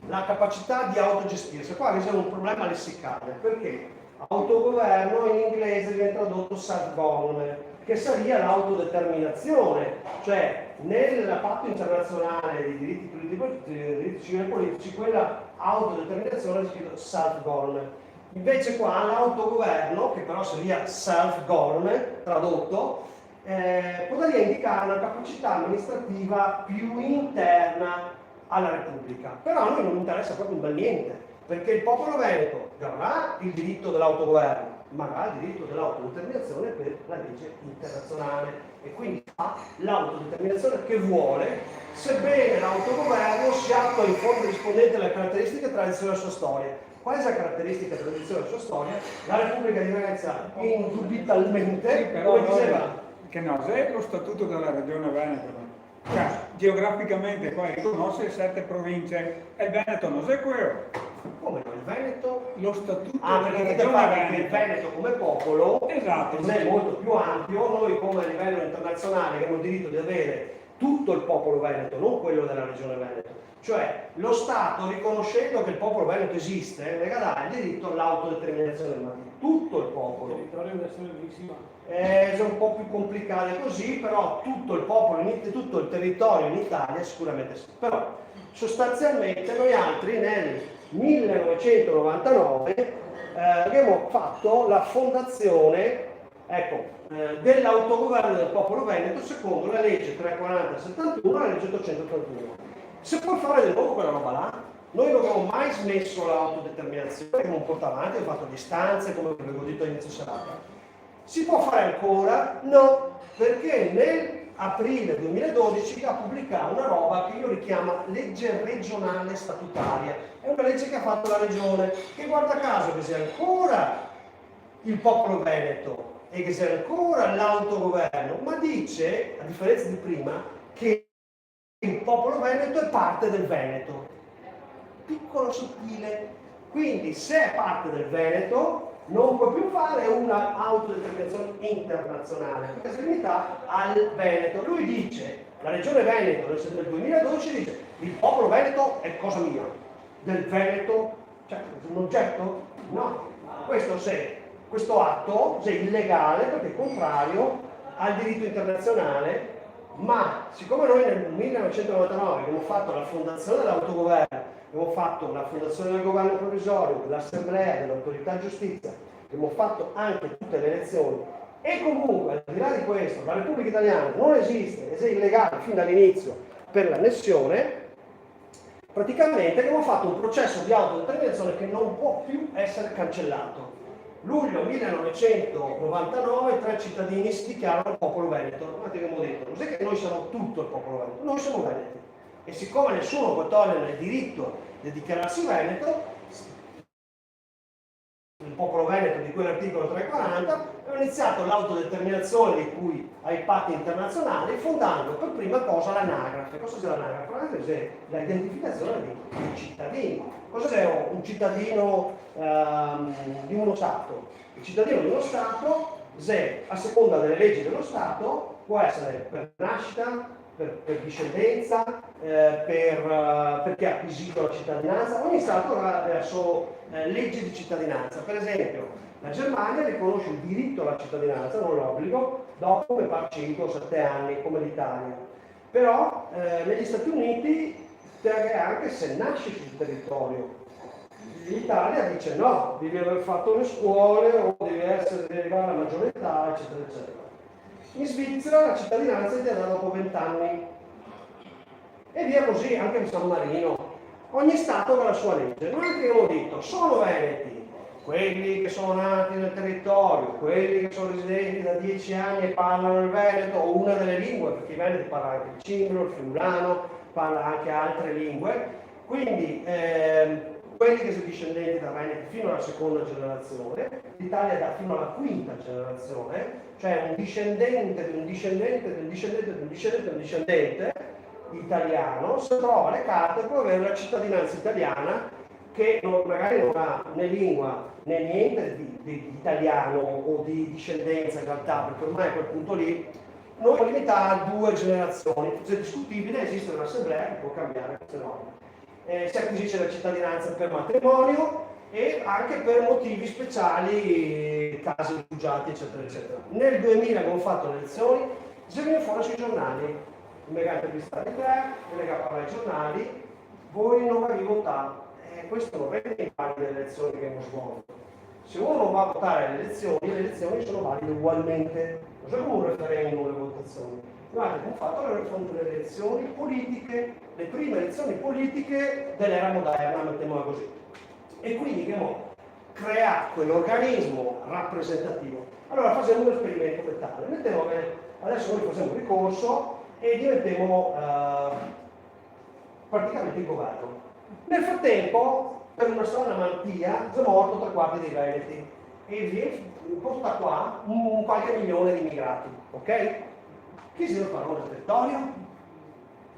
la capacità di autogestirsi. Qua c'è un problema lessicale, perché autogoverno in inglese viene tradotto self-government, che sarebbe l'autodeterminazione, cioè nel patto internazionale dei diritti civili e politici quella autodeterminazione è scritto self-government. Invece qua l'autogoverno, che però sarebbe self-government tradotto, potrebbe indicare una capacità amministrativa più interna alla Repubblica. Però a noi non interessa proprio un bel niente, perché il popolo veneto avrà il diritto dell'autogoverno, ma avrà il diritto dell'autodeterminazione per la legge internazionale e quindi ha l'autodeterminazione che vuole, sebbene l'autogoverno si attua in forma rispondente alle caratteristiche e tradizioni della sua storia. Qual è la caratteristica e tradizione della sua storia? La Repubblica di Venezia indubitabilmente, Però come diceva, che no, se lo statuto della regione Veneto, cioè, geograficamente qua riconosce 7 province e il Veneto non è quello. come no, il Veneto? Lo statuto Perché della dite regione fare che il Veneto. Veneto come popolo Esatto, non è sì. molto più ampio, noi come a livello internazionale abbiamo il diritto di avere tutto il popolo veneto, non quello della regione Veneto. Cioè lo Stato, riconoscendo che il popolo veneto esiste, le dà il diritto all'autodeterminazione, ma di tutto il popolo. Il territorio deve essere bellissimo. È un po' più complicato così, però tutto il popolo, tutto il territorio in Italia sicuramente sì. Però sostanzialmente noi altri nel 1999 abbiamo fatto la fondazione dell'autogoverno del popolo veneto secondo la legge 340-71 e la legge 831. Se puoi fare di nuovo quella roba là, noi non abbiamo mai smesso l'autodeterminazione, abbiamo portato avanti, abbiamo fatto le istanze, come avevo detto all'inizio serata. Si può fare ancora? No, perché nell'aprile 2012 ha pubblicato una roba che io richiamo legge regionale statutaria. È una legge che ha fatto la regione, che guarda caso che sia ancora il popolo veneto e che sia ancora l'autogoverno, ma dice, a differenza di prima, che il popolo veneto è parte del Veneto. Piccolo sottile. Quindi se è parte del Veneto non può più fare una autodeterminazione internazionale, perché si limita al Veneto. Lui dice, la regione Veneto nel 2012 dice, il popolo Veneto è cosa mia, del Veneto, cioè un oggetto? No, questo atto è illegale perché è contrario al diritto internazionale, ma siccome noi nel 1999 abbiamo fatto la fondazione dell'autogoverno, abbiamo fatto la fondazione del governo provvisorio, dell'assemblea, dell'autorità giustizia, abbiamo fatto anche tutte le elezioni e comunque al di là di questo la Repubblica Italiana non esiste ed è illegale fin dall'inizio per l'annessione, praticamente abbiamo fatto un processo di autodeterminazione che non può più essere cancellato. Luglio 1999 3 cittadini si dichiarano popolo veneto. Guardate che abbiamo detto, non è che noi siamo tutto il popolo veneto, noi siamo veneti. E siccome nessuno può togliere il diritto di dichiararsi veneto, il popolo veneto di quell'articolo 340, ha iniziato l'autodeterminazione di cui ai patti internazionali, fondando per prima cosa l'anagrafe. Cosa c'è l'anagrafe? L'anagrafe è l'identificazione dei cittadini. Cosa c'è un cittadino di uno Stato? Il cittadino di uno Stato, se a seconda delle leggi dello Stato, può essere per nascita, per discendenza, perché ha acquisito la cittadinanza. Ogni Stato ha le sue leggi di cittadinanza. Per esempio, la Germania riconosce il diritto alla cittadinanza, non l'obbligo, dopo mi pare 5 o 7 anni, come l'Italia. Però negli Stati Uniti, anche se nasci sul territorio, l'Italia dice no, devi aver fatto le scuole o devi arrivare alla maggiore età, eccetera, eccetera. In Svizzera la cittadinanza è data dopo 20 anni e via così, anche in San Marino. Ogni Stato ha la sua legge. Noi che abbiamo detto, sono veneti, quelli che sono nati nel territorio, quelli che sono residenti da 10 anni e parlano il veneto o una delle lingue, perché i veneti parlano anche il cimbro, il friulano, parla anche altre lingue, quindi quelli che sono discendenti da veneti fino alla seconda generazione, l'Italia dà fino alla quinta generazione, cioè un discendente di un discendente di un discendente di un discendente di un discendente italiano, se trova le carte può avere la cittadinanza italiana che magari non ha né lingua né niente di italiano o di discendenza in realtà, perché ormai a quel punto lì noi siamo limitati a 2 generazioni, se è discutibile esiste un'assemblea che può cambiare queste norme. Si acquisisce la cittadinanza per matrimonio e anche per motivi speciali, casi rifugiati, eccetera, eccetera. Nel 2000 abbiamo fatto le elezioni, si viene fuori sui giornali, il mega intervistare te, il mega parlare ai giornali, voi non avevi votato. Questo non rende invalide le elezioni che abbiamo svolto. Se uno non va a votare alle le elezioni sono valide ugualmente, non c'è come un referendum le votazioni. Guardate, abbiamo fatto le elezioni politiche, le prime elezioni politiche dell'era moderna, mettiamola così. E quindi abbiamo creato quell'organismo rappresentativo. Allora facciamo un esperimento mentale. Adesso noi facciamo un ricorso e diventiamo praticamente il governo. Nel frattempo, per una strana malattia, è morto 3/4 dei veneti e porta qua un qualche milione di immigrati, ok? Chi si deve fare nel territorio?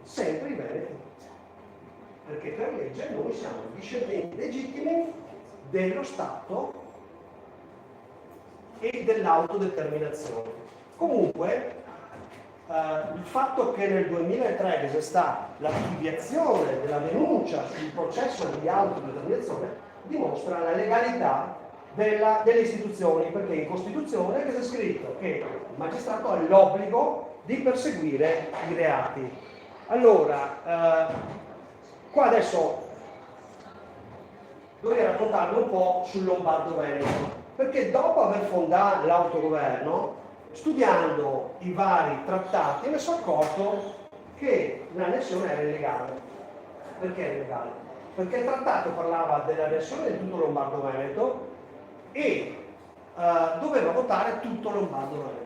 Sempre i veneti. Perché per legge noi siamo discendenti legittimi dello Stato e dell'autodeterminazione. Comunque, il fatto che nel 2003 vi sia stata l'archiviazione della denuncia sul processo di autodeterminazione dimostra la legalità delle istituzioni, perché in Costituzione è scritto che il magistrato ha l'obbligo di perseguire i reati. Allora, qua adesso dovrei raccontarvi un po' sul Lombardo-Veneto, perché dopo aver fondato l'autogoverno, studiando i vari trattati, mi sono accorto che l'annessione era illegale. Perché era illegale? Perché il trattato parlava dell'annessione di tutto Lombardo-Veneto e doveva votare tutto Lombardo-Veneto.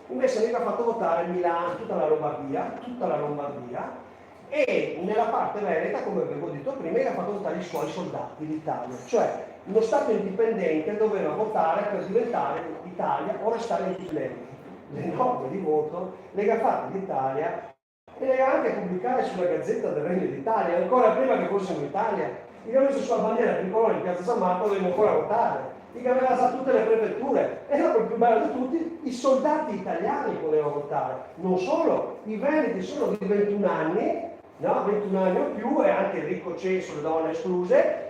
Invece mi ha fatto votare Milano, tutta la Lombardia, e nella parte veneta, come avevo detto prima, mi ha fatto votare i suoi soldati d'Italia. Cioè, uno Stato indipendente doveva votare per diventare Italia o restare indipendente. Le norme di voto le ha fatte l'Italia e le ha anche pubblicate sulla Gazzetta del Regno d'Italia, ancora prima che fossimo in Italia. Io ho messo sulla bandiera tricolore in piazza San Marco, dovevo ancora votare. che aveva già tutte le prefetture, e dopo il più bello di tutti, i soldati italiani potevano votare, non solo, i veneti sono di 21 anni, no? 21 anni o più, e anche il ricco censo, le donne escluse,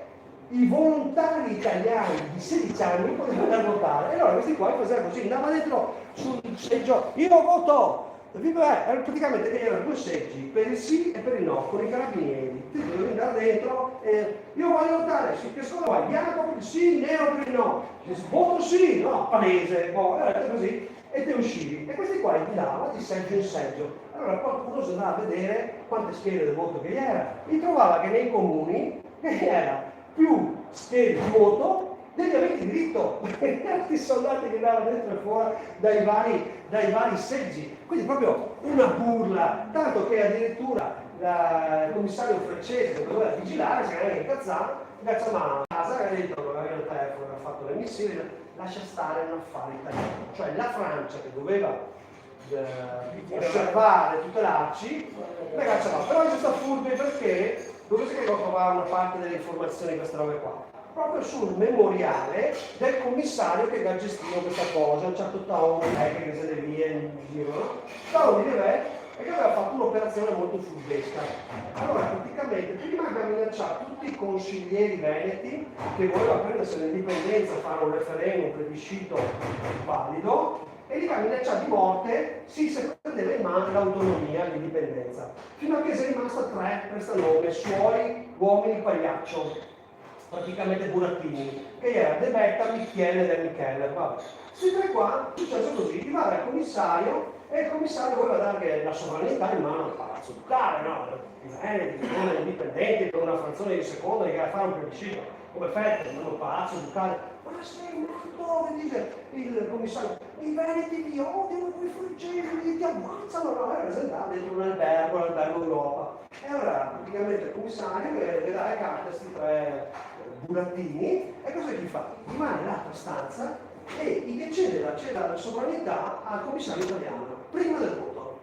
i volontari italiani di 16 anni potevano andare a votare, e allora questi qua facevano così, andava dentro sul seggio, io voto! Praticamente erano 2 seggi, per il sì e per il no, con i carabinieri. Tu dovevi andare dentro, io voglio votare, sì, che scuola vai? Bianco per il sì, nero per il no. Voto sì, no, palese, così, e te uscivi. E questi qua andavano di seggio in seggio. Allora qualcuno si andava a vedere quante schede del voto che era. E trovava che nei comuni era più schede di voto devi avere diritto, perché erano i soldati che andavano dentro e fuori dai vari seggi. Quindi proprio una burla, tanto che addirittura il commissario francese che doveva vigilare si era incazzato, a casa e ha detto, non aveva il telefono, aveva fatto le missioni, lascia stare un affare italiano. Cioè la Francia che doveva osservare, tutelarci, però ci sta furbi perché dove si che trovare una parte delle informazioni di queste robe qua? Proprio sul memoriale del commissario che ha gestito questa cosa, un certo Taoni, che se ne via in giro, no? Taoni e che aveva fatto un'operazione molto furbesca. Allora praticamente prima aveva minacciato tutti i consiglieri veneti che volevano prendersi l'indipendenza, fare un referendum, un plebiscito valido, e li aveva minacciati di morte se prendeva in mano l'autonomia e l'indipendenza. Fino a che si è rimasta 3 prestanome, suoi uomini pagliaccio, praticamente burattini, che era De Betta, Michele e De Michele. Questi 3 qua, successo così, arrivava il commissario e il commissario voleva dare la sovranità in mano al palazzo ducale, no? I veneti, non indipendenti, con una frazione di seconda che era fare un plebiscito, come fette, non un palazzo ducale. Ma sei matto, dice il commissario, i veneti vi odiano, quei francesi ti ammazzano, no? Era presentato dentro un albergo, l'albergo d'Europa. E allora praticamente il commissario le dà le carte a questi 3 burattini, e cosa gli fa? Rimane nell'altra stanza e gli cede la sovranità al commissario italiano, prima del voto.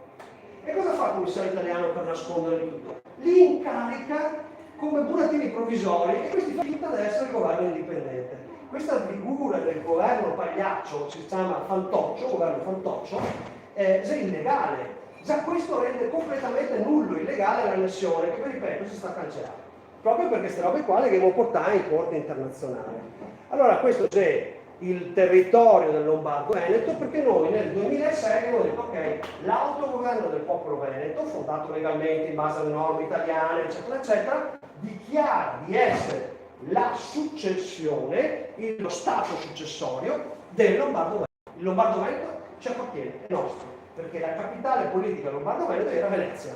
E cosa fa il commissario italiano per nascondere tutto? Li incarica come burattini provvisori e questi finta di essere il governo indipendente. Questa figura del governo pagliaccio, si chiama fantoccio, governo fantoccio, è illegale. Già questo rende completamente nullo, illegale l'annessione, che ripeto si sta cancellando. Proprio per queste robe qua le devo portare in corte internazionale. Allora questo c'è il territorio del Lombardo-Veneto, perché noi nel 2006 abbiamo detto ok, l'autogoverno del popolo veneto, fondato legalmente in base alle norme italiane, eccetera, eccetera, dichiara di essere la successione, lo stato successorio del Lombardo-Veneto. Il Lombardo-Veneto ci appartiene, è nostro, perché la capitale politica del Lombardo-Veneto era Venezia.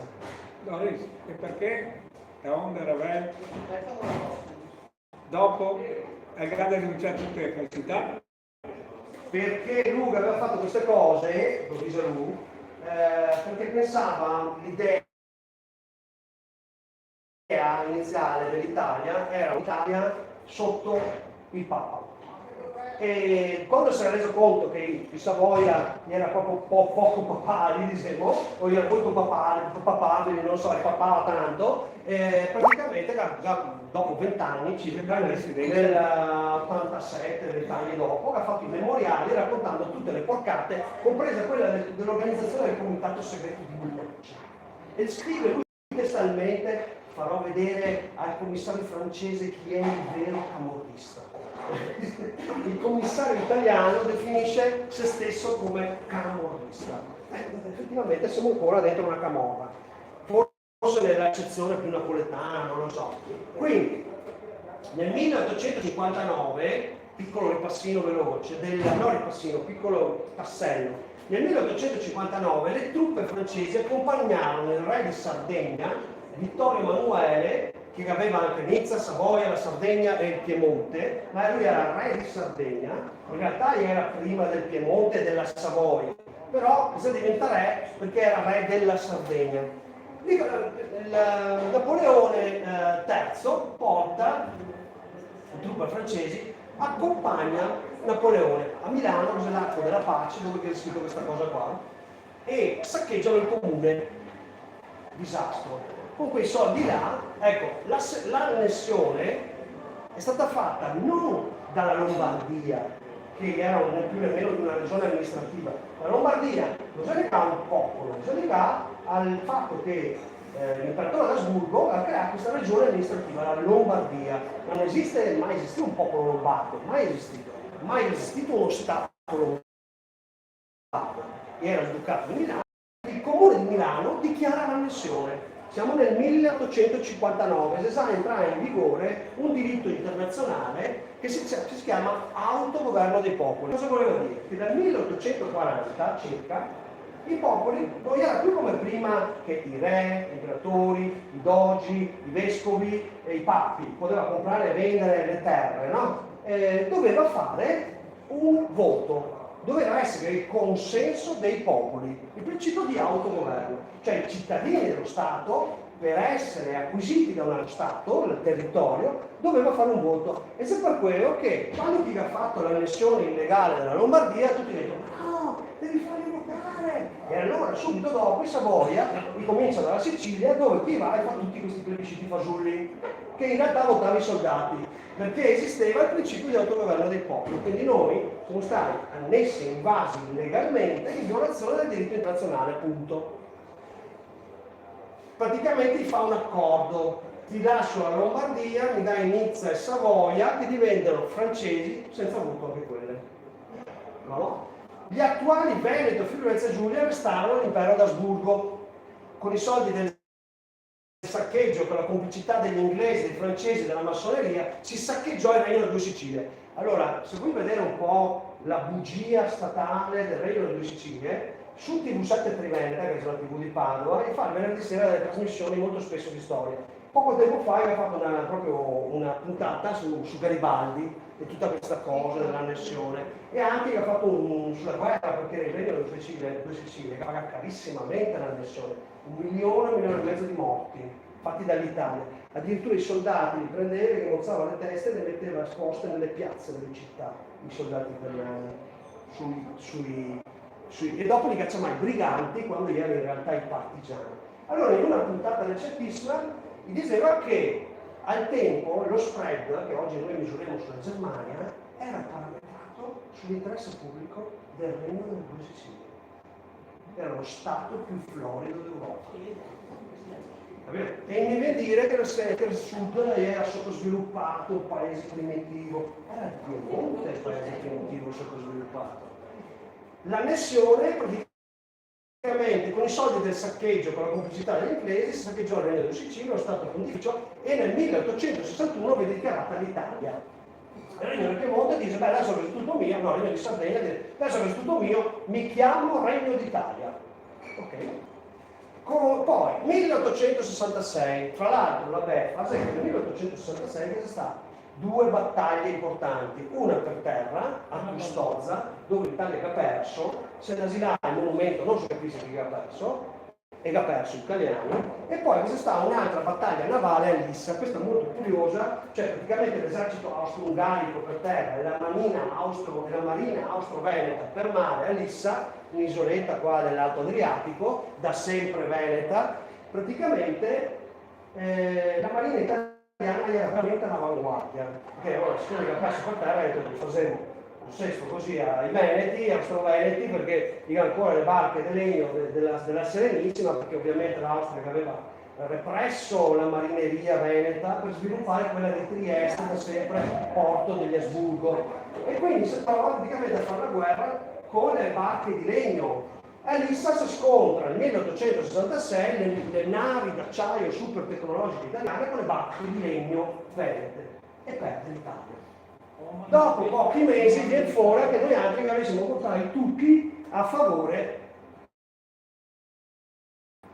Doris, e perché la Onda Ravel dopo è grande rinunciare a tutte le felicità? Perché lui aveva fatto queste cose, lo dice lui, perché pensava l'idea iniziale dell'Italia era un'Italia sotto il Papa. E quando si era reso conto che il Savoia era proprio poco papali, diciamo, o era molto papabili, non so, papava tanto, praticamente già dopo 20 anni, circa nel 87, 20 anni dopo, ha fatto i memoriali raccontando tutte le porcate, compresa quella dell'organizzazione del comitato segreto di Bulaccia. E scrive lui testualmente: farò vedere al commissario francese chi è il vero camorrista. Il commissario italiano definisce se stesso come camorrista. Effettivamente siamo ancora dentro una camorra, forse nell'accezione più napoletana, non lo so. Quindi nel 1859, piccolo ripassino veloce, piccolo tassello, nel 1859 le truppe francesi accompagnarono il re di Sardegna, Vittorio Emanuele, che aveva anche Nizza, Savoia, la Sardegna e il Piemonte, ma lui era re di Sardegna, in realtà era prima del Piemonte e della Savoia, però cosa diventa re? Perché era re della Sardegna. Napoleone III porta le truppe francesi, accompagna Napoleone a Milano, all'Arco della Pace, dove è scritto questa cosa qua, e saccheggiano il comune. Disastro. Con quei soldi là, ecco, l'annessione è stata fatta non dalla Lombardia, che era né più né meno di una regione amministrativa. La Lombardia non si lega a un popolo, si lega al fatto che l'imperatore d'Asburgo ha creato questa regione amministrativa, la Lombardia. Non esiste mai esistito un popolo lombardo, mai esistito uno Stato lombardo. Era il Ducato di Milano, il Comune di Milano dichiara l'annessione. Siamo nel 1859, si entra in vigore un diritto internazionale che si chiama autogoverno dei popoli. Cosa voleva dire? Che dal 1840 circa i popoli non erano più come prima, che i re, i imperatori, i dogi, i vescovi e i papi poteva comprare e vendere le terre, no? Doveva fare un voto. Doveva essere il consenso dei popoli, il principio di autogoverno, cioè i cittadini dello Stato, per essere acquisiti da uno Stato, il territorio, doveva fare un voto. E se per quello che quando ti ha fatto l'annessione illegale della Lombardia, tutti dicono no, devi farli votare. E allora subito dopo i Savoia ricomincia dalla Sicilia, dove chi va e fa tutti questi plebisciti fasulli, che in realtà votava i soldati, perché esisteva il principio di autogoverno dei popoli. Quindi noi siamo stati annessi e invasi illegalmente in violazione del diritto internazionale, punto. Praticamente fa un accordo, ti lascio la Lombardia, mi dai Nizza e Savoia, che diventano francesi senza voto anche quelle. No? Gli attuali Veneto, Friuli Venezia Giulia restarono l'impero d'Asburgo, con i soldi del saccheggio, con la complicità degli inglesi, dei francesi, della massoneria, si saccheggiò il Regno delle Due Sicilie. Allora, se vuoi vedere un po' la bugia statale del Regno delle Due Sicilie, su TV7 Triveneta, che è la TV di Padova, e fa venerdì sera delle trasmissioni molto spesso di storia. Poco tempo fa aveva fatto proprio una puntata su Garibaldi e tutta questa cosa dell'annessione, e anche ha fatto sulla guerra, perché il Regno delle Due Sicilie paga carissimamente l'annessione, 1 milione, 1 milione e mezzo di morti fatti dall'Italia. Addirittura i soldati li prendeva, che mozzava le teste e le metteva esposte nelle piazze delle città, i soldati italiani, e dopo li cacciava i briganti quando erano in realtà i partigiani. Allora, in una puntata recentissima gli diceva che al tempo lo spread, che oggi noi misuriamo sulla Germania, era parametrato sull'interesse pubblico del Regno delle Due Sicilie. Era lo Stato più florido d'Europa. E mi viene a dire che il Sud era sottosviluppato, un paese primitivo. Era il Piemonte il paese primitivo sottosviluppato. L'annessione praticamente con i soldi del saccheggio, con la complicità degli inglesi, si saccheggiò il Regno dello Sicilia, lo Stato pontificio, e nel 1861 venne dichiarata l'Italia. Il Regno del Piemonte dice, beh, adesso è tutto mio, no, il Regno di Sardegna dice, adesso è tutto mio, mi chiamo Regno d'Italia. Ok? Poi, 1866, fra l'altro la beffa, sai che nel 1866 cosa è stato? 2 battaglie importanti, una per terra a Custozza, dove l'Italia che ha perso, se ne asilà il monumento, non si capisce chi ha perso, e che ha perso italiani, e poi c'è stata un'altra battaglia navale a Lissa, questa è molto curiosa, cioè praticamente l'esercito austro-ungarico per terra e la marina austro-veneta per mare a Lissa, un'isoletta qua dell'Alto Adriatico, da sempre veneta, praticamente la marina italiana era veramente all'avanguardia, perché ora siccome che ha perso per terra ha detto di fare un sesto così ai Veneti, austro-veneti, perché ancora le barche di legno della Serenissima, perché ovviamente l'Austria che aveva represso la marineria veneta per sviluppare quella di Trieste, da sempre porto degli Asburgo, e quindi si trova praticamente a fare la guerra con le barche di legno. A Lissa si scontra nel 1866 le navi d'acciaio super tecnologiche italiane con le barche di legno venete, e perde l'Italia. Dopo pochi mesi viene fuori che noi altri avessimo votato tutti a favore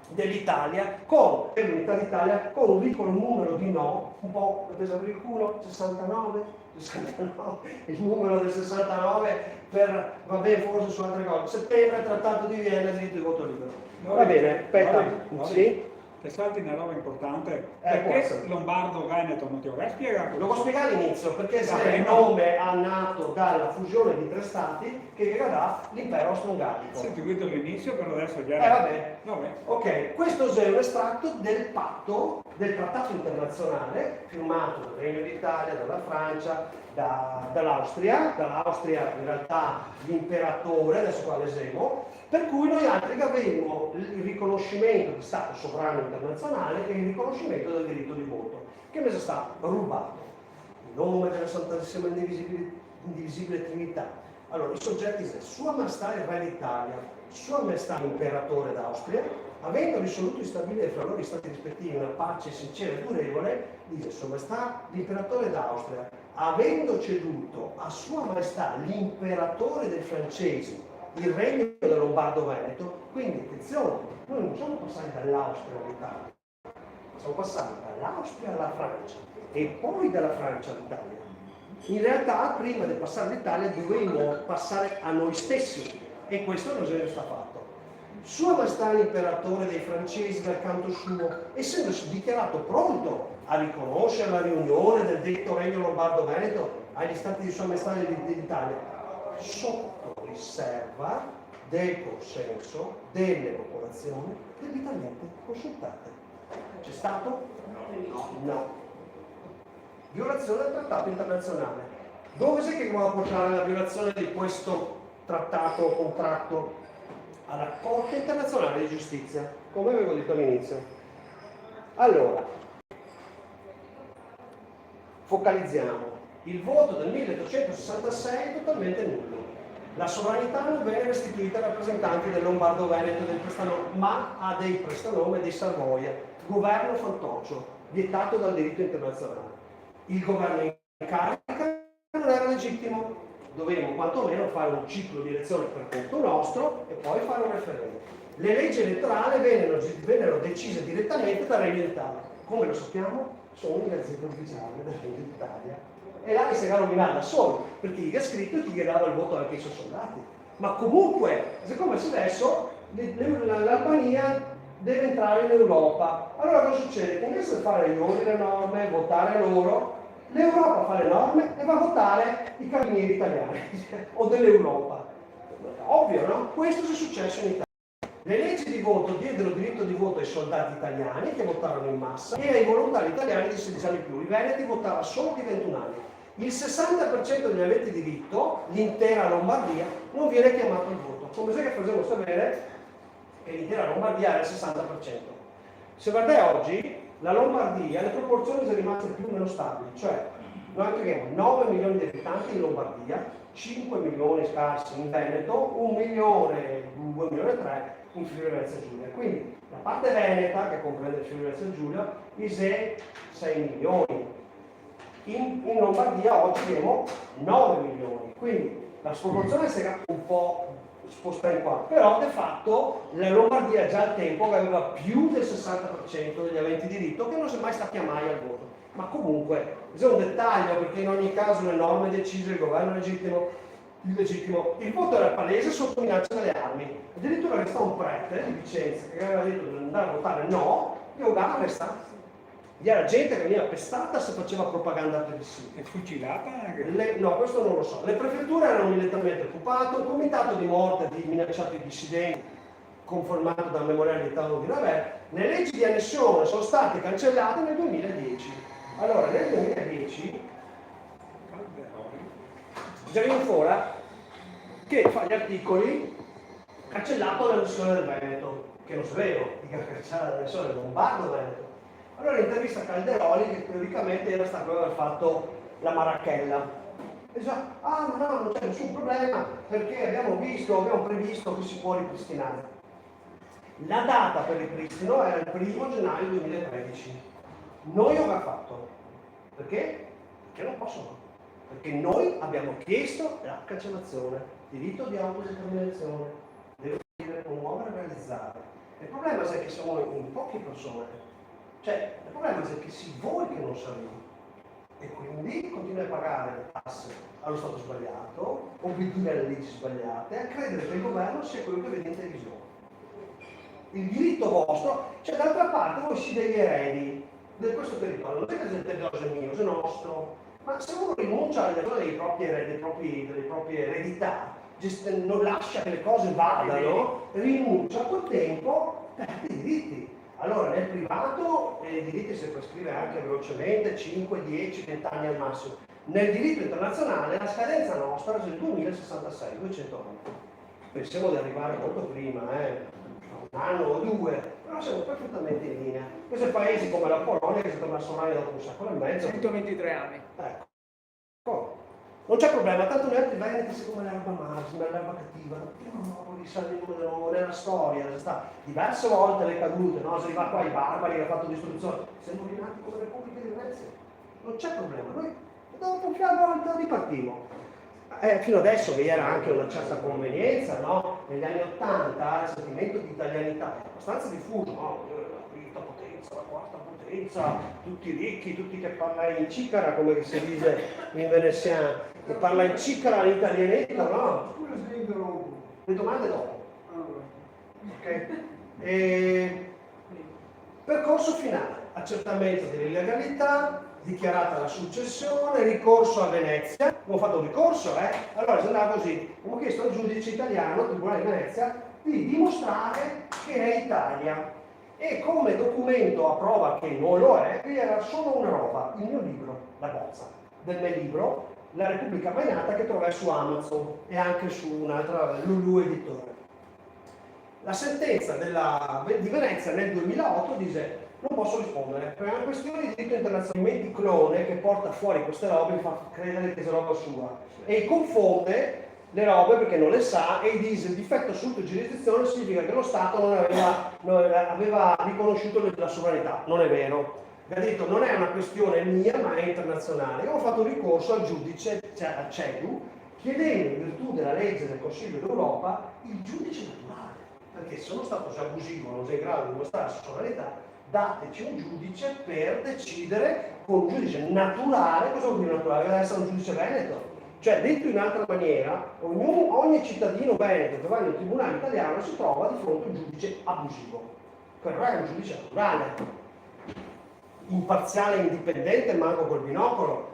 dell'Italia, con l'unità d'Italia, con un piccolo numero di no, un po' presa per il culo, 69, il numero del 69 per, va bene, forse su altre cose. Settembre, Trattato di Vienna, diritto di voto libero. Va bene, aspetta, sì? E salti una roba importante, può perché essere. Lombardo-Veneto non ti avrei spiegato? Lo posso spiegare all'inizio, perché Va se bene. il nome ha nato dalla fusione di 3 stati che creerà l'impero austro-ungarico. Sì, ti guido all'inizio, però adesso già... Vabbè. Vabbè. Ok, questo è un estratto del patto, del trattato internazionale firmato dal Regno d'Italia, dalla Francia, dall'Austria in realtà l'imperatore, adesso qua l'esemo, per cui noi altri che avevamo il riconoscimento di Stato sovrano internazionale e il riconoscimento del diritto di voto, che invece sta rubato. In nome della Santissima Indivisibile Trinità. Allora, i soggetti sono Sua Maestà il Re d'Italia, Sua Maestà l'Imperatore d'Austria, avendo risoluto di stabilire fra loro gli stati rispettivi una pace sincera e durevole, dice Sua Maestà l'Imperatore d'Austria, avendo ceduto a Sua Maestà l'Imperatore dei Francesi il regno del Lombardo-Veneto, quindi attenzione, noi non siamo passati dall'Austria all'Italia, siamo passati dall'Austria alla Francia e poi dalla Francia all'Italia. In realtà, prima di passare all'Italia, dovevamo passare a noi stessi e questo non è stato fatto. Sua Maestà l'Imperatore dei Francesi, dal canto suo, essendosi dichiarato pronto a riconoscere la riunione del detto regno Lombardo-Veneto agli stati di Sua Maestà dell'Italia, sotto riserva del consenso delle popolazioni debitamente consultate. C'è stato? No. Violazione del trattato internazionale. Dove sei che vuole portare la violazione di questo trattato o contratto? Alla Corte internazionale di giustizia, come avevo detto all'inizio. Allora, focalizziamo. Il voto del 1866 è totalmente nullo. La sovranità non viene restituita ai rappresentanti del Lombardo-Veneto e del Prestanome, ma a dei Prestanome e dei Savoia, governo fantoccio, vietato dal diritto internazionale. Il governo in carica non era legittimo, dovevamo quantomeno fare un ciclo di elezioni per conto nostro e poi fare un referendum. Le leggi elettorali vennero decise direttamente dal Regno d'Italia. Come lo sappiamo? Sono in Gazzetta Ufficiale del Regno d'Italia. E là si era nominata solo, perché chi ha scritto e chi dava il voto anche ai suoi soldati. Ma comunque, siccome adesso l'Albania deve entrare in Europa, allora cosa succede? Che invece di fare loro le norme, votare loro, l'Europa fa le norme e va a votare i carabinieri italiani o dell'Europa. Ovvio, no? Questo è successo in Italia. Le leggi di voto diedero diritto di voto ai soldati italiani che votarono in massa e ai volontari italiani di 16 anni più. I veneti votava solo di 21 anni. Il 60% degli aventi diritto, l'intera Lombardia, non viene chiamato al voto. Come sai che facciamo sapere che l'intera Lombardia era il 60%. Se guardate oggi, la Lombardia, le proporzioni sono rimaste più o meno stabili, cioè noi abbiamo 9 milioni di abitanti in Lombardia, 5 milioni scarsi in Veneto, 1 milione, 2 milioni e 3 in Friuli Venezia Giulia. Quindi la parte veneta, che comprende il Friuli Venezia Giulia, è 6 milioni. In Lombardia oggi abbiamo 9 milioni, quindi la sproporzione si è un po' spostata in qua, però di fatto la Lombardia già al tempo aveva più del 60% degli aventi diritto che non si è mai stati mai al voto. Ma comunque, è un dettaglio, perché in ogni caso le norme decise, il governo illegittimo, il voto era palese sotto minaccia delle armi. Addirittura resta un prete di Vicenza che aveva detto di andare a votare no, e Uganda resta. Vi era gente che veniva pestata se faceva propaganda per il sì. È fucilata anche? No, questo non lo so. Le prefetture erano militarmente occupate, un comitato di morte di minacciati dissidenti, conformato dal memoriale di Tavolo di Ravel, le leggi di annessione sono state cancellate nel 2010. Allora, nel 2010, Gianni Fora, che fa gli articoli, cancellato l'annessione del Veneto, che non sapevo, di cancellare l'annessione del Lombardo-Veneto. Allora intervista a Calderoli, che teoricamente era stato quello che aveva fatto la Marachella. E dice, no, non c'è nessun problema, perché abbiamo previsto che si può ripristinare. La data per il ripristino era il 1° gennaio 2013. Noi abbiamo fatto. Perché? Perché non possono. Perché noi abbiamo chiesto la cancellazione, diritto di autodeterminazione, deve essere promuovere e realizzare. Il problema è che siamo in poche persone. Cioè, il problema è che si voi che non sapete e quindi continui a pagare le tasse allo Stato sbagliato, obbedire alle leggi sbagliate, a credere che il governo sia quello che vede in televisione. il diritto vostro, cioè d'altra parte voi siete gli eredi di questo territorio, non è che il territorio è mio, è nostro, ma se uno rinuncia alle cose delle proprie eredità, non lascia che le cose vadano, rinuncia a quel tempo, perde i diritti. Allora nel privato i diritti si prescrive anche velocemente, 5, 10, 20 anni al massimo. Nel diritto internazionale la scadenza nostra è il 2066, 200 anni. Pensiamo di arrivare molto prima, un anno o due, però siamo perfettamente in linea. Questi paesi come la Polonia che si torna a sovrani dopo un secolo e mezzo. 123 anni. Ecco. Non c'è problema, tanto noi altri veneti siccome l'erba massima, l'erba cattiva, non risalgono di nuovo nella storia, c'è sta diverse volte le cadute, no? Se arriva qua i barbari che hanno fatto distruzione, siamo rimasti come Repubblica di Venezia, non c'è problema, noi dopo un fianco ripartiamo. Fino adesso vi era anche una certa convenienza, no? Negli anni '80 il sentimento di italianità è abbastanza diffuso, no? La quinta potenza, la quarta potenza, tutti ricchi, tutti che parlano in cicara, come si dice in veneziano, che parla in cicara l'italianetto, no? Le domande dopo. Ok? Percorso finale, accertamento dell'illegalità, dichiarata la successione, ricorso a Venezia. Abbiamo fatto un ricorso, Allora si andava così, abbiamo chiesto al giudice italiano, Tribunale di Venezia, di dimostrare che è Italia. E come documento a prova che non lo è, vi era solo una roba, il mio libro, la bozza del mio libro, La Repubblica Mainata, che trovai su Amazon e anche su un'altra Lulu Editore. La sentenza di Venezia nel 2008 dice: non posso rispondere, per una questione di diritto internazionale di clone che porta fuori queste robe, mi fa credere che sia roba sua e confonde le robe perché non le sa e dice il difetto assoluto di giurisdizione significa che lo Stato non aveva riconosciuto la sovranità. Non è vero. Vi ha detto non è una questione mia ma è internazionale. Io ho fatto un ricorso al giudice, cioè al CEDU, chiedendo in virtù della legge del Consiglio d'Europa il giudice naturale, perché se sono stato già abusivo, non sei in grado di dimostrare la sovranità, dateci un giudice per decidere con un giudice naturale. Cosa vuol dire naturale? Deve essere un giudice veneto. Cioè, detto in altra maniera, ogni cittadino veneto che va nel tribunale italiano si trova di fronte a un giudice abusivo. Però è un giudice naturale, imparziale, indipendente, manco col binocolo.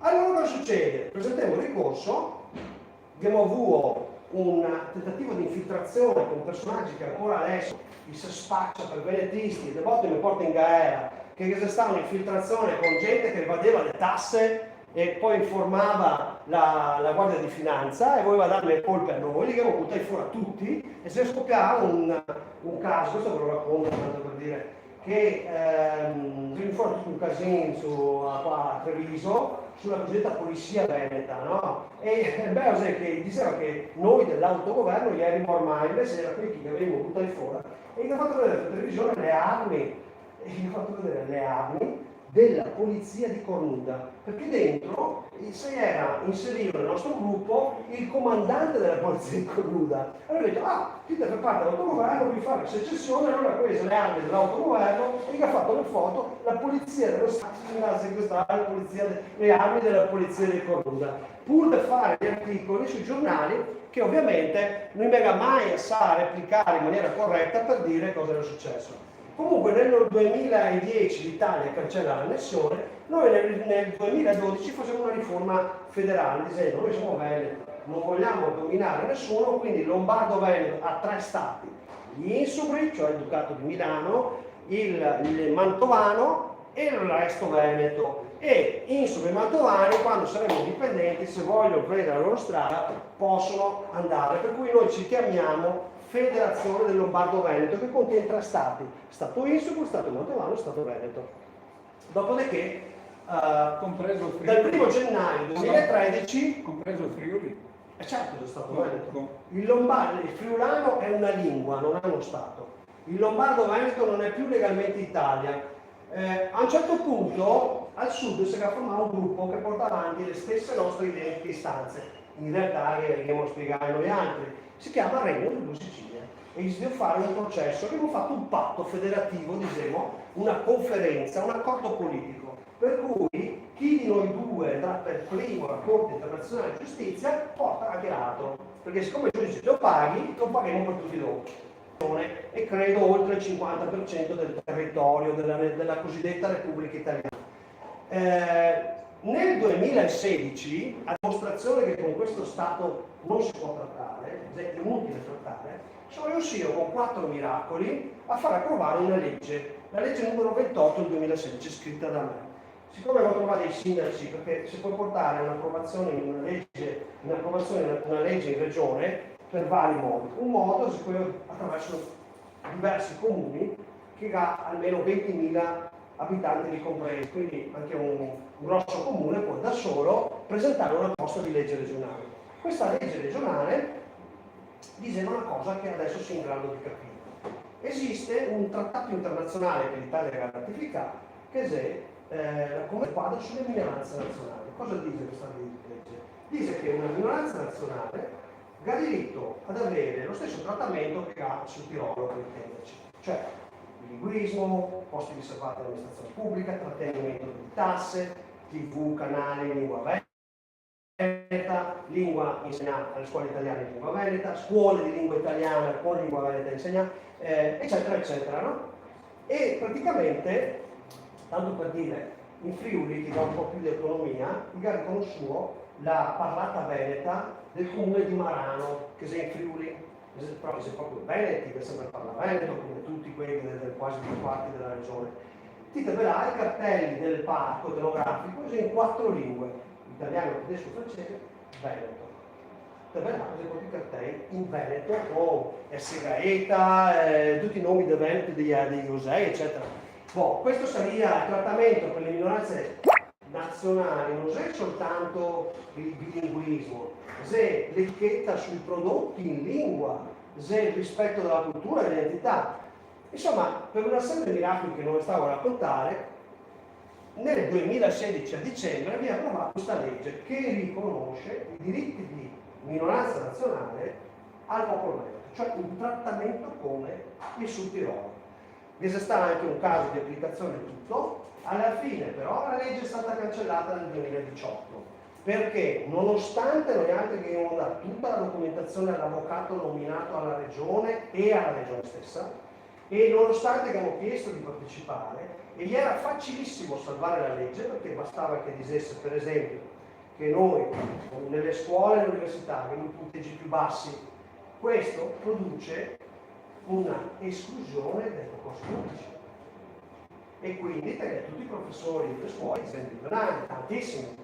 Allora cosa succede? Presentiamo un ricorso, abbiamo avuto un tentativo di infiltrazione con personaggi che ancora adesso si spaccia per venetisti, e le volte mi porta in galera, che c'è stata un'infiltrazione con gente che evadeva le tasse e poi informava la Guardia di Finanza e voleva dare le colpe a noi, li abbiamo buttati fuori a tutti e se scoppiava un caso, questo ve lo racconto tanto per dire, che venne fuori tutto un casino qua a Treviso sulla cosiddetta polizia veneta, no? E bello è che diceva che noi dell'autogoverno gli eravamo ormai, invece era quelli che avevamo buttati fuori e gli ha fatto vedere in televisione le armi, della polizia di Cornuda, perché dentro si era inserito nel nostro gruppo il comandante della polizia di Cornuda. Allora ho detto, chi deve fare parte dell'autogoverno, vi fa la secessione, allora ha preso le armi dell'autogoverno e gli ha fatto le foto, la polizia dello Stato si andava a sequestrare le armi della polizia di Cornuda, pur di fare gli articoli sui giornali che ovviamente non mi venga mai a replicare in maniera corretta per dire cosa era successo. Comunque nel 2010 l'Italia cancella l'annessione, noi nel 2012 facciamo una riforma federale dicendo noi siamo veneti, non vogliamo dominare nessuno, quindi Lombardo-Veneto ha 3 stati, gli insubri, cioè il Ducato di Milano, il Mantovano e il resto Veneto. E insubri e mantovani quando saremo indipendenti, se vogliono prendere la loro strada, possono andare, per cui noi ci chiamiamo Federazione del Lombardo-Veneto che contiene 3 stati, Stato Insubro, Stato Mantovano e Stato Veneto. Dopodiché, compreso il Friuli. dal 1 gennaio 2013, compreso il Friuli. Certo, è Stato Veneto. Il friulano è una lingua, non è uno Stato. Il Lombardo-Veneto non è più legalmente Italia. A un certo punto, al sud si era formato un gruppo che porta avanti le stesse nostre identiche istanze, in realtà che vengono a spiegare noi altri. Si chiama Regno di Due Sicilie e si deve fare un processo. Abbiamo fatto un patto federativo, diciamo, una conferenza, un accordo politico, per cui chi di noi due andrà per primo alla Corte Internazionale di Giustizia porta anche l'altro, perché siccome il giudice lo paghi, lo paghiamo per tutti dopo. e credo oltre il 50% del territorio della cosiddetta Repubblica Italiana. Nel 2016, a dimostrazione che con questo Stato non si può trattare, è inutile trattare, sono riuscito con 4 miracoli a far approvare una legge, la legge numero 28 del 2016, scritta da me. Siccome avevo trovato dei sindaci, perché si può portare un'approvazione in una legge in regione per vari modi. Un modo è quello attraverso diversi comuni che ha almeno 20.000 abitanti di compresi, quindi anche un grosso comune può da solo presentare una proposta di legge regionale. Questa legge regionale diceva una cosa che adesso si è in grado di capire. Esiste un trattato internazionale che l'Italia ha ratificato, che è come quadro sulle minoranze nazionali. Cosa dice questa legge? Dice che una minoranza nazionale ha diritto ad avere lo stesso trattamento che ha sul Tirolo, per intenderci, cioè linguismo, posti riservati all'amministrazione pubblica, trattenimento di tasse, TV, canali in lingua veneta, lingua insegnata alle scuole italiane in lingua veneta, scuole di lingua italiana con lingua veneta insegnata, eccetera, eccetera, no? E praticamente, tanto per dire, in Friuli, che dà un po' più di autonomia, gli ha riconosciuto la parlata veneta del comune di Marano, che è in Friuli, però sei proprio veneti, che sempre parla veneto, come tutti quelli del quasi 2/4 della regione. Ti troverai i cartelli del parco etnografico in 4 lingue, italiano, tedesco, francese, veneto. Troverai i cartelli in veneto con S. Gaeta, tutti i nomi dei veneti, degli Josei, eccetera. Questo sarebbe il trattamento per le minoranze nazionali, non è soltanto il bilinguismo, è l'etichetta sui prodotti in lingua, è il rispetto della cultura e dell'identità. Insomma, per una serie di miracoli che non stavo a raccontare, nel 2016 a dicembre viene approvata questa legge che riconosce i diritti di minoranza nazionale al popolo veneto, cioè un trattamento come il Sud Tirolo. Vi è stato anche un caso di applicazione di tutto, alla fine però la legge è stata cancellata nel 2018, perché nonostante noi altri che abbiamo dato tutta la documentazione all'avvocato nominato alla regione e alla regione stessa, e nonostante che abbiamo chiesto di partecipare, e gli era facilissimo salvare la legge, perché bastava che dicesse per esempio che noi nelle scuole e all'università abbiamo i punteggi più bassi, questo produce una esclusione dai concorsi pubblici. E quindi tutti i professori delle scuole meridionali, tantissimi.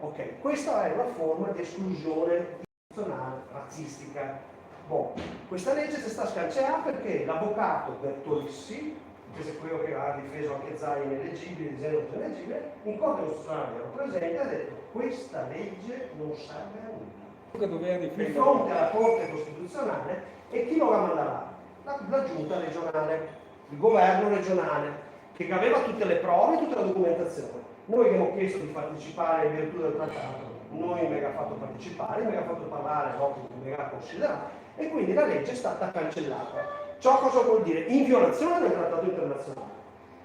Ok, questa è una forma di esclusione istituzionale, razzistica. Questa legge si sta scancellando perché l'avvocato Bertolissi, che è quello che ha difeso anche Zai ineleggibile, dicendo che è ineleggibile, in Corte Costituzionale ero presente e ha detto questa legge non serve a nulla. Di fronte alla Corte Costituzionale, e chi lo va a mandare? La giunta regionale, il governo regionale, che aveva tutte le prove e tutta la documentazione. Noi abbiamo chiesto di partecipare in virtù del trattato, noi mi ha fatto partecipare, mi ha fatto parlare, dopo mi ha considerato, e quindi la legge è stata cancellata. Ciò cosa vuol dire? In violazione del trattato internazionale.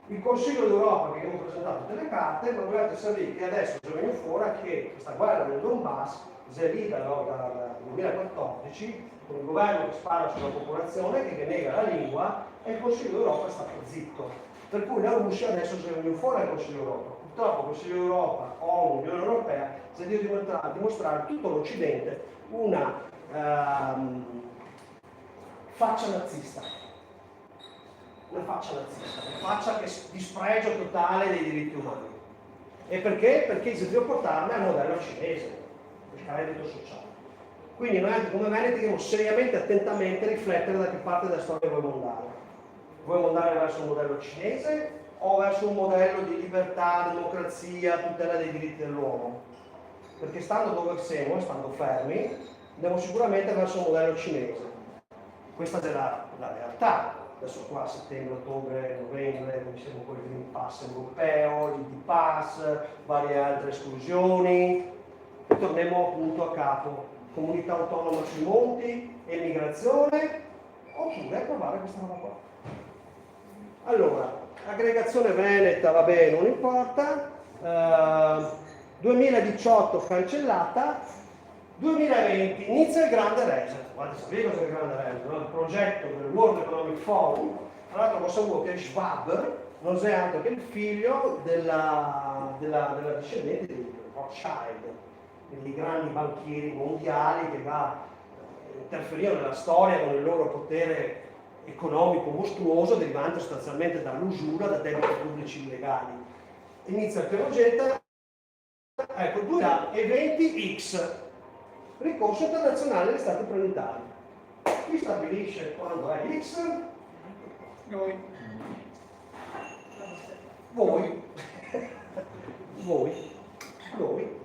Il Consiglio d'Europa, che abbiamo presentato tutte le carte, non volete sapere che adesso ci viene fuori che questa guerra del Donbass è lì dal 2014, con il governo che spara sulla popolazione, che nega la lingua, e il Consiglio d'Europa è stato zitto. Per cui la Russia adesso si viene fuori dal Consiglio d'Europa. Purtroppo il Consiglio d'Europa o l'Unione Europea si è dimostrare a tutto l'Occidente una faccia nazista. Una faccia che di spregio totale dei diritti umani. E perché? Perché si deve portarne al modello cinese, il credito sociale. Quindi noi anche come Veneti dobbiamo seriamente e attentamente riflettere da che parte della storia vogliamo andare. Vogliamo andare verso un modello cinese o verso un modello di libertà, democrazia, tutela dei diritti dell'uomo? Perché stando dove siamo, stando fermi, andiamo sicuramente verso un modello cinese. Questa è la realtà. Adesso qua a settembre, ottobre, novembre, siamo con il Green Pass europeo, il D-Pass, varie altre esclusioni, e torniamo appunto a capo. Comunità autonoma sui monti, emigrazione, oppure provare questa roba qua. Allora, aggregazione veneta, vabbè, non importa, 2018 cancellata, 2020 inizia il grande reset. Guardate, sapete cosa è il grande reset? No? Il progetto del World Economic Forum, tra l'altro cosa vuoi che Schwab non sia altro che il figlio della discendente di Rothschild, dei grandi banchieri mondiali che interferivano nella storia con il loro potere economico mostruoso derivante sostanzialmente dall'usura, da debiti pubblici illegali. Inizia il pianogetta, ecco, 2020X, ricorso internazionale degli stati planetari. Chi stabilisce quando è X? Noi. Voi. Voi.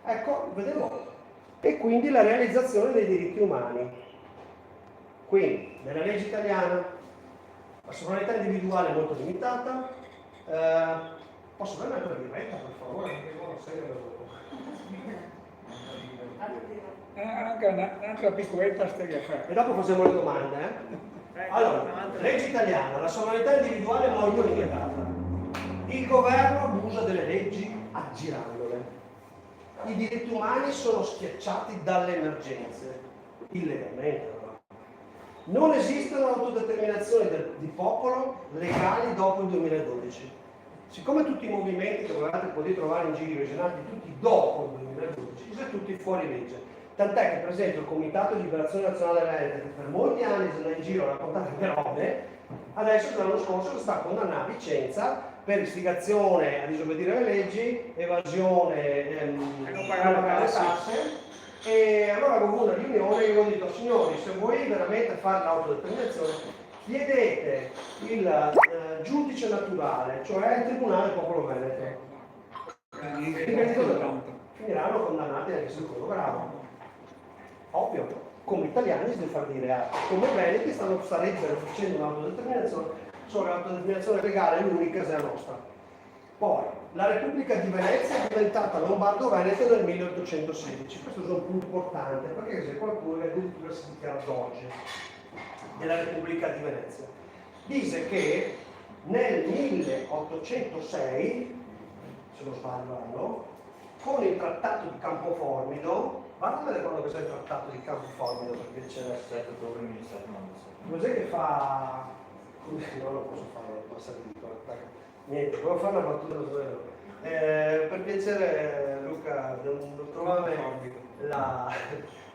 Ecco, vedremo. E quindi la realizzazione dei diritti umani. Quindi, nella legge italiana, la sovranità individuale è molto limitata. Posso prendere la diretta, per favore? Anche un'altra piccoletta stega fa. E dopo facciamo le domande. Allora, legge italiana, la sovranità individuale è molto limitata. Il governo abusa delle leggi aggirandole. I diritti umani sono schiacciati dalle emergenze, illegalmente. Non esistono autodeterminazioni di popolo legali dopo il 2012. Siccome tutti i movimenti che potete trovare in giro, originati tutti dopo il 2012, sono tutti fuori legge. Tant'è che per esempio il Comitato di Liberazione Nazionale Veneta, che per molti anni si andava in giro a raccontare le robe, adesso l'anno scorso sta condannando a Vicenza per istigazione a disobbedire le leggi, evasione, non pagare le tasse. E allora avevo una riunione e io ho detto: signori, se voi veramente fate l'autodeterminazione, chiedete il giudice naturale, cioè il Tribunale del Popolo Veneto. Finiranno condannati anche secondo grado. Ovvio, come italiani si deve far dire come veneti starebbero facendo un'autodeterminazione, solo che l'autodeterminazione legale è l'unica se è la nostra. Poi, la Repubblica di Venezia è diventata Lombardo-Veneto nel 1816. Questo è un punto importante, perché se qualcuno che addirittura si dichiara doge della Repubblica di Venezia. Dice che nel 1806, se non sbaglio, con il Trattato di Campoformido, guardate quando cos'è il Trattato di Campoformido, perché c'è 7 ottobre 1796. cos'è che fa... No, non posso fare, passare di niente, volevo fare una battuta da solo. Per piacere Luca, non trovare il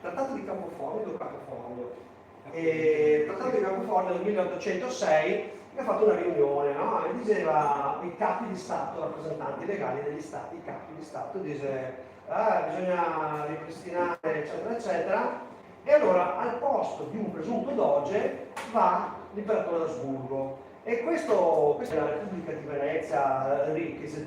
Trattato di Campoformido. Il Trattato di Campoformido del 1806 ha fatto una riunione, no? E diceva i capi di Stato, rappresentanti legali degli Stati, i capi di Stato, dice bisogna ripristinare eccetera eccetera, e allora al posto di un presunto doge va l'imperatore d'Asburgo. E questa è la Repubblica di Venezia che se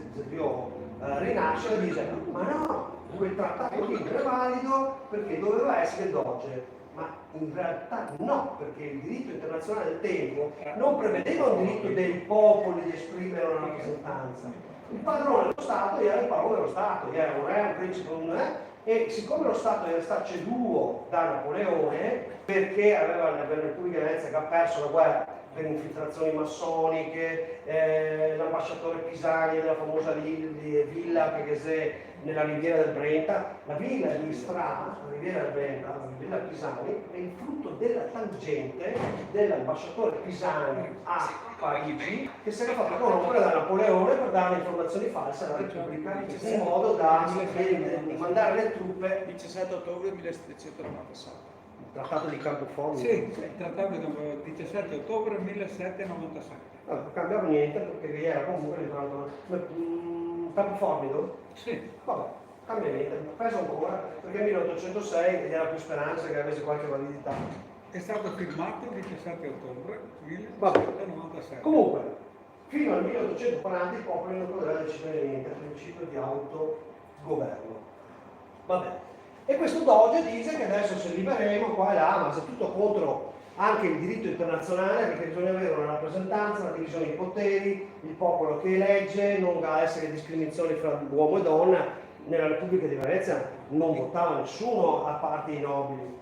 rinasce e dice: ma no, quel trattato lì non è valido perché doveva essere doge. Ma in realtà no, perché il diritto internazionale del tempo non prevedeva un diritto dei popoli di esprimere una rappresentanza. Il padrone dello Stato era il padrone dello Stato, era un re, un principe, un re, e siccome lo Stato era stato ceduto da Napoleone, perché aveva la Repubblica di Venezia che ha perso la guerra per infiltrazioni massoniche, l'ambasciatore Pisani della famosa villa che è nella riviera del Brenta, la villa di Stra, la riviera del Brenta, la villa Pisani, è il frutto della tangente dell'ambasciatore Pisani a Parigi, che si era fatto corrompere da Napoleone per dare informazioni false alla Repubblica in modo da mandare le truppe. 17 ottobre 1797. Il Trattato di Campoformido. Sì, il trattato del 17 ottobre 1797. Non cambiava niente perché era comunque Campoformido? Sì. Vabbè, cambia niente, preso ancora, perché nel 1806 era più speranza che avesse qualche validità. È stato firmato il 17 ottobre Vabbè. 1797. Comunque, fino al 1840 i popoli non potevano decidere niente, il principio di autogoverno. Vabbè. E questo Doge dice che adesso se libereremo qua e là, ma se tutto contro anche il diritto internazionale, perché bisogna avere una rappresentanza, una divisione dei poteri, il popolo che elegge, non deve essere discriminazioni fra uomo e donna. Nella Repubblica di Venezia non votava nessuno a parte i nobili.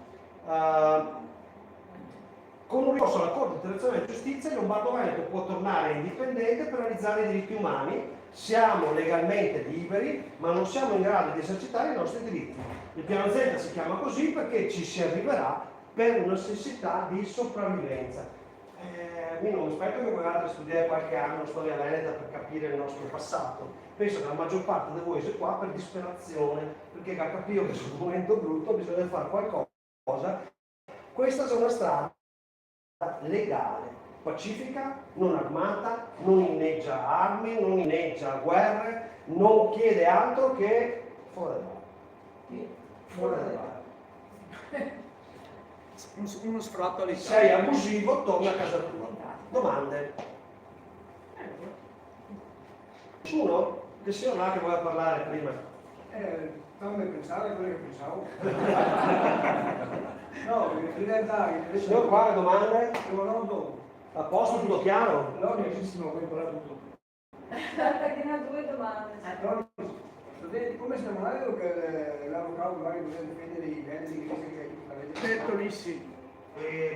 Con un ricorso alla Corte internazionale di giustizia il Lombardo Veneto può tornare indipendente per realizzare i diritti umani Siamo legalmente liberi, ma non siamo in grado di esercitare i nostri diritti. Il piano Z si chiama così perché ci si arriverà per una necessità di sopravvivenza. Io non mi aspetto che voi andate a studiare qualche anno storia veneta per capire il nostro passato. Penso che la maggior parte di voi sia qua per disperazione, perché ha capito che sul momento brutto bisogna fare qualcosa. Questa è una strada legale, pacifica, non armata, non inneggia armi, non inneggia guerre, non chiede altro che fuori dal bar. Fuori dal bar. Uno sfratto all'Italia. Sei abusivo, torna a casa tua. Domande? Nessuno? Che sia là che vuole parlare prima? Fammi pensare a quello che pensavo. No, in realtà Signor qua, domande? no, dopo. A posto, tutto chiaro? No, benissimo, ho imparato tutto. Perché ne ha due domande. No, come si chiama che l'avvocato magari poteva difendere i beni che avete? Bertolissimo.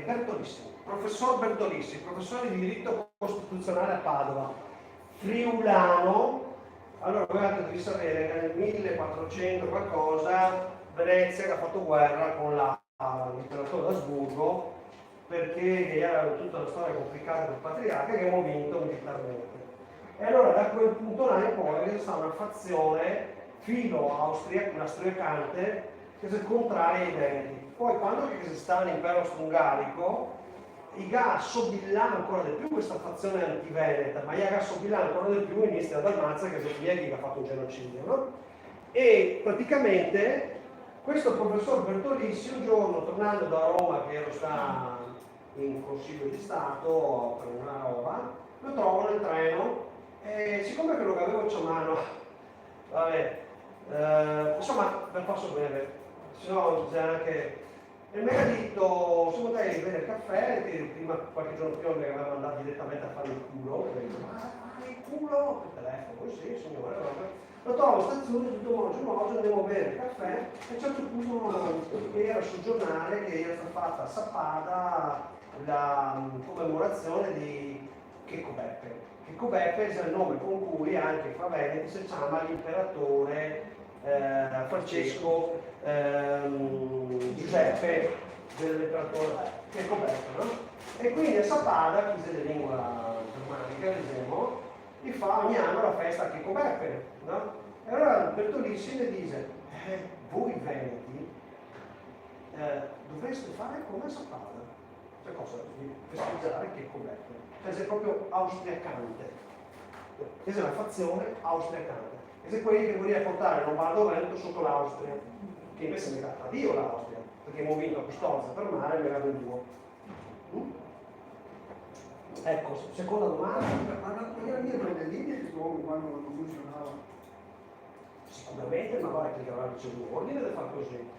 Bertolissimo, professor Bertolissimo, professore di diritto costituzionale a Padova, friulano. Allora voi devi sapere che nel 1400 qualcosa Venezia ha fatto guerra con l'imperatore d'Asburgo perché era tutta una storia complicata del patriarca che abbiamo vinto militarmente. E allora da quel punto là in poi c'è stata una fazione filo austriacante che si contraria ai veneti. Poi quando si sta all'impero austro-ungarico, i assorbillano ancora di più questa fazione antiveneta, ma gli assorbillano ancora di più in Istria Dalmazia che Sofieghi che ha fatto un genocidio, no? E praticamente questo professor Bertolissi un giorno tornando da Roma, che ero sta in Consiglio di Stato per una roba, lo trovo nel treno e siccome quello che avevo in mano, vabbè, insomma per passo breve, se no c'è anche. E mi ha detto, se potevi bere il caffè, che prima, qualche giorno prima mi aveva mandato direttamente a fare il culo, e ho detto, ma fare il culo? Il telefono, sì signore, lo trovo in stazione, tutto mogio, andiamo a bere il caffè, e a un certo punto era sul giornale che era stata fatta a Sappada la commemorazione di Checco Beppe. Checco Beppe è il nome con cui anche fra Veneti si chiama l'imperatore Francesco Giuseppe dell'imperatore Checco Beppe, no? E quindi a Sappada, chi se lingua germanica, diciamo, gli fa ogni anno la festa a Checco Beppe, no? E allora Bertolissimo le dice, voi veneti dovreste fare come a Sappada. Cioè cosa? Festeggiare Checco Beppe. Cioè sei proprio austriacante. Questa è una fazione austriacante. E se quelli che vogliono portare il Lombardo Veneto sotto l'Austria, che invece mi dà Dio l'Austria, perché abbiamo vinto a Custoza per mare e mi era venduto. Ecco, seconda domanda. Ma non era dietro le linee che quando non funzionava? Sicuramente, ma guarda che aveva ricevuto ordine di fare così.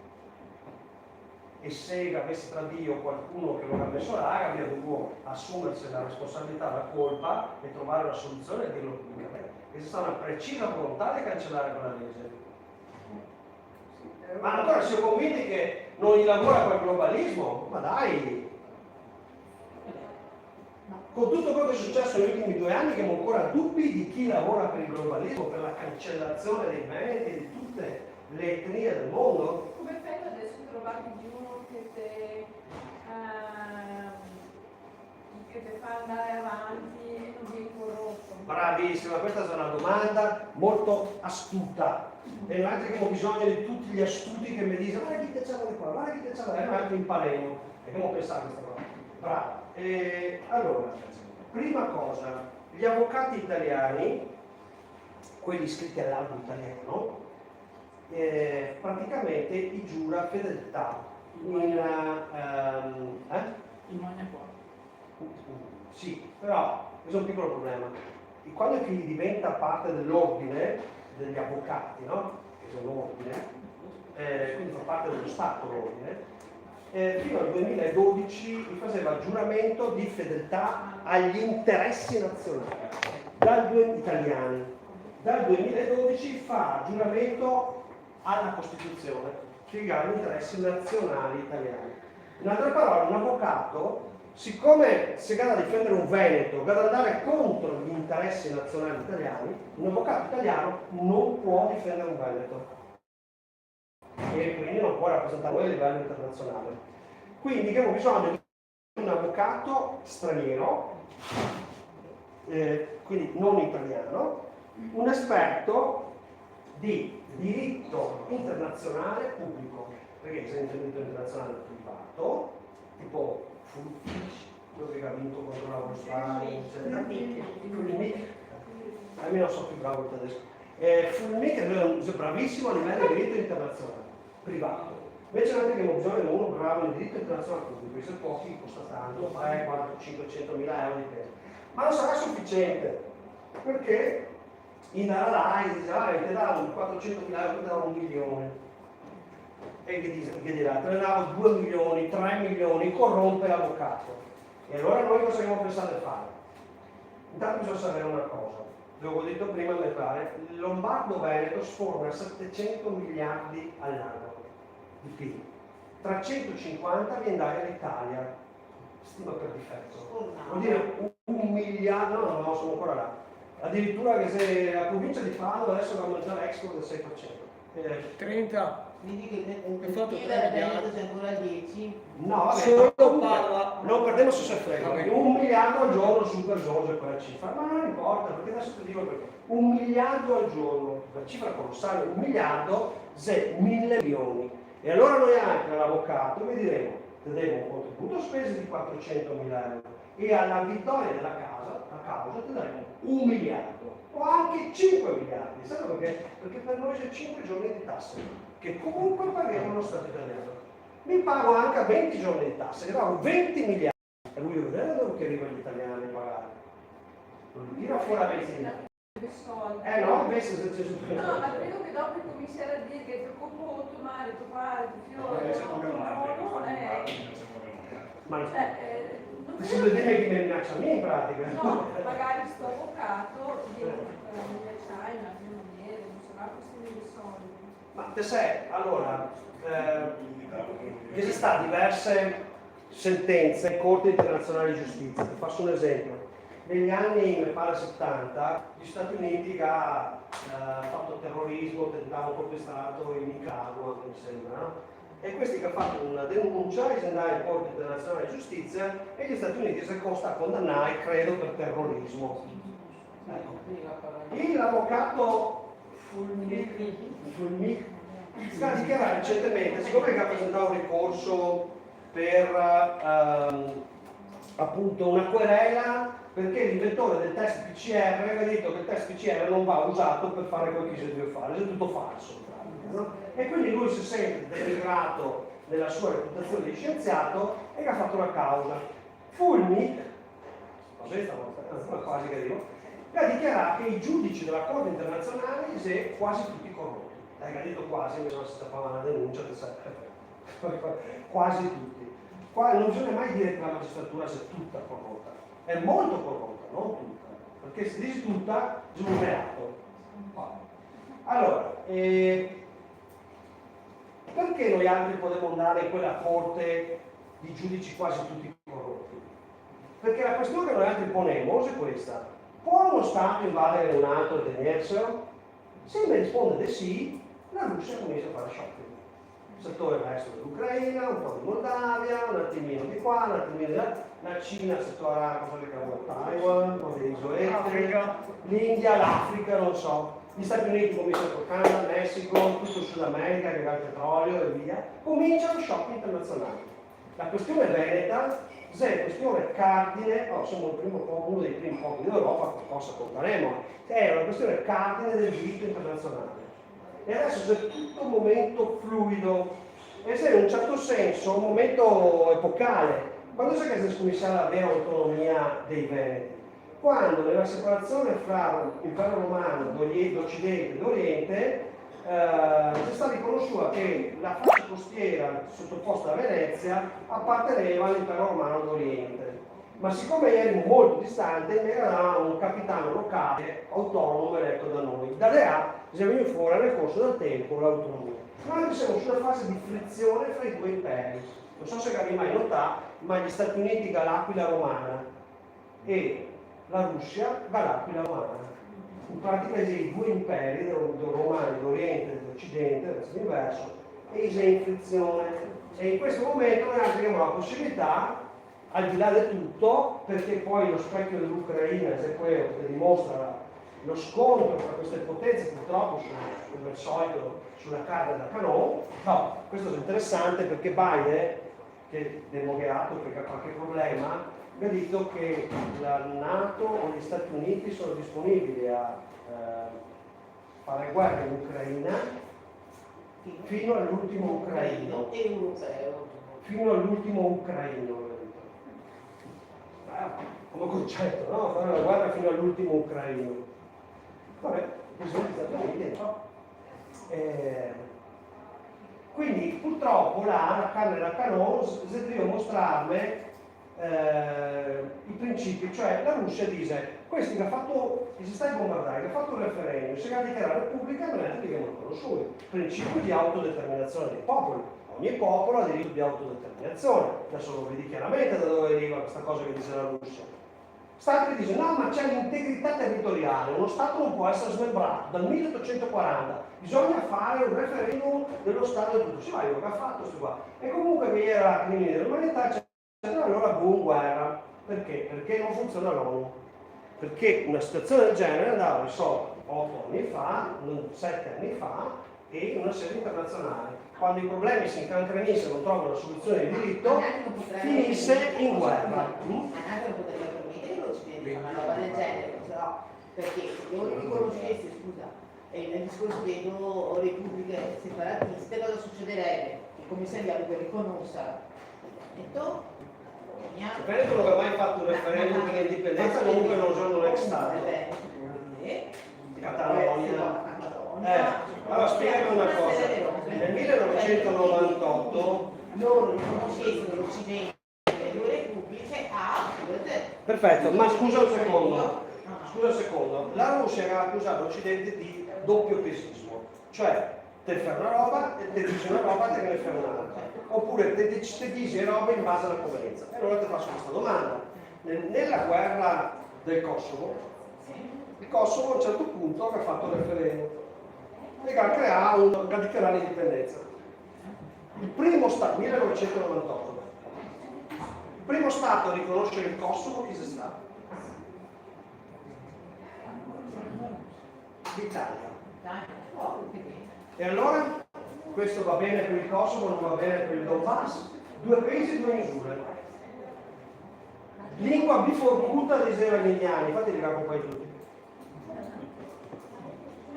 E se avesse tradito qualcuno che lo aveva messo là, avrebbe dovuto assumersi la responsabilità, la colpa e trovare una soluzione e dirlo pubblicamente. E c'è stata una precisa volontà di cancellare quella legge. Ma ancora siamo convinti che non gli lavora quel globalismo? Ma dai! Con tutto quello che è successo negli ultimi 2 anni, che abbiamo ancora dubbi di chi lavora per il globalismo, per la cancellazione dei veneti e di tutte le etnie del mondo? Come fai adesso a trovarti di uno che ti fa andare avanti e non vieni corrotto? Bravissima, questa è una domanda molto astuta. E noi altri abbiamo bisogno di tutti gli astuti che mi dicono guarda chi te c'è qua, guarda chi te c'è là, e noi altri impareremo. E abbiamo pensato a questa cosa. Bravo. Allora, prima cosa, gli avvocati italiani, quelli iscritti all'albo italiano, praticamente gli giura fedeltà in sì, però questo è un piccolo problema. E quando chi diventa parte dell'ordine degli avvocati, no? Che è un ordine, quindi fa parte dello Stato l'ordine, fino al 2012 gli faceva giuramento di fedeltà agli interessi nazionali, italiani. Dal 2012 fa giuramento alla Costituzione, che ha gli interessi nazionali italiani. In altre parole, un avvocato siccome se vado a difendere un Veneto, vado ad andare contro gli interessi nazionali italiani, un avvocato italiano non può difendere un Veneto e quindi non può rappresentare noi a livello internazionale. Quindi abbiamo bisogno di un avvocato straniero, quindi non italiano, un esperto di diritto internazionale pubblico, perché se il diritto internazionale privato, tipo quello che ha vinto contro la Volkswagen, Fulmic, almeno so più bravo il tedesco. Fulmic è bravissimo a livello di diritto internazionale privato. Invece noi abbiamo bisogno di uno bravo in diritto internazionale pubblico, se pochi costa tanto, 3, 4, 500 mila euro di pena. Ma non sarà sufficiente, perché in Aralai dice, ti danno 400 mila euro, ti danno 1 milione. E che dirà? Te ne danno 2 milioni, 3 milioni, corrompe l'avvocato. E allora noi cosa abbiamo pensato di fare? Intanto bisogna sapere una cosa, avevo detto prima mi pare, il Lombardo-Veneto sforna 700 miliardi all'anno di PIL, 350 viene dare all'Italia, stima per difetto, vuol dire 1 miliardo, no, sono ancora là, addirittura che se la provincia di Padova adesso va a mangiare export del 6%. 30. Quindi che Hai fatto il 3 Veneto c'è ancora 10. No, vabbè, Solo comunque, Padova. non perdemos se frega, Vabbè. 1 miliardo al giorno super Giorgio è quella cifra, ma non importa, perché adesso ti dico perché. 1 miliardo al giorno, una cifra colossale, 1 miliardo, 1.000 milioni. E allora noi anche all'avvocato mi diremo, ti devo un contributo spese di 400.000 euro e alla vittoria della causa ti daremo 1 miliardo o anche 5 miliardi, sai perché? Perché per noi c'è 5 giorni di tasse, che comunque paghiamo lo Stato italiano. Mi pago anche a 20 giorni di tasse, che danno 20 miliardi. E lui deve vedere dove che arrivano gli italiani a pagare. Non tira fuori a 20 miliardi. No, invece se c'è su No, ma credo che dopo comincerà a dire che troppo molto male, trovare, Ma non si deve dire che mi minaccia a me in pratica. no, magari sto avvocato viene minacciare in altre maniere, non sarà questione di soldi. Ma te sai, allora, ci sono state diverse sentenze in Corte internazionale di giustizia. Ti faccio un esempio. Negli anni, mi pare 70, gli Stati Uniti che ha fatto terrorismo, tentavo colpo di Stato in Nicaragua, mi sembra, no? E questi che hanno fatto una denuncia, si andava in Corte internazionale di giustizia e gli Stati Uniti si è a condannare, credo, per terrorismo. Ecco. L'avvocato Fulmic ha dichiarato recentemente, siccome che ha presentato un ricorso per appunto una querela perché l'inventore del test PCR aveva detto che il test PCR non va usato per fare quello che si deve fare, è tutto falso. No? E quindi lui si sente denigrato nella sua reputazione di scienziato e che ha fatto una causa. Fulmic, vabbè stavolta, quasi che dico, ha dichiarato che i giudici della Corte internazionale sono quasi tutti corrotti. Ha detto quasi, perché non si tapava una denuncia, quasi tutti. Qua non bisogna mai dire che la magistratura sia tutta corrotta, è molto corrotta, non tutta, perché se dici tutta è un reato. Allora, perché noi altri potremmo andare in quella corte di giudici quasi tutti corrotti? Perché la questione che noi altri ponemos è questa: può uno Stato invadere un altro e tenerselo? Se mi risponde di sì, la Russia comincia a fare shopping. Settore resto dell'Ucraina, un po' di Moldavia, un attimino di qua, un attimino di là, la Cina, settore arabo, Taiwan, un po' di isolette, l'India, l'Africa, non so. Gli Stati Uniti cominciano col Canada, Messico, tutto il Sud America che ha il petrolio e via, comincia lo shopping internazionale. La questione veneta è questione cardine, siamo uno dei primi popoli d'Europa, cosa contaremo, è una questione cardine del diritto internazionale. E adesso c'è tutto un momento fluido, ed è in un certo senso un momento epocale. Quando c'è che si comincia la vera autonomia dei Veneti? Quando nella separazione fra l'impero romano d'Occidente e d'Oriente c'è stato riconosciuto che la fascia costiera sottoposta a Venezia apparteneva all'impero romano d'Oriente. Ma siccome eri molto distante, era un capitano locale autonomo eletto da noi. Da là è venuto fuori nel corso del tempo l'autonomia. Noi siamo su una fase di frizione fra i due imperi. Non so se avevi mai notato, ma gli Stati Uniti ga l'Aquila Romana e la Russia ga l'Aquila Romana. In pratica i due imperi, romani d'Oriente e d'Occidente, verso l'inverso, e c'è in frizione. E in questo momento noi abbiamo la possibilità, al di là di tutto, perché poi lo specchio dell'Ucraina è quello che dimostra lo scontro tra queste potenze, purtroppo come al solito sulla carne da canone. No, questo è interessante perché Biden, che è demogheato perché ha qualche problema, mi ha detto che la NATO o gli Stati Uniti sono disponibili a fare guerra in Ucraina fino all'ultimo ucraino. Europeo. Fino all'ultimo ucraino. Come concetto, no? Fare la guerra fino all'ultimo ucraino. Vabbè, così gli Stati Uniti, no? Quindi purtroppo là, la carne da canone, se devo mostrarmi i principi, cioè la Russia dice questi che ha fatto, che si sta a bombardare, che ha fatto un referendum, si è dichiarato la Repubblica, non è che abbiamo riconosciuto. Principio di autodeterminazione dei popoli. Ogni popolo ha diritto di autodeterminazione. Adesso lo vedi chiaramente da dove deriva questa cosa che dice la Russia. Stati dice no, ma c'è l'integrità territoriale, uno Stato non può essere smembrato. Dal 1840 bisogna fare un referendum dello Stato e tutto. Si va, io che ha fatto questo qua. E comunque vi era crimine dell'umanità, allora boom, guerra. Perché? Perché non funziona l'ONU. Perché una situazione del genere andava risolta 8 anni fa, 7 anni fa, e in una sede internazionale. Quando i problemi si incancrenissero e non trovano una soluzione di diritto, finisse in guerra. Ma anche non potrebbe permettere che l'Occidente fa una roba del genere, no? Perché se voi riconosceste, scusa, nel discorso delle repubbliche separatiste, cosa succederebbe? Il commissariato che riconosca detto il Veneto non aveva mai fatto un referendum per l'indipendenza, comunque non sono un ex Stato. Catalogna. Allora spiegami una cosa, nel 1998 non riconoscessero l'Occidente le due repubbliche a perfetto, ma scusa un secondo, la Russia aveva accusato l'Occidente di doppio pesismo, cioè te fai una roba e te dici una roba te ne fai un'altra, oppure te dici roba in base alla convenienza. E allora ti faccio questa domanda: nella guerra del Kosovo, il Kosovo a un certo punto ha fatto il referendum e ha dichiarato l'indipendenza. Il primo Stato, 1998, il primo Stato a riconoscere il Kosovo chi è stato? L'Italia. E allora questo va bene per il Kosovo, non va bene per il Donbass? Due paesi, due misure. Lingua biforcuta, diceva Mignani, infatti li capo poi tutti.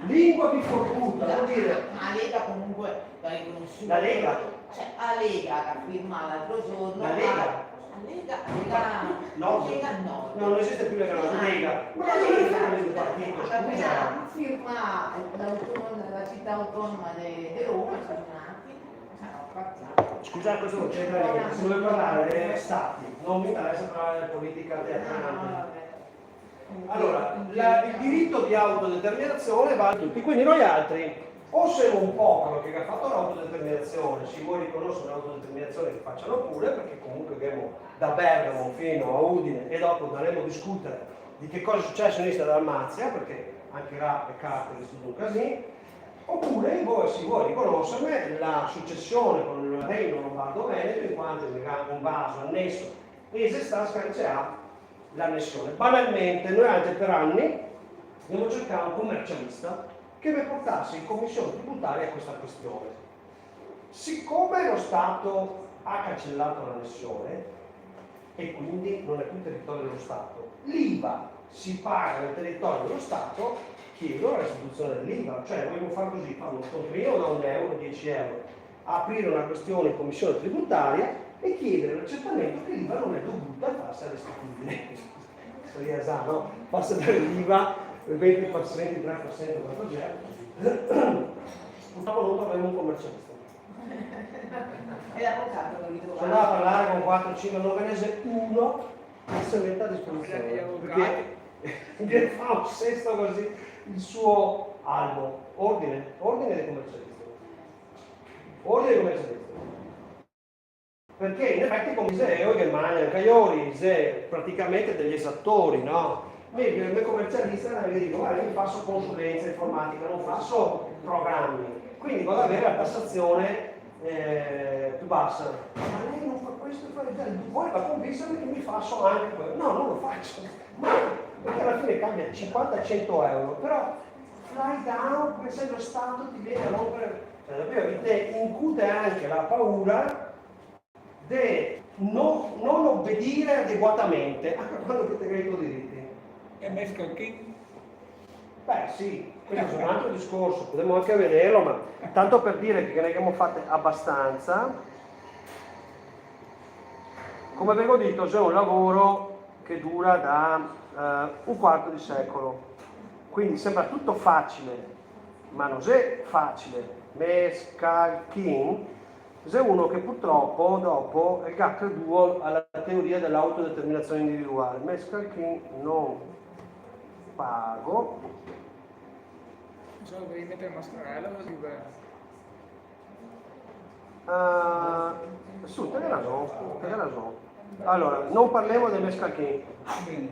Lingua biforcuta, vuol dire... La Lega comunque l'ha riconosciuta. La Lega? Cioè, la Lega che ha firmato l'altro giorno... La Lega? No. Non esiste più la Lega. Ma la Lega è il partito, ha firmato la città autonoma di Roma, scusa, questo non c'entra niente, se vuoi parlare dei stati, non mi interessa parlare di politica teatrale. Allora, il diritto di autodeterminazione va a tutti, quindi noi altri o siamo un popolo che ha fatto l'autodeterminazione, si vuole riconoscere l'autodeterminazione che facciano pure, perché comunque abbiamo da Bergamo fino a Udine e dopo andremo a discutere di che cosa è successo in Istria Dalmazia, perché anche là le carte è stato un casino, oppure voi si vuole riconoscere la successione con il Regno Lombardo-Veneto in quanto un vaso annesso e se sta scancellando l'annessione. Banalmente, noi anche per anni abbiamo cercato un commercialista che mi portasse in commissione tributaria a questa questione. Siccome lo Stato ha cancellato l'annessione e quindi non è più territorio dello Stato, l'IVA si paga nel territorio dello Stato, chiedo la restituzione dell'IVA, cioè vogliamo fare così, fare uno scontrino da 1 euro, 10 euro, aprire una questione in commissione tributaria e chiedere l'accertamento che l'IVA non è dovuta e farsi restituire. Sarebbe no? Basta dare l'IVA il 20%, 23%, quanto c'è. Purtroppo non troviamo un commercialista. E l'avvocato lo ritrovo. Se andava a parlare con 4, 5, 9 mesi, uno che si mette a disposizione. Perché fa un sesto così il suo albo. Ordine di commercialista. Ordine di commercialista. Perché in effetti come io che mangio caiori, praticamente degli esattori, no? Me commercialista gli dico, guarda, io faccio consulenza informatica, non faccio programmi, quindi vado ad avere la tassazione più bassa. Ma lei non fa questo, vuoi la convincermi che mi faccio anche quello? No, non lo faccio, perché alla fine cambia 50-100 euro, però fly down, come se lo Stato ti viene a rompere, cioè te incute anche la paura di non obbedire adeguatamente anche quando ti hai i tuoi diritti. E Mescal King? Beh sì, questo è un altro discorso, potremmo anche vederlo, ma tanto per dire che ne abbiamo fatte abbastanza. Come avevo detto, c'è un lavoro che dura da un quarto di secolo, quindi sembra tutto facile, ma non è facile. Mescal King è uno che purtroppo dopo è creduto alla teoria dell'autodeterminazione individuale. Mescal King non pago. Devi mettere mascherella così Su, te ne ragione. Allora, non parliamo del Mescal King,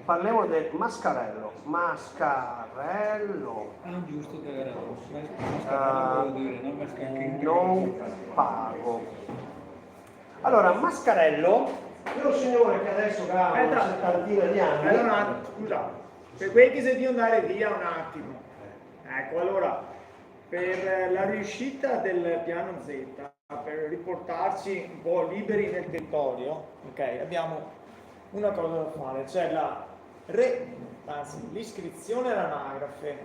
parliamo del mascarello. Mascarello. Giusto, te ne ragione. Mascarello devo dire, non Mescal King. Non pago. Allora, mascarello è un signore che adesso ha una settantina di anni. Allora, scusa, per quei che si devono andare via un attimo. Ecco, allora, per la riuscita del piano Z, per riportarci un po' liberi nel territorio, ok, abbiamo una cosa da fare, cioè l'iscrizione all'anagrafe,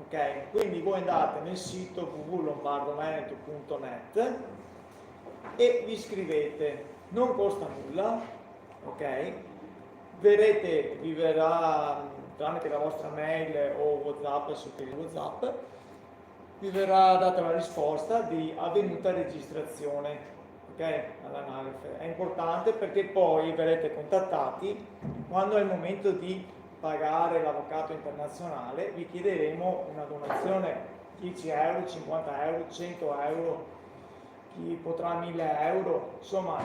ok? Quindi voi andate nel sito www.lombardoveneto.net e vi iscrivete, non costa nulla, ok? Vi verrà tramite la vostra mail o WhatsApp, su WhatsApp, vi verrà data la risposta di avvenuta registrazione, ok, all'anagrafe. È importante perché poi verrete contattati quando è il momento di pagare l'avvocato internazionale, vi chiederemo una donazione 10 euro, 50 euro, 100 euro, chi potrà 1000 euro, insomma,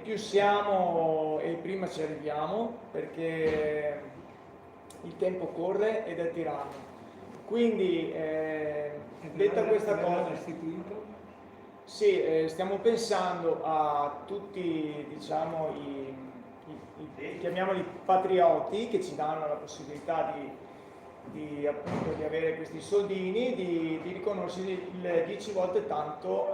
più siamo e prima ci arriviamo, perché il tempo corre ed è tiranno. Quindi, detta questa cosa, sì, stiamo pensando a tutti, diciamo, chiamiamoli patrioti, che ci danno la possibilità appunto, di avere questi soldini, di riconoscere il 10 volte tanto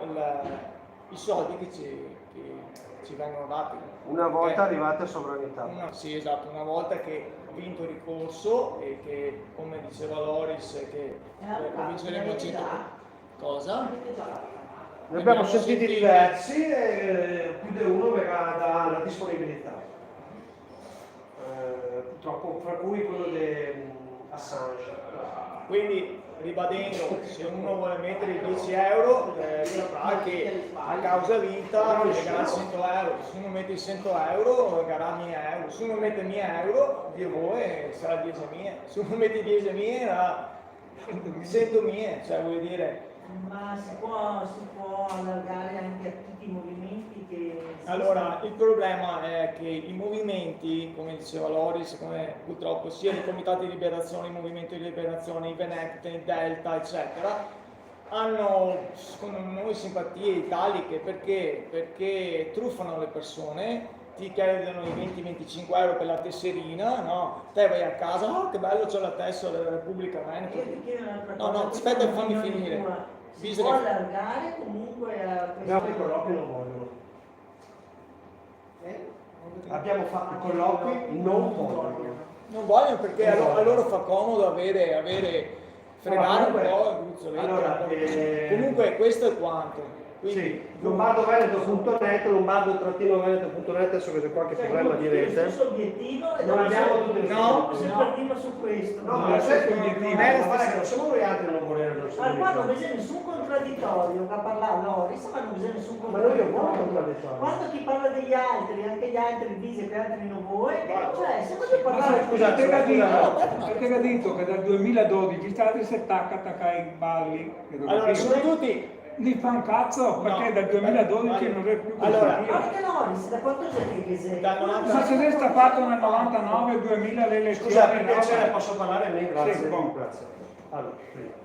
i soldi che ci vengono dati. Una volta arrivate a sovranità. Sì, esatto, una volta che vinto il ricorso e che, come diceva Loris, che lo vinceremo a 100. Cosa? Ne abbiamo sentiti diversi e più di uno verrà dalla disponibilità. Purtroppo, fra cui quello di Assange. Quindi, ribadendo, se uno vuole mettere i 10 euro, saprà che a causa vinta pagherà 100 euro. Se uno mette i 100 euro, pagherà 1000 euro. Se uno mette 1000 euro, di voi sarà 10.000. Se uno mette 10.000, sarà 100.000, cioè vuol dire. Ma si può allargare anche a tutti i movimenti che... Allora, il problema è che i movimenti, come diceva Loris, come purtroppo sia i comitati di liberazione, i movimenti di liberazione, i Venecte, i Delta, eccetera, hanno, secondo noi, simpatie italiche perché truffano le persone, ti chiedono i 20-25 euro per la tesserina, no? Te vai a casa, oh che bello, c'ho la tessera della Repubblica Veneto. Io ti chiedo un'altra No, cosa. aspetta, fammi finire. Si può allargare comunque a Abbiamo fatto i colloqui, non vogliono. Abbiamo fatto i colloqui, non vogliono. Non vogliono perché a loro fa comodo avere fregare un po' il gruzzoletto. Allora, comunque questo è quanto. Quindi, sì, lombardoveneto.net, lombardo-veneto.net, adesso che c'è qualche problema di rete. Il stesso obiettivo e Non abbiamo tutte le se partiva su questo. No, ma certo l'obiettivo non è che non siamo noi altri a non volerlo. Ma qua non c'è nessun contraddittorio che ha parlato, Loris, ma non c'è nessun Ma noi non contraddittorio. contraddittorio. Quando ti parla degli altri, anche gli altri dice che altri non vuoi, cioè se vuoi parlare... Scusate, Perché ha detto che dal 2012 stati se attacca ai balli. allora, sono tutti Mi fa un cazzo perché dal 2012 non è più così. Allora, Anche Loris, da quanto siete che sei? Dal 90 Ma se è fatto nel 99, 2000 le elezioni. Scusa, per no? piacere posso parlare a me? Grazie. Sì, buon. Grazie. Allora, prima.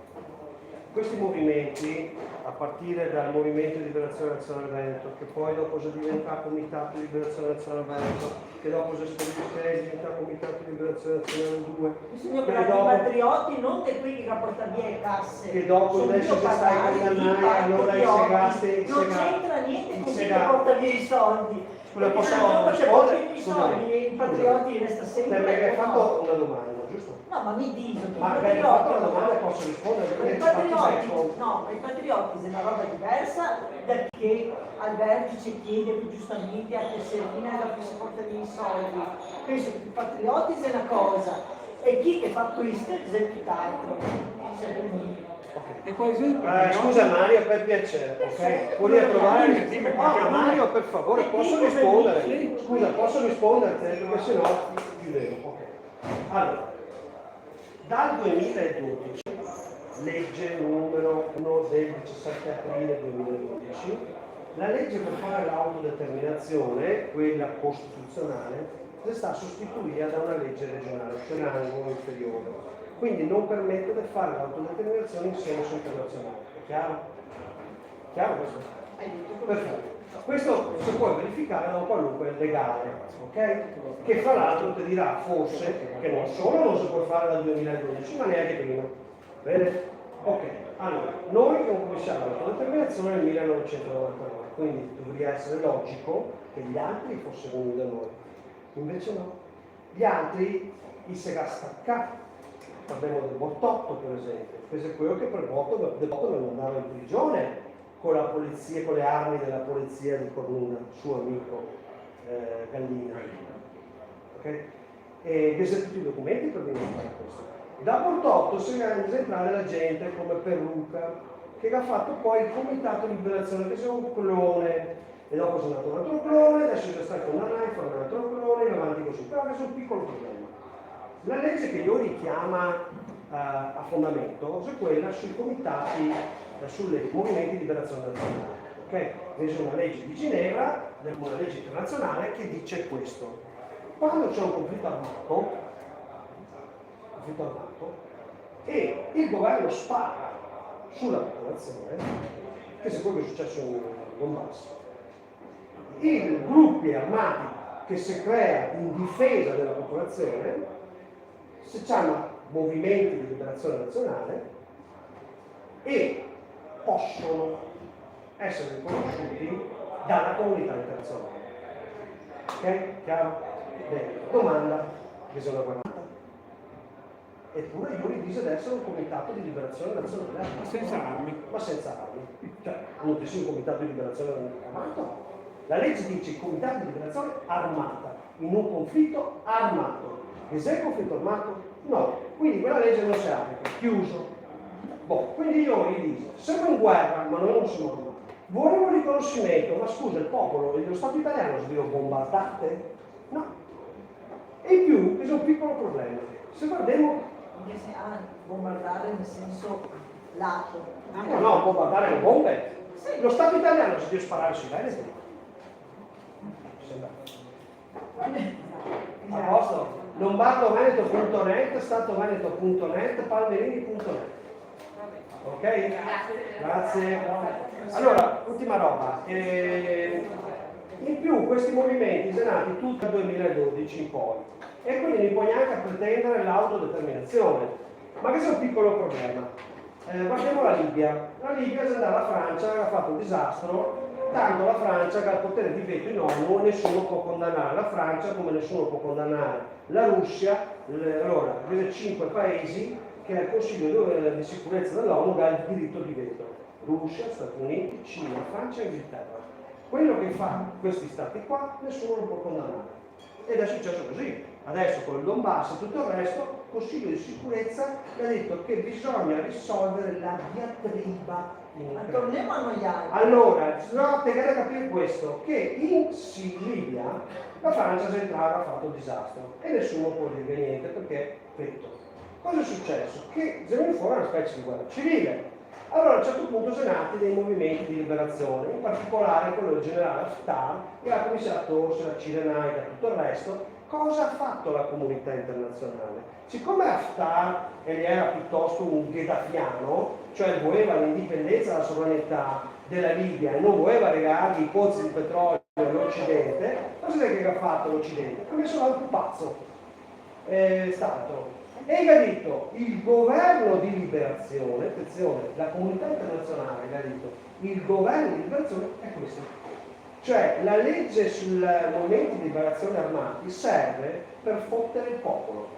Questi movimenti, a partire dal Movimento di Liberazione Nazionale Veneto, che poi dopo si diventa Comitato di Liberazione Nazionale Veneto, che dopo si diventa Comitato di Liberazione Nazionale 2, Bisogna che parlare di dopo, patrioti, non di quelli che portano via le casse. che dopo Sono invece io se stai parlare di condannare, allora i segasti, non c'entra niente con chi che segasti. porta via i soldi. Scusa, Perché posso se porti rispondere? i Scusami. soldi e i patrioti resta sempre. Perché hai no. fatto una domanda, giusto? No, ma mi dico, che Ma i hai fatto una patrioti, domanda e posso rispondere? i Perché ci fatti patrioti, becco. no, i patrioti è una roba diversa da che al vertice chiede più giustamente a Tesserina da che si porta via i soldi. Penso che i patrioti è una cosa e chi che fa questo è tutt'altro. E poi esempio, Scusa Mario, per piacere, ok? Vuoi approvare? No, Mario, per favore, posso rispondere? Scusa, posso rispondere? Perché sennò chiudevo. Ok. Allora, dal 2012, legge numero 1 del 17 aprile 2012, la legge per fare l'autodeterminazione, quella costituzionale, è stata sostituita da una legge regionale, cioè rango inferiore. Quindi non permette di fare l'autodeterminazione in senso internazionale. È chiaro? Chiaro questo? Perfetto. Questo si può verificare da un qualunque legale, ok? Che fra l'altro ti dirà forse che non solo non si può fare dal 2012, ma neanche prima. Bene? Ok. Allora, noi cominciamo l'autodeterminazione nel 1999, quindi dovrebbe essere logico che gli altri fossero venuti da noi. Invece no. Gli altri, i Segastacca, parliamo del Bottotto per esempio, questo è quello che per Botto non andava in prigione con la polizia, con le armi della polizia di Cornuna, suo amico Gallina. Okay? E questi tutti i documenti per venire a fare questo. Da Bottotto si è a entrare la gente come Perrucca, che ha fatto poi il Comitato di Liberazione, che sia un clone, e dopo è nato un altro clone, adesso c'è stato un altro clone, e avanti così. Però questo è un piccolo problema. La legge che io richiama a fondamento è quella sui comitati, sui movimenti di liberazione nazionale. Okay? Questa è una legge di Ginevra, una legge internazionale che dice questo. Quando c'è un conflitto armato e il governo spara sulla popolazione, che è quello che è successo in Donbass, i gruppi armati che si crea in difesa della popolazione si chiama movimenti di liberazione nazionale e possono essere riconosciuti dalla comunità internazionale. Ok? Chiaro? Bene. Domanda, bisogna guardare. Eppure Iuri dice di essere un comitato di liberazione nazionale. Ma senza armi. Ma senza armi. Cioè, non dice un comitato di liberazione armato. La legge dice comitato di liberazione armata, in un conflitto armato. E se è il conflitto armato? No. Quindi quella legge non si applica. Chiuso. Boh, quindi Iuri dice, siamo in guerra, ma noi non siamo armati. Vuole un riconoscimento, ma scusa, il popolo, lo Stato italiano si dice bombardate? No. E in più, questo è un piccolo problema. Se guardiamo bombardare nel senso lato. no, bombardare le bombe. Sì. Lo Stato italiano si deve sparare sui Veneti. A posto? lombardoveneto.net, statoveneto.net, palmerini.net. Ok? Grazie. Allora, ultima roba. In più questi movimenti sono nati tutti dal 2012 in poi e quindi non può neanche pretendere l'autodeterminazione. Ma questo è un piccolo problema. Guardiamo la Libia. La Libia è andata alla Francia, ha fatto un disastro, tanto la Francia che ha il potere di veto in ONU, nessuno può condannare la Francia come nessuno può condannare la Russia. Allora, questi 5 paesi che al Consiglio di sicurezza dell'ONU ha il diritto di veto. Russia, Stati Uniti, Cina, Francia e Inghilterra. Quello che fa questi stati qua, nessuno lo può condannare. Ed è successo così. Adesso con il Donbass e tutto il resto, il Consiglio di sicurezza ha detto che bisogna risolvere la diatriba in Ma Ucraina. torniamo a noi altri. Allora, no, te deve capire questo, che in Libia la Francia si è entrata, ha fatto un disastro e nessuno può dire niente perché petto. Cosa è successo? Che è venuta fuori una specie di guerra civile. Allora a un certo punto sono nati dei movimenti di liberazione, in particolare quello del generale Haftar, che ha cominciato la Cirenaica e tutto il resto. Cosa ha fatto la comunità internazionale? Siccome Haftar era piuttosto un gheddafiano, cioè voleva l'indipendenza e la sovranità della Libia e non voleva regalargli i pozzi di petrolio all'Occidente, cosa è che ha fatto l'Occidente? Ha messo là un pupazzo stato e gli ha detto il governo di liberazione, attenzione, la comunità internazionale gli ha detto il governo di liberazione è questo. Cioè la legge sui movimenti di liberazione armati serve per fottere il popolo,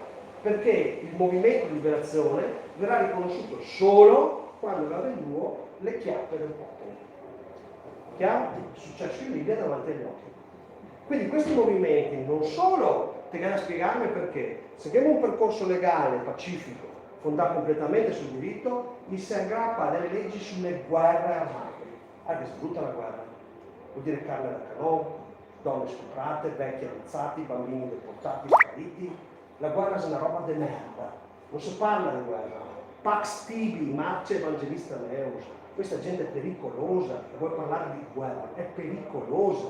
perché il movimento di liberazione verrà riconosciuto solo quando avrà in duo le chiappe del popolo. Chiaro? È successo in Libia davanti agli occhi. Quindi questi movimenti non solo tengono a spiegarmi perché, se abbiamo un percorso legale, pacifico, fondato completamente sul diritto, gli si aggrappa delle leggi sulle guerre armate. Che si brutta la guerra. Vuol dire carne da canone, donne stuprate, vecchi ammazzati, bambini deportati, spariti. La guerra è una roba di merda. Non si parla di guerra. Pax tibi, marce evangelista Neus. Questa gente è pericolosa, vuoi parlare di guerra, è pericolosa.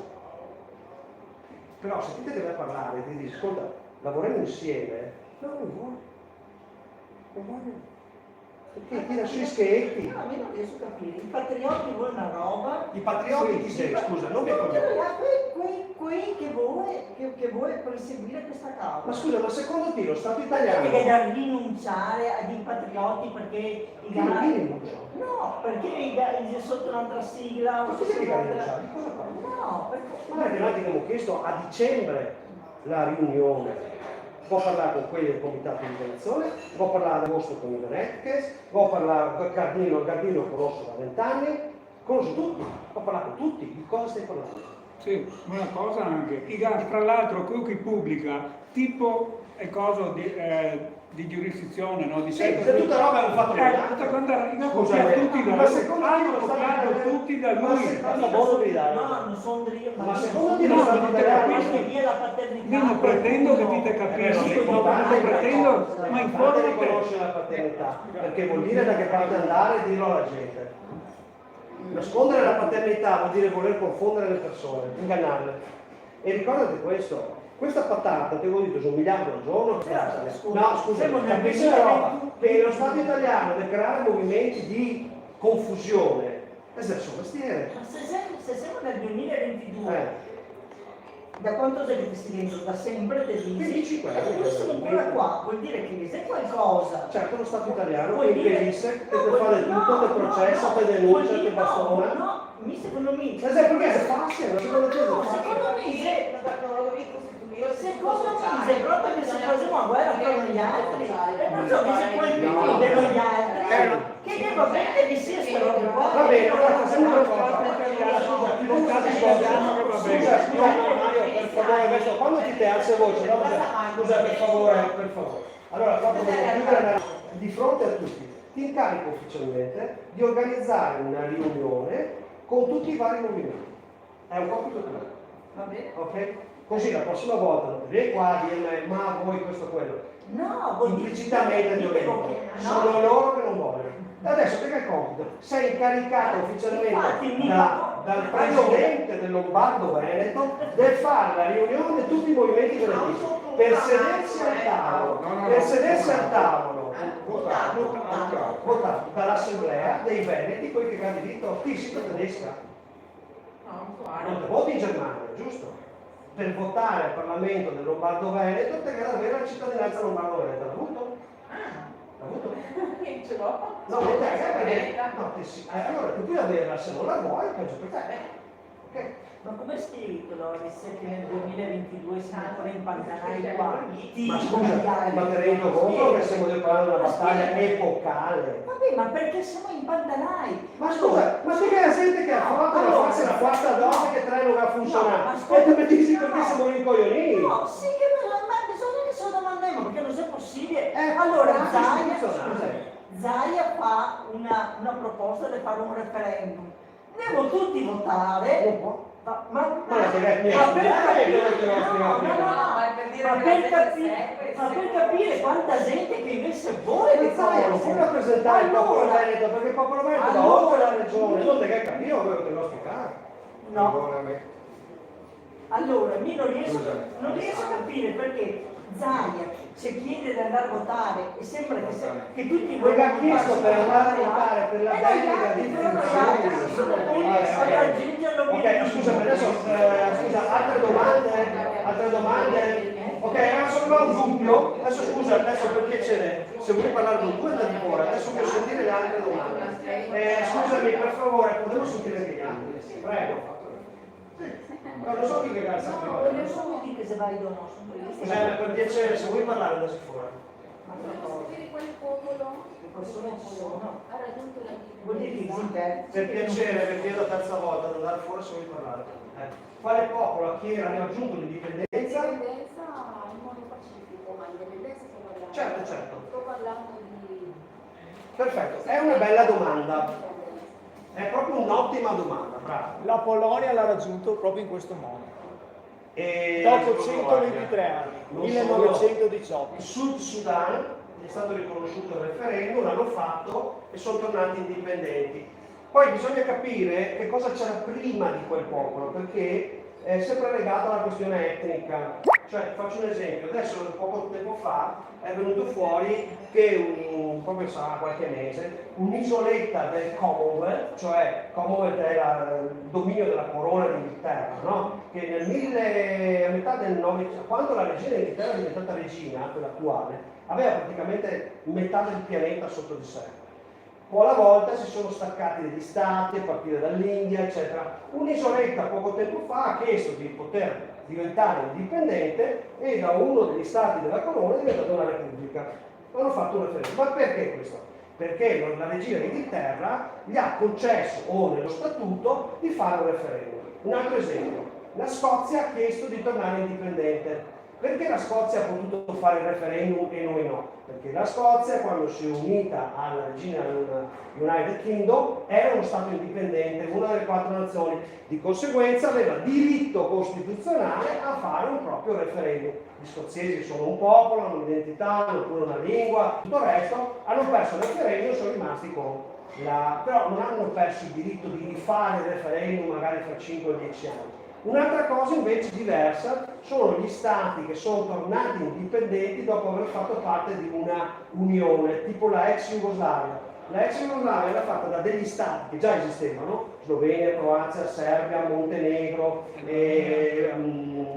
Però se ti deve parlare e ti dici, ascolta, lavoriamo insieme, no, non voglio. Perché tira sui schetti. No, a me non riesco a capire, i patrioti vuole una roba. I patrioti chi sei? Scusa, non mi ricordo. Quei che vuole perseguire questa causa. Ma scusa, ma secondo te lo Stato italiano... Perché è da rinunciare ai patrioti perché i gatti... No, perché sotto un'altra sigla... Ma cos'è che rinunciare? Di cosa parli? No, perché... Guarda che noi ti abbiamo chiesto a dicembre la riunione. Può parlare con quelli del comitato di liberazione, può parlare ad agosto con i Venetkes, può parlare con Gardino conosco da 20 anni, conosco tutti, può parlare con tutti, di cosa stai parlando? Sì, una cosa anche, tra l'altro quello che pubblica tipo è cosa di giurisdizione, no? Di se tutta roba è un fatto tutti da lui. No, non sono io. Ma secondo te lo Stato italiano... Io non pretendo che ti capisci, non pretendo, ma informati. Riconoscere la paternità, perché vuol dire da che parte andare e dirlo alla gente. Nascondere la paternità vuol dire voler confondere le persone, ingannarle. E ricordate questo, questa patata, te avevo detto, su 1 miliardo al giorno. No, scusa, capisci la roba? Che lo Stato italiano deve creare movimenti di confusione. Questo è il suo mestiere. Ma se siamo nel 2022, da quanto siete sei dentro? Da sempre te dici? Io sono ancora qua, vuol dire che se qualcosa. Certo, lo Stato italiano che impedisce, che te fa del tutto, te processa, te denuncia, te bastona. No, secondo me. Perché è facile, secondo te è Secondo me è proprio che se facciamo una guerra con gli altri, non so che se poi dividono gli altri, che va bene che sia sta roba qua. Va bene, allora facciamo una cosa. Scusa, Mario, per favore, adesso quando ti te alzi voce, no? Scusa, per favore. Allora, proprio di fronte a tutti, ti incarico ufficialmente di organizzare una riunione con tutti i vari movimenti. È un compito tuo. Va bene. Ok? Così la prossima volta non ti vieni qua a dirmi ma voi questo quello. No, implicitamente sono loro che non vogliono. E adesso perché il compito? Sei incaricato ufficialmente dal presidente del Lombardo Veneto del fare la riunione di tutti i movimenti venetisti per sedersi al tavolo, votato dall'assemblea dei veneti, quelli che hanno diritto artistico tedesca. Non ti voti in Germania, giusto? Per votare al Parlamento del Lombardo Veneto devi avere la cittadinanza Lombardo Veneto. L'ha avuto? L'ha avuto? Ce l'ho. No, allora tu puoi averla, se non la vuoi, peggio per te. Ok? Ma come spieghi Loris che nel 2022 siamo ancora impantanati qua? Ma scusa, ma te rendi conto che stiamo parlando di una battaglia epocale? Vabbè, ma perché siamo impantanai? Ma scusa, ma tu che la gente che affronta la fase la quarta dose che 3 non va a funzionare? E tu mi dici perché siamo rincoglioniti? No, sì che ma bisogna che se lo domandiamo, perché non è possibile. Allora, Zaia fa una proposta di fare un referendum. Devo tutti votare. Ma Non è che per capire quanta gente che invece vuole le non puoi cose. rappresentare il popolo Allora- veneto, perché il popolo veneto va allora- oltre la regione, non te che capire quello che lo spiegare. No. Allora, io non riesco a capire perché Zaia ci chiede di andare a votare e sembra che tutti Quello che ha vogliamo chiesto per andare a votare per la delega di Ok, scusami, adesso altre domande? Ok, era solo un dubbio. Adesso scusa, adesso per piacere, se vuoi parlare con tu andate fuori, adesso voglio sentire le altre domande. Scusami, per favore, potremmo sentire anche gli altri? Prego. No, non so chi che cazzo Non sono lì che se vai do no, sono lì. Scusa, per piacere, se vuoi parlare adesso fuori. Sapere quale popolo Le persone ci sono. ha raggiunto la Vuol dire che esiste. Per piacere, vi chiedo terza volta ad andare fuori se vuoi parlare. Quale popolo a chi ha raggiunto l'indipendenza? L'indipendenza in modo pacifico, ma l'indipendenza sto parlando. Certo, certo. Sto parlando di... Perfetto, è una bella domanda. È proprio un'ottima domanda, bravo. La Polonia l'ha raggiunto proprio in questo modo. E Dopo 123 anni, Non 1918. il Sud Sudan è stato riconosciuto il referendum, l'hanno fatto e sono tornati indipendenti. Poi bisogna capire che cosa c'era prima di quel popolo, perché è sempre legato alla questione etnica. Cioè, faccio un esempio, adesso poco tempo fa è venuto fuori che proprio sarà qualche mese, un'isoletta del Commonwealth, cioè Commonwealth è il dominio della corona d'Inghilterra, no? Che a metà del Novecento, quando la regina d'Inghilterra è diventata regina, quella attuale, aveva praticamente metà del pianeta sotto di sé. Poi alla volta si sono staccati degli stati, a partire dall'India, eccetera. Un'isoletta poco tempo fa ha chiesto di poter diventare indipendente e da uno degli stati della corona è diventata una repubblica. Hanno fatto un referendum. Ma perché questo? Perché la regina d'Inghilterra gli ha concesso, o nello statuto, di fare un referendum. Un altro esempio, la Scozia ha chiesto di tornare indipendente. Perché la Scozia ha potuto fare il referendum e noi no? Perché la Scozia, quando si è unita alla regina United Kingdom, era uno Stato indipendente, una delle 4 nazioni. Di conseguenza aveva diritto costituzionale a fare un proprio referendum. Gli scozzesi sono un popolo, hanno un'identità, hanno pure una lingua, tutto il resto, hanno perso il referendum e sono rimasti con però non hanno perso il diritto di rifare il referendum magari fra 5 o 10 anni. Un'altra cosa invece diversa sono gli stati che sono tornati indipendenti dopo aver fatto parte di una unione, tipo la ex Jugoslavia. La ex Jugoslavia era fatta da degli stati che già esistevano, Slovenia, Croazia, Serbia, Montenegro,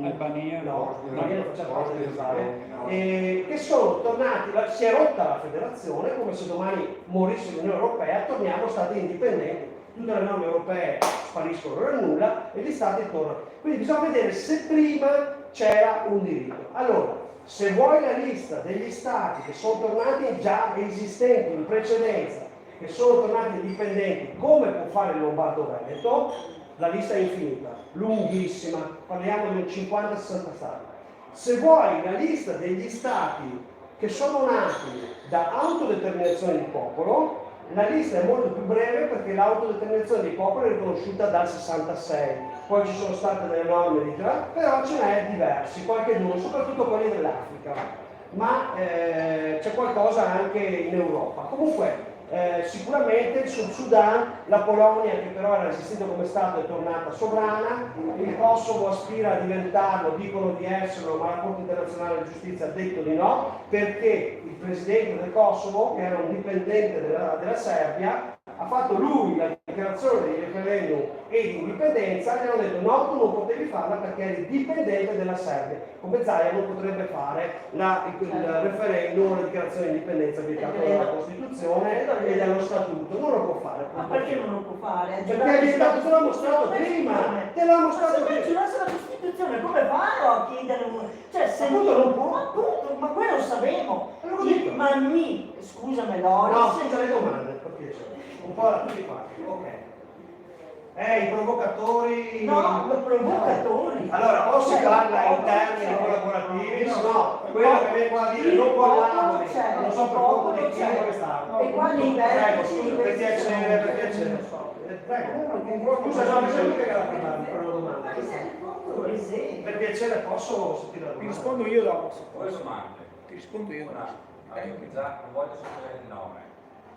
Albania, no, Albania non faceva parte di Jugoslavia, che sono tornati, si è rotta la federazione, come se domani morisse l'Unione Europea, torniamo stati indipendenti. Tutte le norme europee spariscono nel nulla e gli stati tornano. Quindi bisogna vedere se prima c'era un diritto. Allora, se vuoi la lista degli stati che sono tornati già esistenti in precedenza, che sono tornati indipendenti, come può fare il Lombardo-Veneto, la lista è infinita, lunghissima, parliamo di 50-60 stati. Se vuoi la lista degli stati che sono nati da autodeterminazione di popolo, la lista è molto più breve perché l'autodeterminazione dei popoli è riconosciuta dal 66, poi ci sono state delle norme di però ce n'è diversi, qualcheduno, soprattutto quelli dell'Africa, ma c'è qualcosa anche in Europa. Comunque sicuramente il Sud Sudan, la Polonia che però era esistito come Stato è tornata sovrana, il Kosovo aspira a diventarlo, dicono di esserlo, ma la Corte internazionale di giustizia ha detto di no, perché il presidente del Kosovo, che era un dipendente della Serbia, ha fatto lui la dichiarazione di referendum e di indipendenza e gli hanno detto no, tu non potevi farla perché eri dipendente della Serbia. Come Zaia non potrebbe fare il referendum o la dichiarazione di indipendenza vietata dalla Costituzione e dallo Statuto. Non lo può fare. Ma perché non lo può fare? Perché è vietato, te l'ho mostrato prima. Te l'ho mostrato ma se prima. giurasse la Costituzione, come fanno a chiedere un... Cioè, se Appunto non può. Appunto, ma quello lo sapevo. Lo dico. Ma scusami Loris. No, senza le domande, per piacere. Un po' da tutti quanti. Ok. I provocatori... No, i provocatori. Allora, o si parla in termini collaborativi, se no, quello che viene qua a dire non collabori, non so per conto di chi è quest'anno. E qua nei Prego, vertici... scusa, per piacere, per piacere. Prego, scusa, no, mi sembra che era prima per una domanda. Per piacere posso sentire la Ti domanda? rispondo io dopo. se Due posso. domande. Ti rispondo io dopo. Una, avete già, non voglio sapere il nome,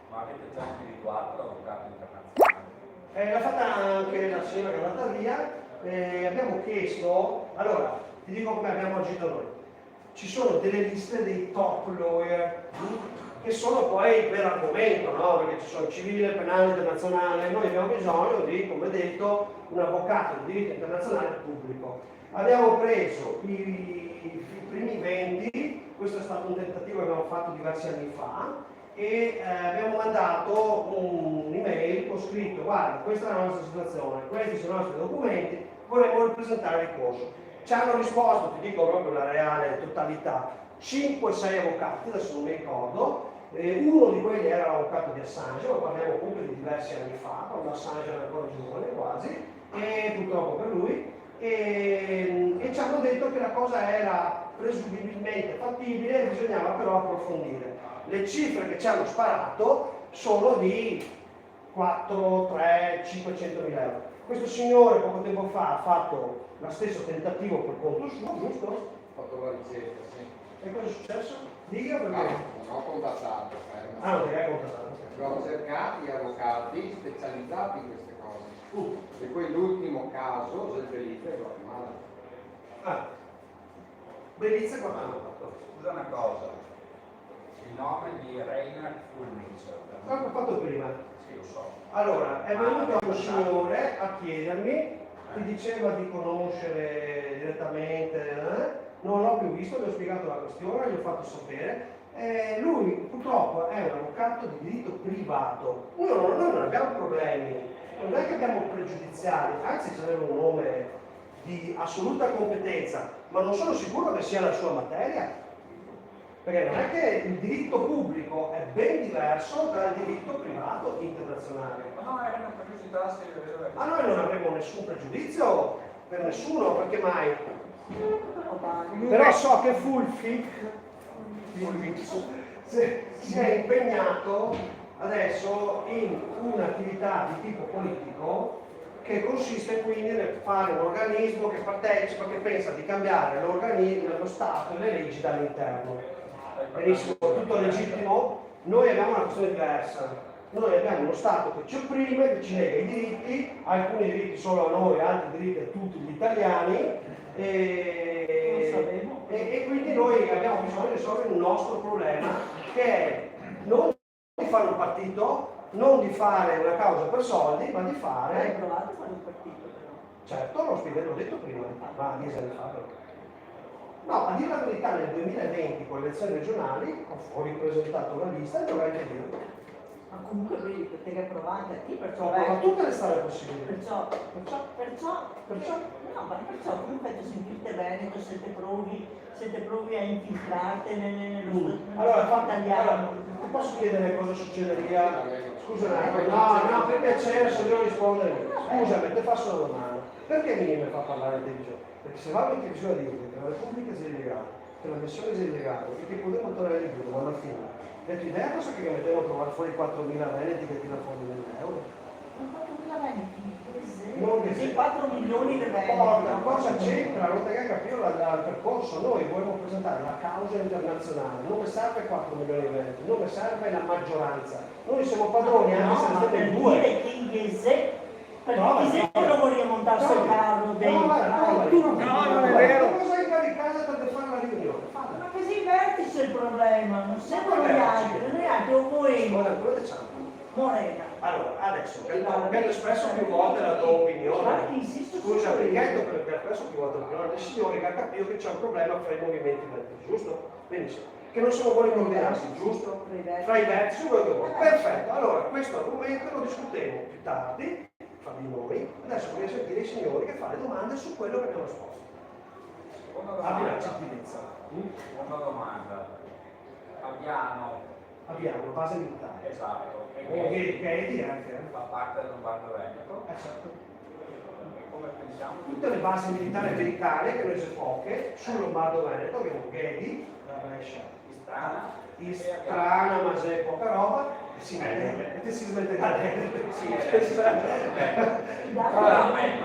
ma avete già individuato l'avvocato internazionale? L'ha fatta anche la signora che è andata via, abbiamo chiesto, allora, ti dico come abbiamo agito noi. Ci sono delle liste dei top lawyer che sono poi per argomento, no? Perché ci sono civile, penale, internazionale, noi abbiamo bisogno di, come detto, un avvocato di diritto internazionale pubblico. Abbiamo preso i primi 20, questo è stato un tentativo che abbiamo fatto diversi anni fa, e abbiamo mandato un'email con scritto: guarda, questa è la nostra situazione, questi sono i nostri documenti, vorremmo ripresentare il corso. Ci hanno risposto, ti dico proprio la reale totalità, 5-6 avvocati, adesso non mi ricordo, uno di quelli era l'avvocato di Assange, ma parliamo comunque di diversi anni fa, quando Assange era ancora giovane quasi, e purtroppo per lui, e ci hanno detto che la cosa era presumibilmente fattibile, bisognava però approfondire. Le cifre che ci hanno sparato sono di 4, 3, 500 mila euro. Questo signore poco tempo fa ha fatto lo stesso tentativo per conto suo, giusto? Ho fatto la ricerca, sì. E cosa è successo? Dica perché. No, non ho contattato. Ah, non ti hai contattato. Ho cercati avvocati specializzati in queste cose. E poi l'ultimo caso del Belize è Guatemala. Ah, Bellizia e Guatemala. Scusa una cosa, il nome di Reiner Fulminzer. L'ho fatto prima. Sì, lo so. Allora, è venuto un signore a chiedermi, ti diceva di conoscere direttamente, non l'ho più visto, gli ho spiegato la questione, gli ho fatto sapere. Lui purtroppo è un avvocato di diritto privato. Noi non abbiamo problemi, non è che abbiamo pregiudiziali, anzi ci aveva un nome di assoluta competenza, ma non sono sicuro che sia la sua materia. Perché non è che il diritto pubblico è ben diverso dal diritto privato internazionale. Ma no, era una curiosità se Ma noi non avremo nessun pregiudizio per nessuno, perché mai? Però so che Fulvig si è impegnato adesso in un'attività di tipo politico che consiste quindi nel fare un organismo che partecipa, che pensa di cambiare l'organismo, lo Stato e le leggi dall'interno. Benissimo, tutto legittimo. Noi abbiamo una questione diversa. Noi abbiamo uno Stato che ci opprime, che ci nega i diritti, alcuni diritti solo a noi, altri diritti a tutti gli italiani, e quindi noi abbiamo bisogno di risolvere un nostro problema, che è non di fare un partito, non di fare una causa per soldi, ma di fare... Hai provato a fare un partito però? Certo, l'ho detto prima, ma 10 anni fa però. No, a dire la verità, nel 2020 con le elezioni regionali ho ripresentato una lista e dovrei dirlo. Ma comunque vedi, perché hai provato a chi, perciò... Ho provato tutte le strade possibili. Perciò, no, ma perciò comunque ti sentite bene, se te provi a infiltrarti nello Allora, Stato italiano. ti posso chiedere cosa succederia? Scusa un attimo, no, per piacere, se devo rispondere. Scusami, ti faccio una domanda. Perché mi fa parlare in televisione? Perché se va in televisione a dire che la Repubblica sia illegale, che la missione sia illegale, e che potremmo tornare di più, ma alla fine. E tu idea cosa che mettevo a trovare fuori 4.000 veneti che tira fuori 1.000 euro? Ma 4.000 veneti, Non che sì, 4 milioni di veneti. Porca, cosa c'entra? Non te che capire il percorso. Noi vogliamo presentare la causa internazionale, non mi serve 4 milioni di veneti, non mi serve la maggioranza. Noi siamo padroni anche se ne siamo in due. Dire che Iese, perché Iese non voleva montare sul carro dentro. Non è vero. Cosa hai caricato per fare la riunione? Ma che si vertice il problema, non siamo noi altri, o voi, Morena. Allora, adesso, che ho espresso più volte la tua opinione, scusa, perché ho espresso più volte l'opinione del signore che ha capito che c'è un problema fra i movimenti vertici, giusto? Benissimo. Che non sono buoni coordinati, giusto? Fra i vertici, quello che vuoi. Perfetto, allora questo argomento lo discuteremo più tardi, fra di noi, adesso voglio sentire i signori che fanno le domande su quello che abbiamo risposto. Abbi la gentilezza. Seconda domanda. Abbiamo base militare. Esatto. Che è di anche. Fa parte del Lombardo Veneto. Certo. pensiamo? Tutte le basi militari americane, che noi sono poche, sul Lombardo Veneto, abbiamo Ghedi, la Brescia, Istrana, ma c'è poca roba, e si smette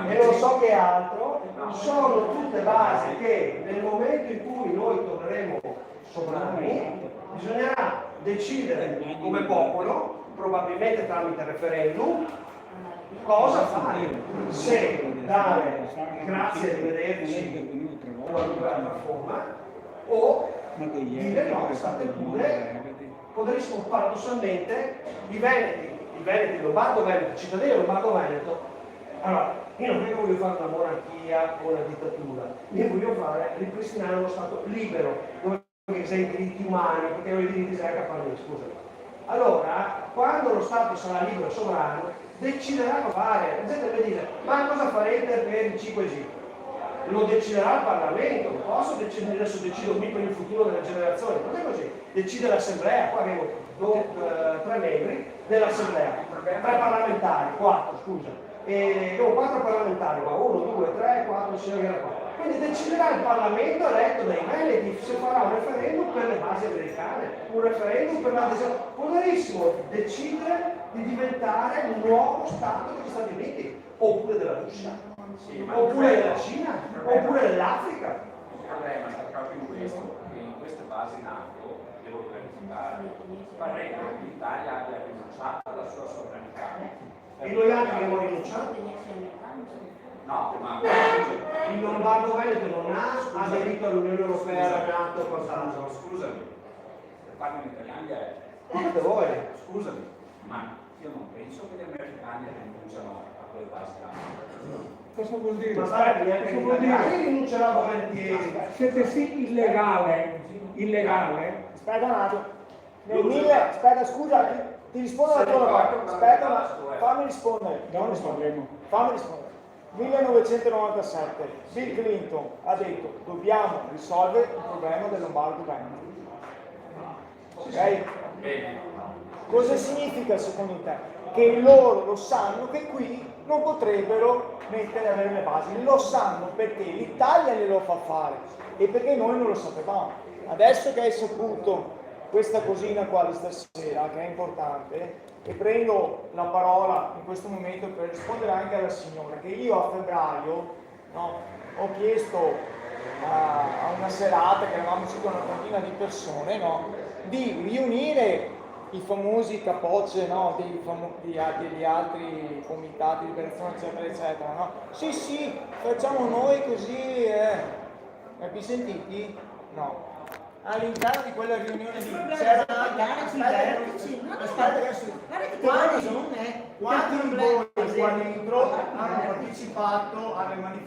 e non so che altro, sono tutte basi che nel momento in cui noi torneremo sovrani, bisognerà decidere come popolo, probabilmente tramite referendum, cosa fare. Se dare grazie, arrivederci o a forma, o dire no, state pure. Potremmo paradossalmente i Veneti, Lombardo Veneto, cittadini del Lombardo Veneto. Allora, io non è che voglio fare una monarchia o una dittatura, io voglio ripristinare uno Stato libero, dove ci sono i diritti umani, perché ho i diritti anche a parlare, scusa. Allora, quando lo Stato sarà libero e sovrano, deciderà cosa fare. La gente deve dire, ma cosa farete per il 5G? Lo deciderà il Parlamento, non posso decidere, adesso decido qui per il futuro delle generazioni, non è così. Decide l'Assemblea, qua abbiamo 3 membri dell'Assemblea, 3 parlamentari, 4 scusa, e abbiamo 4 parlamentari qua, 1, 2, 3, 4, 6, 4. Quindi deciderà il Parlamento eletto dai Veneti se farà un referendum per le basi americane, un referendum per l'adesione. Potrissimo decidere di diventare un nuovo Stato degli Stati Uniti, oppure della Russia. Oppure della Cina, oppure dell'Africa. Il problema sta proprio in questo, che in queste basi NATO, devo verificare, pare che l'Italia abbia rinunciato alla sua sovranità. E noi altri abbiamo rinunciato? No, ma il Lombardo Veneto non ha aderito all'Unione Europea, alla NATO, qualcos'altro. Scusami, se parlo in italiano è. Dite voi. Scusami, ma io non penso che gli americani rinunciano a quelle basi NATO. Cosa vuol dire? Ma sai che neanche Cosa gli vuol dire? italiani rinuncerà volentieri. Siete sì illegale. Aspetta un attimo. Aspetta, scusa, ti rispondo alla tua domanda. Aspetta, fammi rispondere. Dopo parliamo. Fammi rispondere. 1997, Bill Clinton ha detto dobbiamo risolvere il problema del Lombardo Veneto. Ok? Cosa significa secondo te? Che loro lo sanno che qui non potrebbero avere le basi, lo sanno perché l'Italia glielo fa fare e perché noi non lo sapevamo. Adesso che hai saputo questa cosina qua di stasera, che è importante, e prendo la parola in questo momento per rispondere anche alla signora, che io a febbraio ho chiesto a una serata, che eravamo circa una quantina di persone, di riunire i famosi capocce degli altri comitati di liberazione eccetera eccetera, Sì, facciamo noi così, mi sentiti? No. All'interno di quella riunione c'era quanti di voi qua dentro hanno partecipato alle manifestazioni